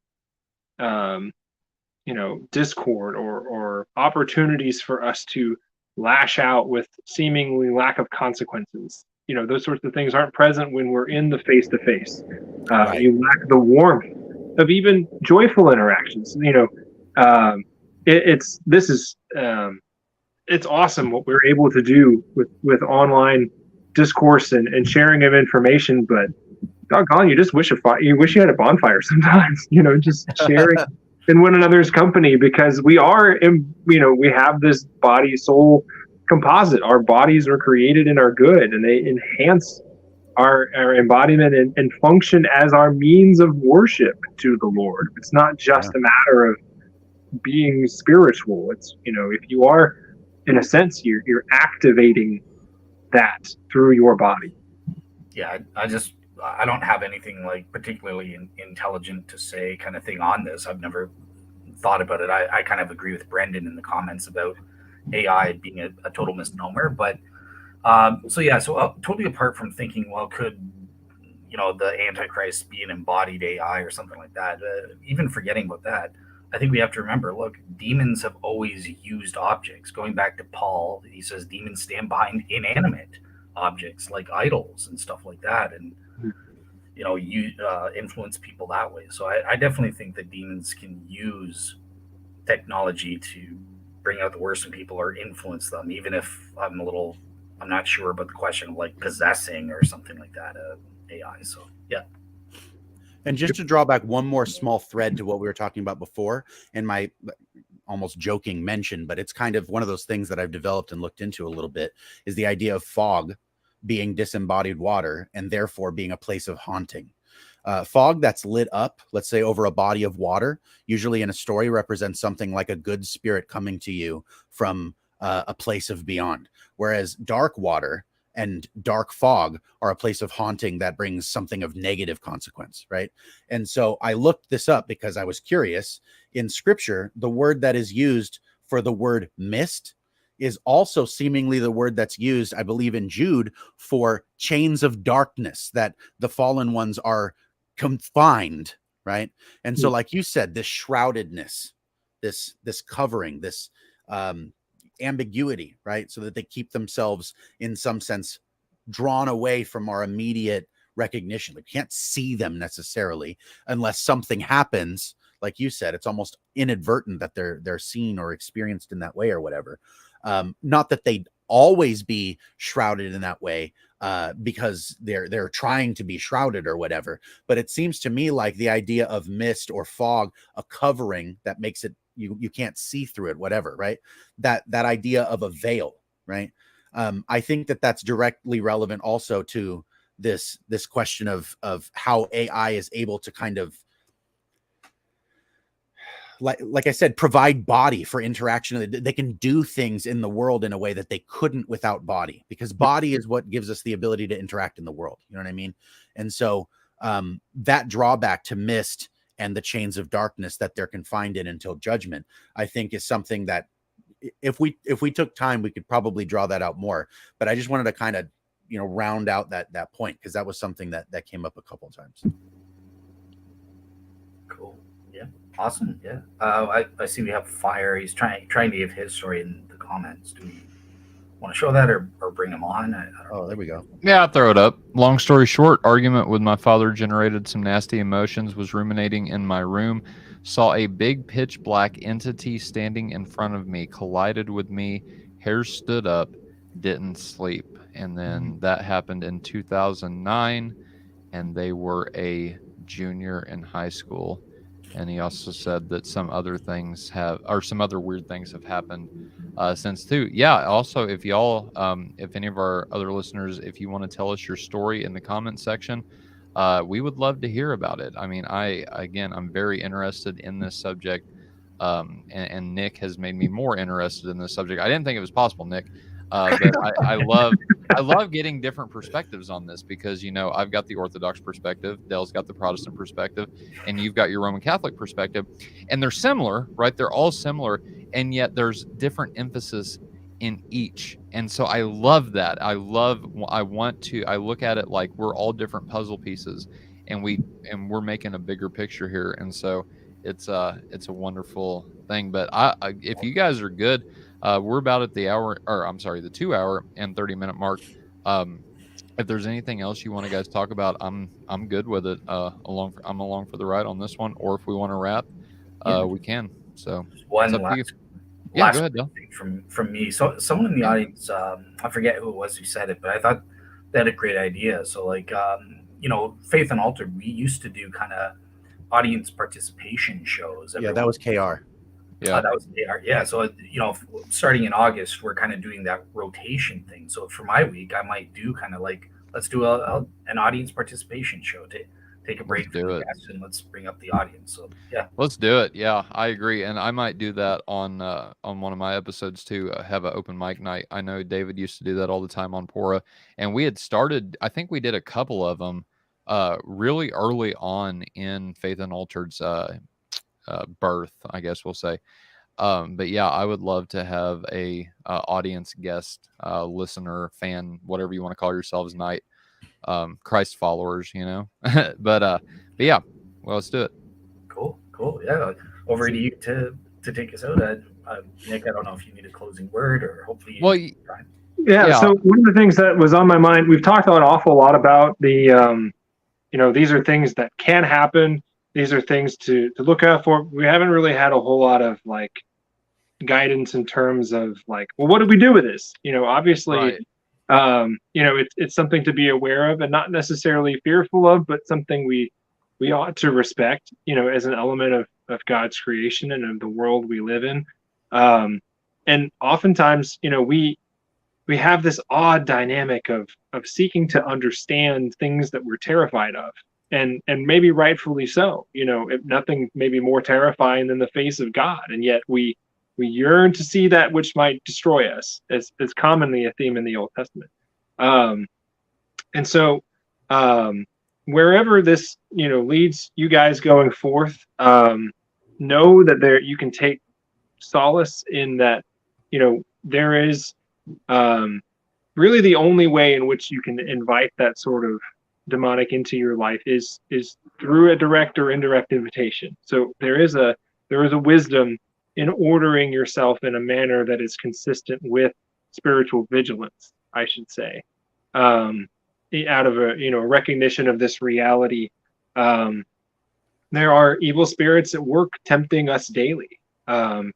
discord or opportunities for us to lash out with seemingly lack of consequences. Those sorts of things aren't present when we're in the face-to-face. Right. You lack the warmth of even joyful interactions. It's awesome what we're able to do with online discourse and sharing of information, but doggone, you just wish you wish you had a bonfire sometimes, just sharing in one another's company, because we have this body soul composite. Our bodies are created and are good, and they enhance our embodiment and function as our means of worship to the Lord. It's not just a matter of being spiritual. It's, if you are, in a sense, you're activating that through your body. Yeah, I don't have anything like particularly intelligent to say kind of thing on this. I've never thought about it. I kind of agree with Brendan in the comments about AI being a total misnomer. But so totally apart from thinking, well, could the Antichrist be an embodied AI or something like that? Even forgetting about that, I think we have to remember, look, demons have always used objects. Going back to Paul, he says demons stand behind inanimate objects like idols and stuff like that, and you influence people that way. So I definitely think that demons can use technology to bring out the worst in people or influence them, even if I'm not sure about the question of like possessing or something like that, AI. So yeah. And just to draw back one more small thread to what we were talking about before, and my almost joking mention, but it's kind of one of those things that I've developed and looked into a little bit, is the idea of fog being disembodied water and therefore being a place of haunting. Fog that's lit up, let's say over a body of water, usually in a story represents something like a good spirit coming to you from a place of beyond. Whereas dark water and dark fog are a place of haunting that brings something of negative consequence, right? And so I looked this up because I was curious. In scripture, the word that is used for the word mist is also seemingly the word that's used, I believe, in Jude for chains of darkness, that the fallen ones are confined, right? And so, like you said, this shroudedness, this covering, this ambiguity, right? So that they keep themselves in some sense drawn away from our immediate recognition. We can't see them necessarily unless something happens. Like you said, it's almost inadvertent that they're seen or experienced in that way or whatever. Not that they'd always be shrouded in that way because they're trying to be shrouded or whatever. But it seems to me like the idea of mist or fog, a covering that makes it you can't see through it, whatever, right? That idea of a veil, right? I think that's directly relevant also to this question of how AI is able to kind of, like I said, provide body for interaction. They can do things in the world in a way that they couldn't without body, because body is what gives us the ability to interact in the world. You know what I mean? And so that drawback to mist and the chains of darkness that they're confined in until judgment, I think is something that if we took time, we could probably draw that out more. But I just wanted to kind of, round out that point, because that was something that came up a couple of times. Cool. Yeah. Awesome. Yeah. I see we have Fire. He's trying to give his story in the comments. Do we want to show that or bring him on? I don't know. There we go. Yeah, I'll throw it up. Long story short, argument with my father generated some nasty emotions, was ruminating in my room, saw a big pitch black entity standing in front of me, collided with me, hair stood up, didn't sleep. And then that happened in 2009, and they were a junior in high school. And he also said that some other weird things have happened since too. Yeah. Also, if y'all, if any of our other listeners, if you want to tell us your story in the comment section, we would love to hear about it. I mean, I'm very interested in this subject. And Nick has made me more interested in this subject. I didn't think it was possible, Nick. But I love getting different perspectives on this, because I've got the Orthodox perspective, Dell's got the Protestant perspective, and you've got your Roman Catholic perspective, and they're similar, right? They're all similar, and yet there's different emphasis in each. And so I love that. I look at it like we're all different puzzle pieces, and we're making a bigger picture here. And so it's a wonderful thing. But if you guys are good, we're about at the 2 hour and 30-minute mark. If there's anything else you want to guys talk about, I'm good with it. I'm along for the ride on this one. Or if we want to wrap, we can. So one it's up to you. Yeah, go ahead, Bill. From me. So someone in the audience, I forget who it was who said it, but I thought they had a great idea. So like, Faith Unaltered, we used to do kind of audience participation shows. Yeah, that was KR. Yeah. That was AR. Yeah. So, starting in August, we're kind of doing that rotation thing. So for my week, I might do kind of like, let's do an audience participation show to take a break from the guests and let's bring up the audience. So yeah. Let's do it. Yeah, I agree. And I might do that on one of my episodes too, have an open mic night. I know David used to do that all the time on Pora. And we had started, I think we did a couple of them really early on in Faith Unaltered's birth, I guess we'll say. But yeah, I would love to have a audience guest, listener, fan, whatever you want to call yourselves, night, Christ followers, but yeah, well, let's do it. Cool. Yeah, over to you to take us out. Nick, I don't know if you need a closing word or hopefully. Yeah. So one of the things that was on my mind, we've talked an awful lot about the, these are things that can happen. These are things to look out for. We haven't really had a whole lot of like guidance in terms of like, well, what do we do with this? Obviously, right. It's something to be aware of and not necessarily fearful of, but something we ought to respect, as an element of God's creation and of the world we live in. And oftentimes, we have this odd dynamic of seeking to understand things that we're terrified of. And maybe rightfully so, if nothing maybe more terrifying than the face of God. And yet we yearn to see that which might destroy us, as commonly a theme in the Old Testament. And so wherever this, leads you guys going forth, know that you can take solace in that, there is really the only way in which you can invite that sort of demonic into your life is through a direct or indirect invitation. So there is a wisdom in ordering yourself in a manner that is consistent with spiritual vigilance, I should say, out of a recognition of this reality. There are evil spirits at work tempting us daily, and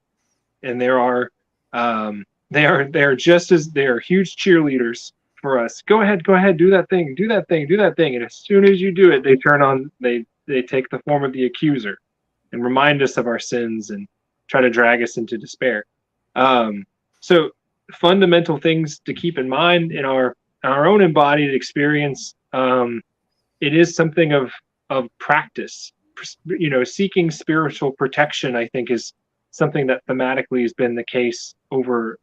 they are huge cheerleaders for us. Go ahead, do that thing. And as soon as you do it, they take the form of the accuser and remind us of our sins and try to drag us into despair. So fundamental things to keep in mind in our own embodied experience. It is something of practice, seeking spiritual protection, I think, is something that thematically has been the case over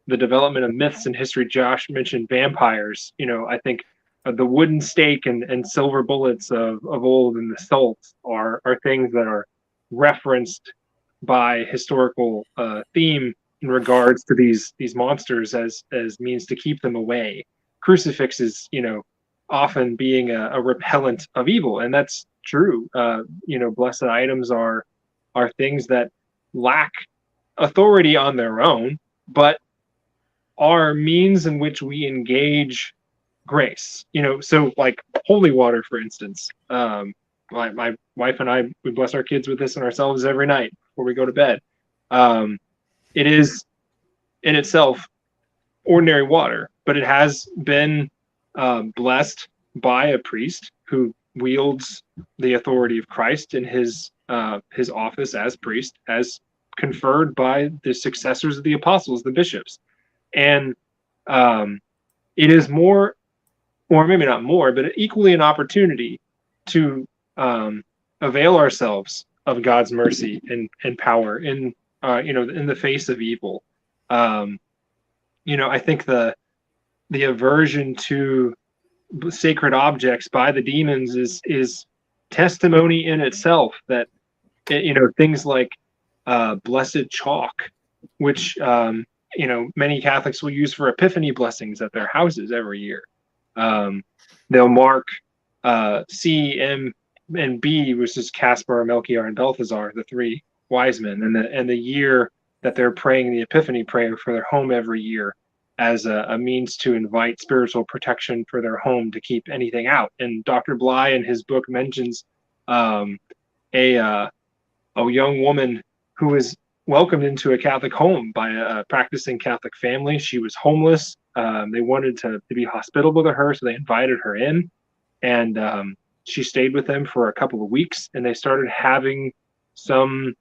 the development of myths in history. Josh mentioned vampires. I think the wooden stake and silver bullets of old and the salts are things that are referenced by historical theme in regards to these monsters as means to keep them away. Crucifixes, often being a repellent of evil, and that's true. Blessed items are things that lack authority on their own, but are means in which we engage grace. So like holy water, for instance. My wife and I, we bless our kids with this and ourselves every night before we go to bed. It is in itself ordinary water, but it has been blessed by a priest who wields the authority of Christ in his office as priest, as conferred by the successors of the apostles, the bishops. And it is more, or maybe not more, but equally an opportunity to avail ourselves of God's mercy and power in the face of evil. I think the aversion to sacred objects by the demons is testimony in itself that things like blessed chalk, which many Catholics will use for Epiphany blessings at their houses every year. They'll mark C, M, and B, which is Caspar, Melchior, and Balthazar, the three wise men, and the year that they're praying the Epiphany prayer for their home every year as a means to invite spiritual protection for their home to keep anything out. And Dr. Bly in his book mentions a young woman who was welcomed into a Catholic home by a practicing Catholic family. She was homeless. They wanted to be hospitable to her, so they invited her in. and she stayed with them for a couple of weeks, and they started having some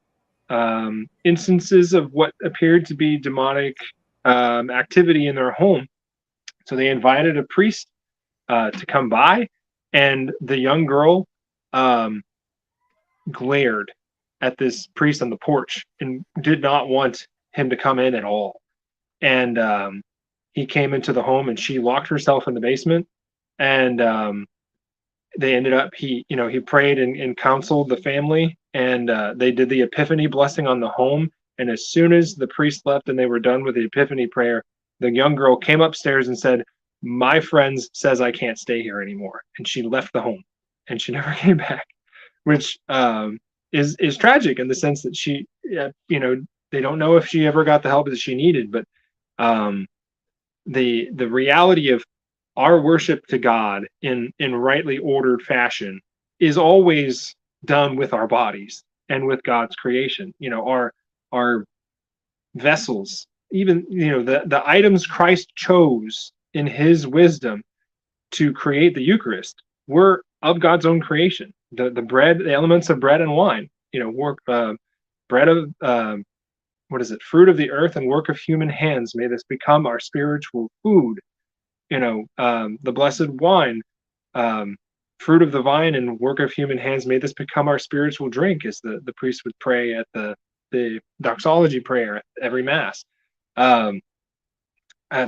instances of what appeared to be demonic activity in their home. So they invited a priest to come by, and the young girl glared at this priest on the porch and did not want him to come in at all. And he came into the home, and she locked herself in the basement, and they ended up, he prayed and counseled the family, and they did the epiphany blessing on the home. And as soon as the priest left and they were done with the epiphany prayer, the young girl came upstairs and said, "My friends says I can't stay here anymore." And she left the home, and she never came back, which is tragic in the sense that she, they don't know if she ever got the help that she needed. But the reality of our worship to God in rightly ordered fashion is always done with our bodies and with God's creation. Our vessels, even the items Christ chose in His wisdom to create the Eucharist, were of God's own creation. The bread, the elements of bread and wine, bread of fruit of the earth and work of human hands. May this become our spiritual food. The blessed wine, fruit of the vine and work of human hands. May this become our spiritual drink, as the priest would pray at the doxology prayer at every mass.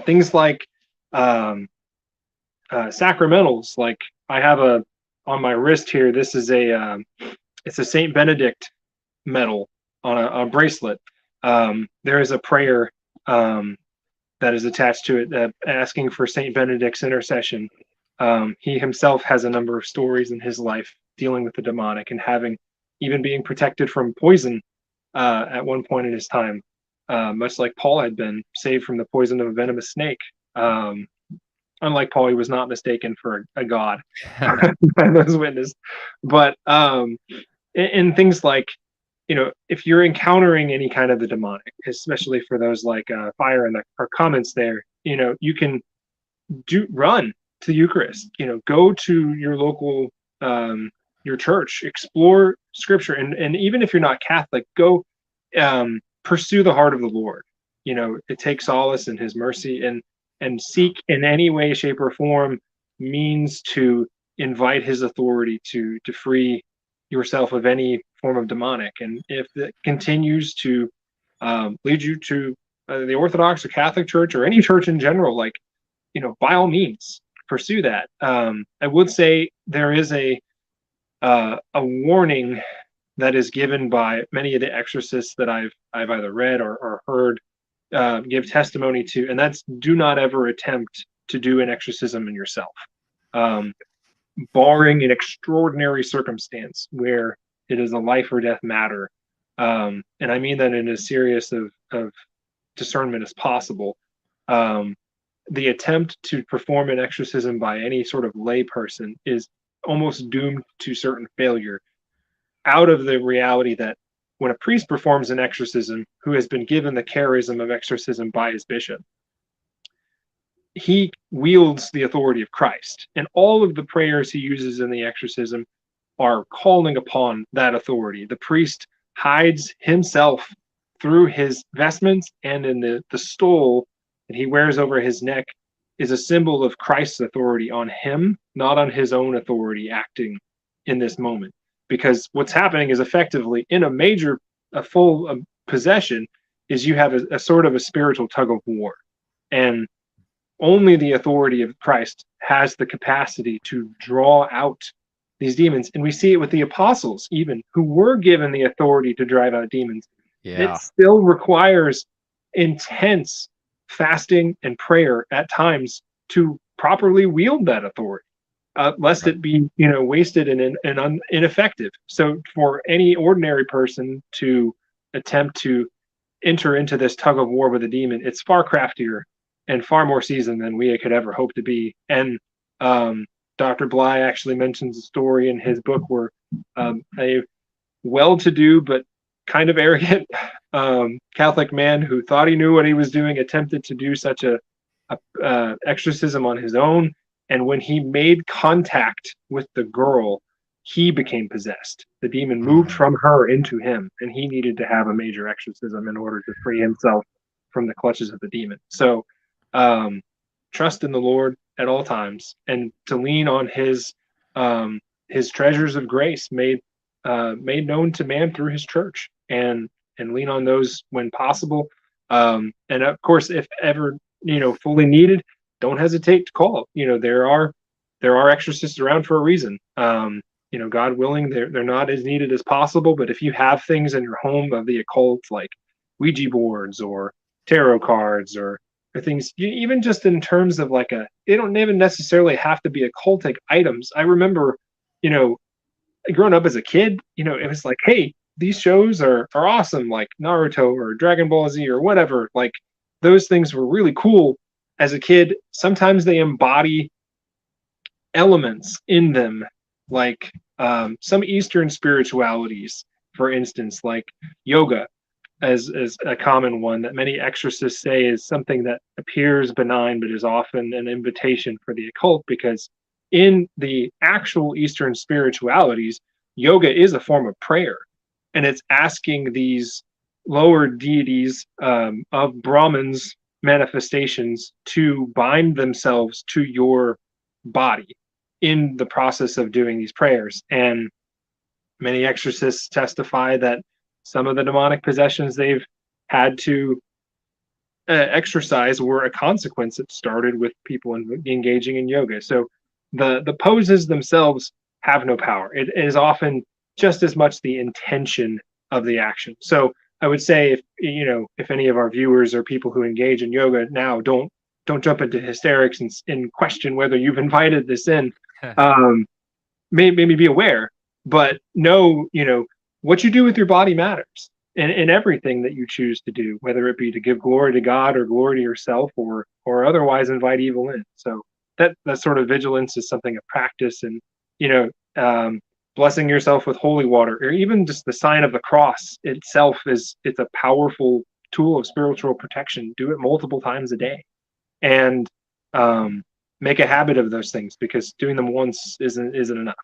Things like sacramentals, like I have on my wrist here. This is it's a Saint Benedict medal on a bracelet. There is a prayer that is attached to it, asking for Saint Benedict's intercession. He himself has a number of stories in his life dealing with the demonic and being protected from poison at one point in his time, much like Paul had been saved from the poison of a venomous snake. Unlike Paul, he was not mistaken for a god by those witnesses. But in things like, if you're encountering any kind of the demonic, especially for those like Fire in our comments there, you can run to the Eucharist, go to your local, your church, explore Scripture, and even if you're not Catholic, go pursue the heart of the Lord. It takes solace in His mercy, and seek in any way, shape, or form means to invite His authority to free yourself of any form of demonic. And if it continues to lead you to the Orthodox or Catholic Church or any church in general, by all means pursue that. I would say there is a warning that is given by many of the exorcists that I've either read or heard give testimony to, and that's: do not ever attempt to do an exorcism in yourself, barring an extraordinary circumstance where it is a life or death matter. And I mean that in as serious of discernment as possible. The attempt to perform an exorcism by any sort of lay person is almost doomed to certain failure, out of the reality that when a priest performs an exorcism who has been given the charism of exorcism by his bishop, he wields the authority of Christ, and all of the prayers he uses in the exorcism are calling upon that authority. The priest hides himself through his vestments, and in the stole that he wears over his neck is a symbol of Christ's authority on him, not on his own authority acting in this moment. Because what's happening is, effectively, in a full possession, is you have a sort of a spiritual tug of war, and only the authority of Christ has the capacity to draw out these demons. And we see it with the apostles, even, who were given the authority to drive out demons. Yeah. It still requires intense fasting and prayer at times to properly wield that authority, lest it be wasted and ineffective. So for any ordinary person to attempt to enter into this tug of war with a demon, it's far craftier and far more seasoned than we could ever hope to be. And Dr. Bly actually mentions a story in his book where a well-to-do but kind of arrogant Catholic man who thought he knew what he was doing attempted to do such a exorcism on his own, And when he made contact with the girl, he became possessed. The demon moved from her into him, and he needed to have a major exorcism in order to free himself from the clutches of the demon. So, trust in the Lord at all times, and to lean on his treasures of grace made known to man through his church, and lean on those when possible. And of course, if ever fully needed, don't hesitate to call. There are exorcists around for a reason. God willing, they're not as needed as possible. But if you have things in your home of the occult, like Ouija boards or tarot cards or things, even just in terms of they don't even necessarily have to be occultic items. I remember, growing up as a kid, it was like, hey, these shows are awesome, like Naruto or Dragon Ball Z or whatever. Like, those things were really cool as a kid. Sometimes they embody elements in them, like some Eastern spiritualities, for instance, like yoga as a common one that many exorcists say is something that appears benign but is often an invitation for the occult, because in the actual Eastern spiritualities, yoga is a form of prayer, and it's asking these lower deities of Brahman's manifestations to bind themselves to your body in the process of doing these prayers. And many exorcists testify that some of the demonic possessions they've had to exorcise were a consequence that started with people engaging in yoga. So the poses themselves have no power. It is often just as much the intention of the action. So I would say, if any of our viewers or people who engage in yoga now don't jump into hysterics and question whether you've invited this in, maybe be aware, but know, what you do with your body matters, and everything that you choose to do, whether it be to give glory to God or glory to yourself, or otherwise invite evil in. So that sort of vigilance is something of practice, and blessing yourself with holy water, or even just the sign of the cross itself it's a powerful tool of spiritual protection. Do it multiple times a day, and make a habit of those things, because doing them once isn't enough.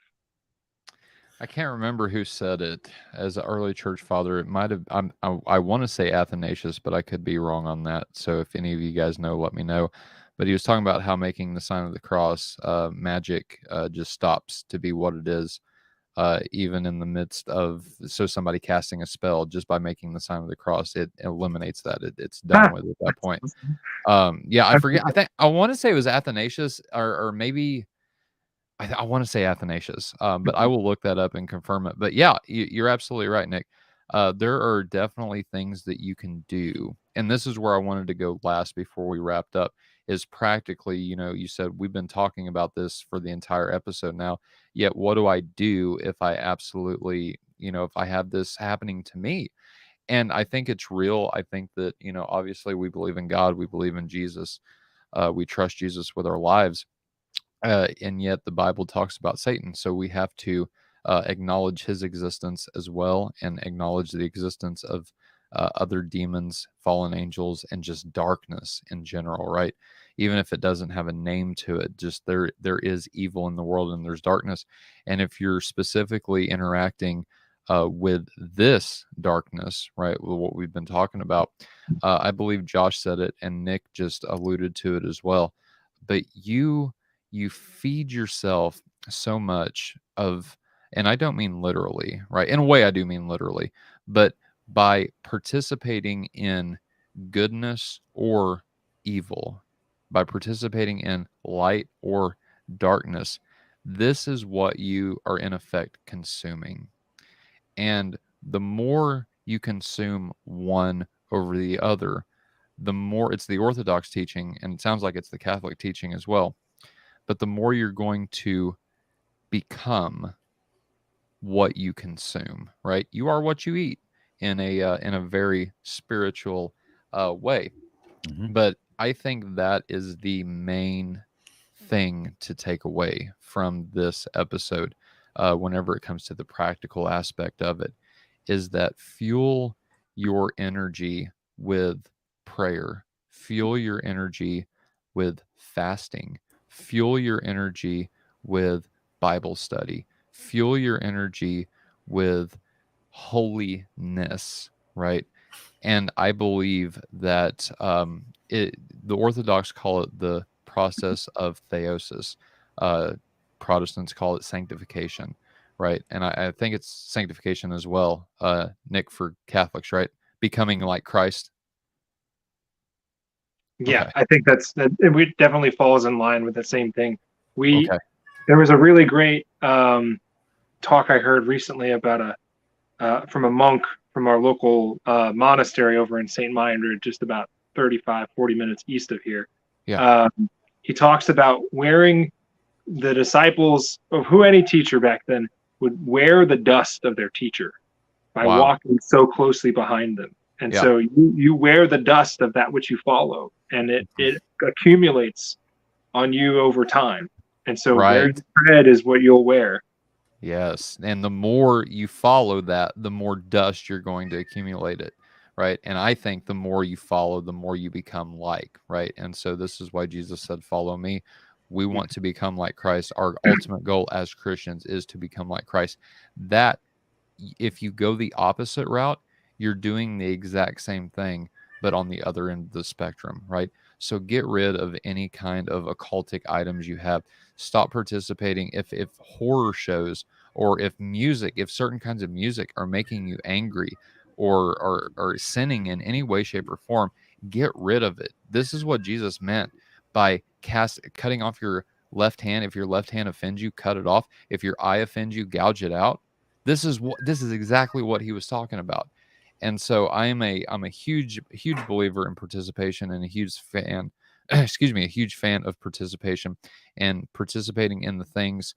I can't remember who said it as an early church father. It might have, I want to say Athanasius, but I could be wrong on that. So if any of you guys know, let me know. But he was talking about how making the sign of the cross, magic just stops to be what it is, even in the midst of, somebody casting a spell, just by making the sign of the cross, it eliminates that. It's done with at that point. Yeah, I forget. I want to say it was Athanasius, or maybe I want to say Athanasius, but I will look that up and confirm it. But yeah, you're absolutely right, Nick. There are definitely things that you can do, and this is where I wanted to go last before we wrapped up. Is practically, you said we've been talking about this for the entire episode now. Yet, what do I do if I absolutely, if I have this happening to me? And I think it's real. I think that, obviously we believe in God, we believe in Jesus, we trust Jesus with our lives. And yet the Bible talks about Satan. So we have to acknowledge his existence as well, and acknowledge the existence of other demons, fallen angels, and just darkness in general, right? Even if it doesn't have a name to it, just there is evil in the world, and there's darkness. And if you're specifically interacting with this darkness, right, with what we've been talking about, I believe Josh said it, and Nick just alluded to it as well. But you feed yourself so much of, and I don't mean literally, right? In a way, I do mean literally, but by participating in goodness or evil, by participating in light or darkness, this is what you are in effect consuming. And the more you consume one over the other, the more, it's the Orthodox teaching, and it sounds like it's the Catholic teaching as well, but the more you're going to become what you consume, right? You are what you eat in a very spiritual way. Mm-hmm. But I think that is the main thing to take away from this episode, whenever it comes to the practical aspect of it, is that fuel your energy with prayer, fuel your energy with fasting, fuel your energy with Bible study, fuel your energy with holiness, right? And I believe that the Orthodox call it the process of theosis. Uh, Protestants call it sanctification, right? And I think it's sanctification as well, Nick, for Catholics, right? Becoming like Christ. Yeah, Okay. I think it definitely falls in line with the same thing. Okay. There was a really great talk I heard recently about from a monk from our local monastery over in St. Meinrad, just about 40 minutes east of here. Yeah. He talks about wearing the disciples of who any teacher back then would wear the dust of their teacher by Wow. walking so closely behind them. And Yeah. so you wear the dust of that which you follow, and it accumulates on you over time. And so where Right. you tread is what you'll wear. Yes. And the more you follow that, the more dust you're going to accumulate it. Right. And I think the more you follow, the more you become like. Right. And so this is why Jesus said, follow me. We want to become like Christ. Our ultimate goal as Christians is to become like Christ. That if you go the opposite route, you're doing the exact same thing, but on the other end of the spectrum, right? So get rid of any kind of occultic items you have. Stop participating if horror shows or if certain kinds of music are making you angry or sinning in any way, shape, or form, get rid of it. This is what Jesus meant by cutting off your left hand. If your left hand offends you, cut it off. If your eye offends you, gouge it out. This is exactly what he was talking about. And so I'm a huge believer in participation and a huge fan a huge fan of participation and participating in the things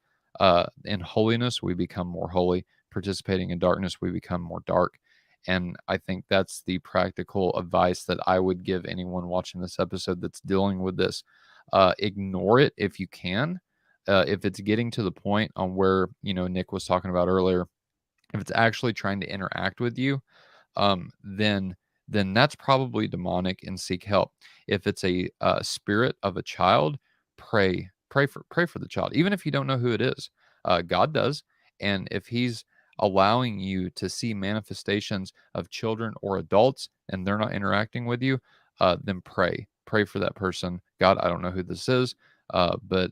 in holiness we become more holy, participating in darkness we become more dark. And I think that's the practical advice that I would give anyone watching this episode that's dealing with this. Ignore it if you can. If it's getting to the point on where, Nick was talking about earlier, if it's actually trying to interact with you, then that's probably demonic and seek help. If it's a spirit of a child, pray for the child, even if you don't know who it is. God does, and if He's allowing you to see manifestations of children or adults and they're not interacting with you, then pray for that person. God, I don't know who this is, but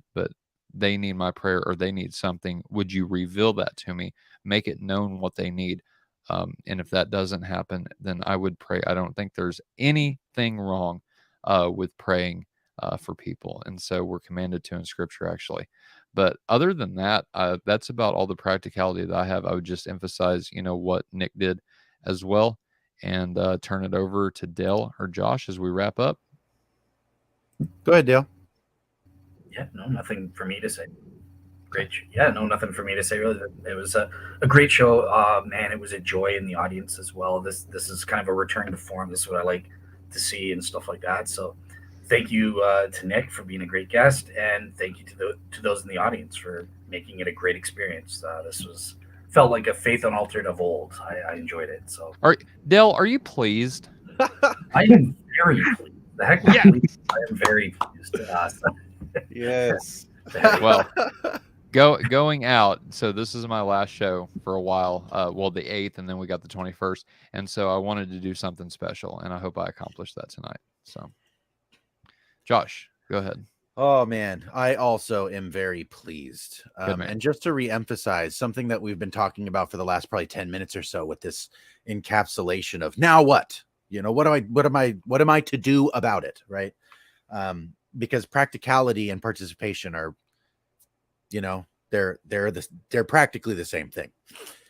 they need my prayer or they need something. Would you reveal that to me? Make it known what they need. And if that doesn't happen, then I would pray. I don't think there's anything wrong with praying for people. And so we're commanded to in Scripture, actually. But other than that, that's about all the practicality that I have. I would just emphasize, what Nick did as well, and turn it over to Dale or Josh as we wrap up. Go ahead, Dale. Yeah, no, nothing for me to say. Great. Yeah, no, nothing for me to say. Really, it was a great show. Man, it was a joy in the audience as well. This is kind of a return to form. This is what I like to see and stuff like that. So, thank you to Nick for being a great guest, and thank you to those in the audience for making it a great experience. This felt like a Faith Unaltered of old. I enjoyed it. So, Dale, are you pleased? I am very pleased. The heck with pleased. I am very pleased. Yes. Well, going out. So this is my last show for a while. The 8th, and then we got the 21st. And so I wanted to do something special, and I hope I accomplished that tonight. So, Josh, go ahead. Oh man, I also am very pleased. Good, And just to reemphasize something that we've been talking about for the last probably 10 minutes or so with this encapsulation of now what? What am I to do about it, right? Because practicality and participation are, they're practically the same thing.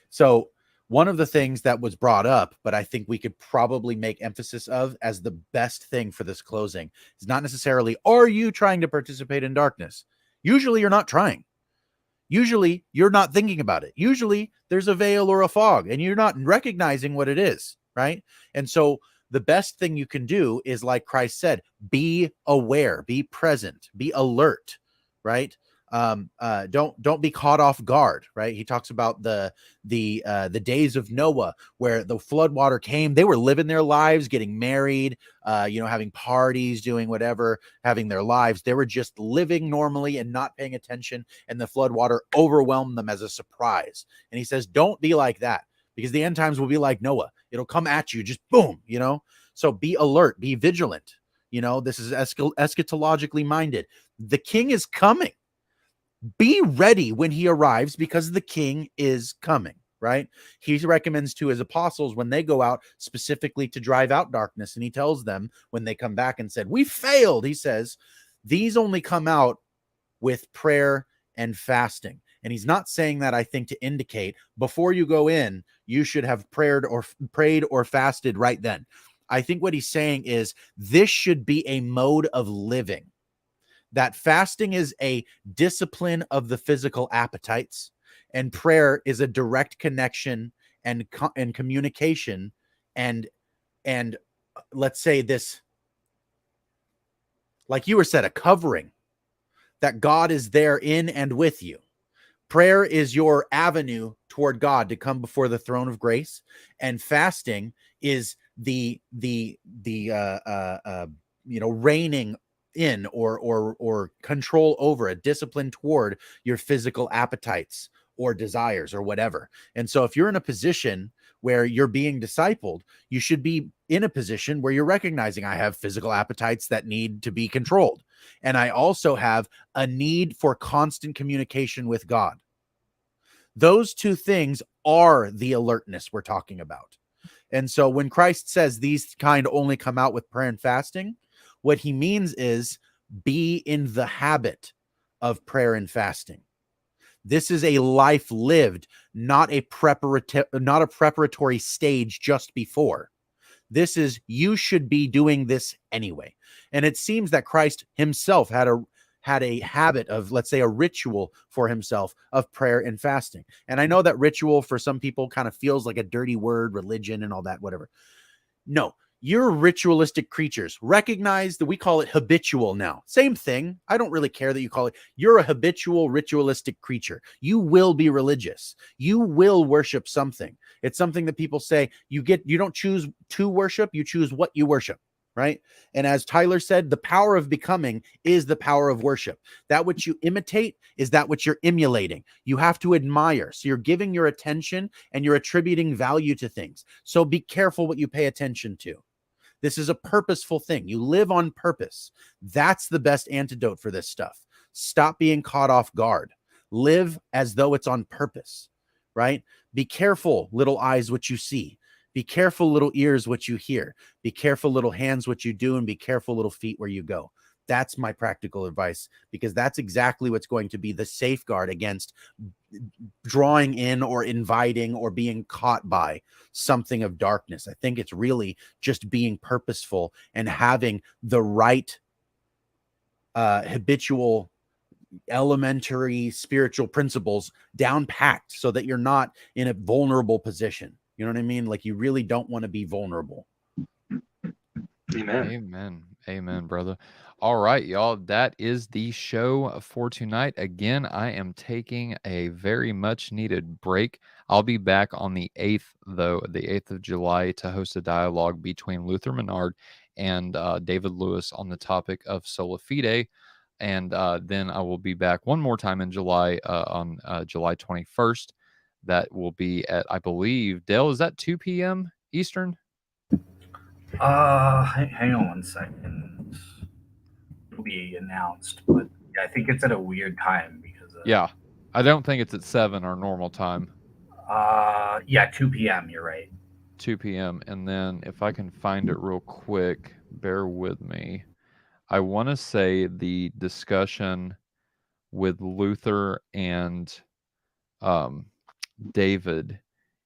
So one of the things that was brought up, but I think we could probably make emphasis of as the best thing for this closing is not necessarily, are you trying to participate in darkness? Usually you're not trying. Usually you're not thinking about it. Usually there's a veil or a fog and you're not recognizing what it is, right? And so the best thing you can do is, like Christ said, be aware, be present, be alert, right? Don't be caught off guard, right? He talks about the days of Noah, where the flood water came. They were living their lives, getting married, having parties, doing whatever, having their lives. They were just living normally and not paying attention, and the flood water overwhelmed them as a surprise. And he says, don't be like that, because the end times will be like Noah. It'll come at you, just boom, So be alert, be vigilant. This is eschatologically minded. The king is coming. Be ready when he arrives, because the king is coming, right? He recommends to his apostles when they go out specifically to drive out darkness. And he tells them when they come back and said, we failed. He says, these only come out with prayer and fasting. And he's not saying that, I think, to indicate before you go in, you should have prayed or fasted right then. I think what he's saying is this should be a mode of living. That fasting is a discipline of the physical appetites, and prayer is a direct connection and communication, and let's say this, like you were said, a covering that God is there in and with you. Prayer is your avenue toward God to come before the throne of grace, and fasting is the reigning in or control over, a discipline toward your physical appetites or desires or whatever. And so if you're in a position where you're being discipled, you should be in a position where you're recognizing, I have physical appetites that need to be controlled, and I also have a need for constant communication with God. Those two things are the alertness we're talking about. And so when Christ says these kind only come out with prayer and fasting, what he means is be in the habit of prayer and fasting. This is a life lived, not a preparatory stage just before. This is, you should be doing this anyway. And it seems that Christ himself had a habit of, let's say, a ritual for himself of prayer and fasting. And I know that ritual for some people kind of feels like a dirty word, religion and all that, whatever. No, you're ritualistic creatures. Recognize that we call it habitual now. Same thing. I don't really care that you call it. You're a habitual ritualistic creature. You will be religious. You will worship something. It's something that people say you don't choose to worship, you choose what you worship, right? And as Tyler said, the power of becoming is the power of worship. That which you imitate is that which you're emulating. You have to admire. So you're giving your attention and you're attributing value to things. So be careful what you pay attention to. This is a purposeful thing. You live on purpose. That's the best antidote for this stuff. Stop being caught off guard. Live as though it's on purpose, right? Be careful, little eyes, what you see. Be careful, little ears, what you hear. Be careful, little hands, what you do, and be careful, little feet, where you go. That's my practical advice, because that's exactly what's going to be the safeguard against drawing in or inviting or being caught by something of darkness. I think it's really just being purposeful and having the right habitual elementary spiritual principles down packed so that you're not in a vulnerable position. You know what I mean? Like, you really don't want to be vulnerable. Amen, brother. All right, y'all. That is the show for tonight. Again, I am taking a very much needed break. I'll be back on the 8th, the 8th of July, to host a dialogue between Luther Menard and David Lewis on the topic of sola fide. And then I will be back one more time in July, on July 21st. That will be at, I believe, Dale, is that 2 p.m. Eastern? Hang on one second. It'll be announced, but yeah, I think it's at a weird time because yeah, I don't think it's at 7 our normal time. 2 p.m. You're right. 2 p.m. And then if I can find it real quick, bear with me. I want to say the discussion with Luther and David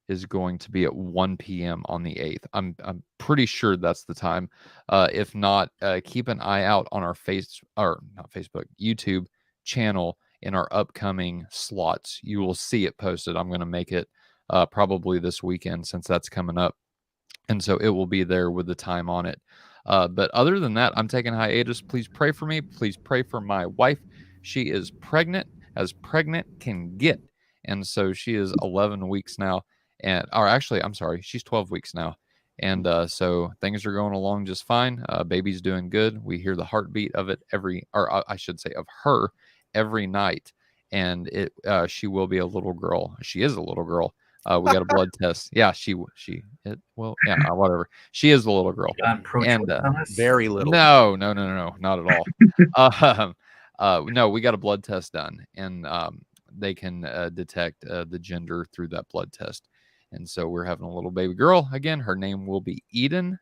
is going to be at 1 p.m. on the 8th. I'm pretty sure that's the time. If not, keep an eye out on our YouTube channel in our upcoming slots. You will see it posted. I'm going to make it probably this weekend, since that's coming up. And so it will be there with the time on it. But other than that, I'm taking hiatus. Please pray for me. Please pray for my wife. She is pregnant. as pregnant can get. And so she is 11 weeks now. Or actually, I'm sorry, she's 12 weeks now. And so things are going along just fine. Baby's doing good. We hear the heartbeat of it I should say of her every night. And she will be a little girl. She is a little girl. We got a blood test. Yeah, whatever. She is a little girl. And very little. No, not at all. No, we got a blood test done, and they can detect the gender through that blood test. And so we're having a little baby girl again. Her name will be Eden.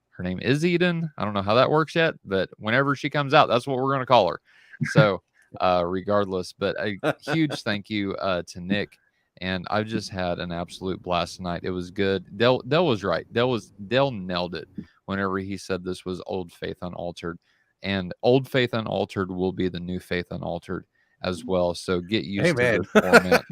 Her name is Eden. I don't know how that works yet, but whenever she comes out, that's what we're going to call her. So regardless, but a huge thank you to Nick. And I've just had an absolute blast tonight. It was good. Dell was right. Dell nailed it whenever he said this was Old Faith Unaltered. And Old Faith Unaltered will be the new Faith Unaltered as well. So get used to this format.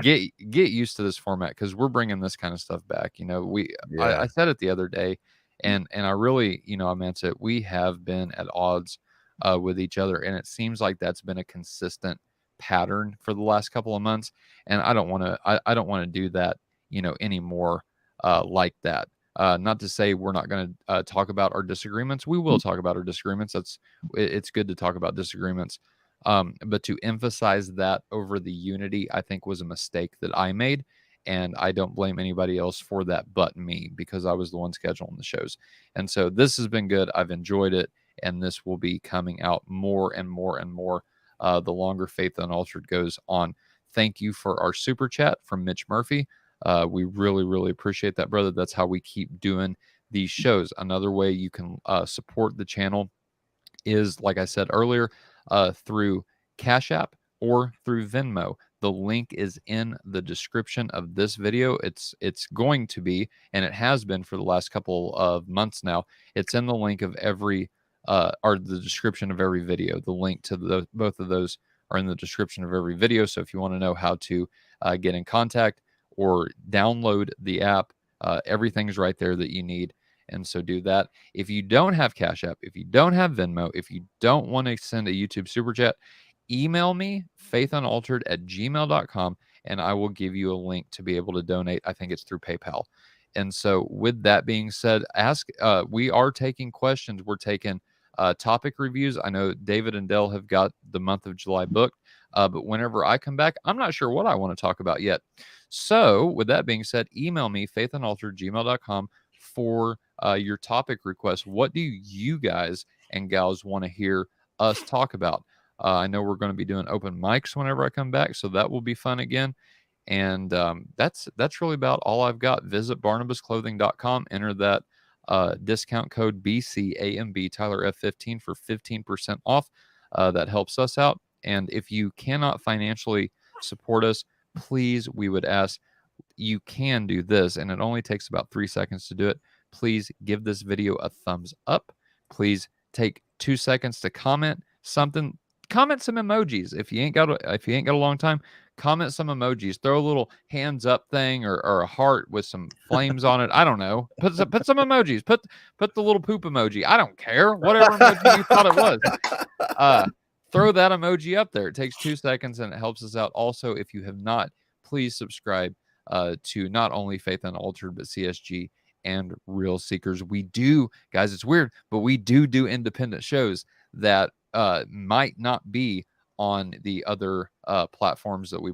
Yeah, get used to this format, because we're bringing this kind of stuff back. I said it the other day, and I really, I meant it. We have been at odds with each other, and it seems like that's been a consistent pattern for the last couple of months. And I don't want to do that, anymore like that. Not to say we're not going to talk about our disagreements. We will talk about our disagreements. It's good to talk about disagreements. But to emphasize that over the unity, I think was a mistake that I made. And I don't blame anybody else for that but me, because I was the one scheduling the shows. And so this has been good. I've enjoyed it. And this will be coming out more and more and more the longer Faith Unaltered goes on. Thank you for our super chat from Mitch Murphy. We really, really appreciate that, brother. That's how we keep doing these shows. Another way you can support the channel is, like I said earlier, through Cash App or through Venmo. The link is in the description of this video. It's going to be, and it has been for the last couple of months now. It's in the link of every or the description of every video. The link to both of those are in the description of every video. So if you want to know how to get in contact or download the app, everything's right there that you need. And so do that. If you don't have Cash App, if you don't have Venmo, if you don't want to send a YouTube super chat, email me, faithunaltered@gmail.com, and I will give you a link to be able to donate. I think it's through PayPal. And so with that being said, we are taking questions. We're taking topic reviews. I know David and Dell have got the month of July booked, but whenever I come back, I'm not sure what I want to talk about yet. So with that being said, email me, faithunaltered@gmail.com, for your topic requests. What do you guys and gals want to hear us talk about? I know we're going to be doing open mics whenever I come back, so that will be fun again. And that's really about all I've got. Visit barnabasclothing.com, enter that discount code BCAMB Tyler F15 for 15% off. That helps us out. And if you cannot financially support us, please, we would ask, you can do this, and it only takes about 3 seconds to do it. Please give this video a thumbs up. Please take 2 seconds to comment something. Comment some emojis. If you ain't got a long time, comment some emojis. Throw a little hands up thing or a heart with some flames on it. I don't know. Put some emojis. Put the little poop emoji. I don't care. Whatever emoji you thought it was. Throw that emoji up there. It takes 2 seconds and it helps us out. Also, if you have not, please subscribe to not only Faith Unaltered, but CSG and Real Seekers. We do, guys, it's weird, but we do independent shows that might not be on the other platforms that we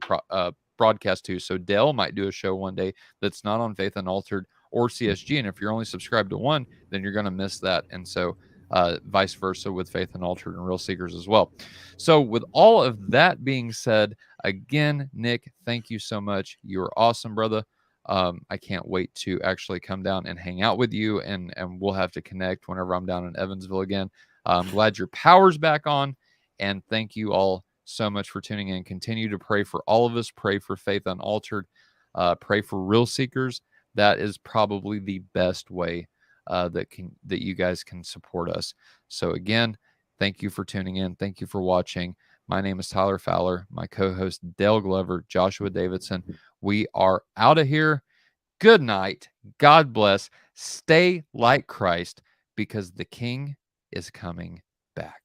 broadcast to. So Dell might do a show one day that's not on Faith Unaltered or CSG. And if you're only subscribed to one, then you're going to miss that. And so vice versa with Faith Unaltered and Real Seekers as well. So with all of that being said, again, Nick, thank you so much. You're awesome, brother. I can't wait to actually come down and hang out with you, and we'll have to connect whenever I'm down in Evansville again. I'm glad your power's back on, and thank you all so much for tuning in. Continue to pray for all of us. Pray for Faith Unaltered. Pray for Real Seekers. That is probably the best way that you guys can support us. So again, thank you for tuning in. Thank you for watching. My name is Tyler Fowler. My co-host Dale Glover, Joshua Davidson. We are out of here. Good night. God bless. Stay like Christ, because the King is coming back.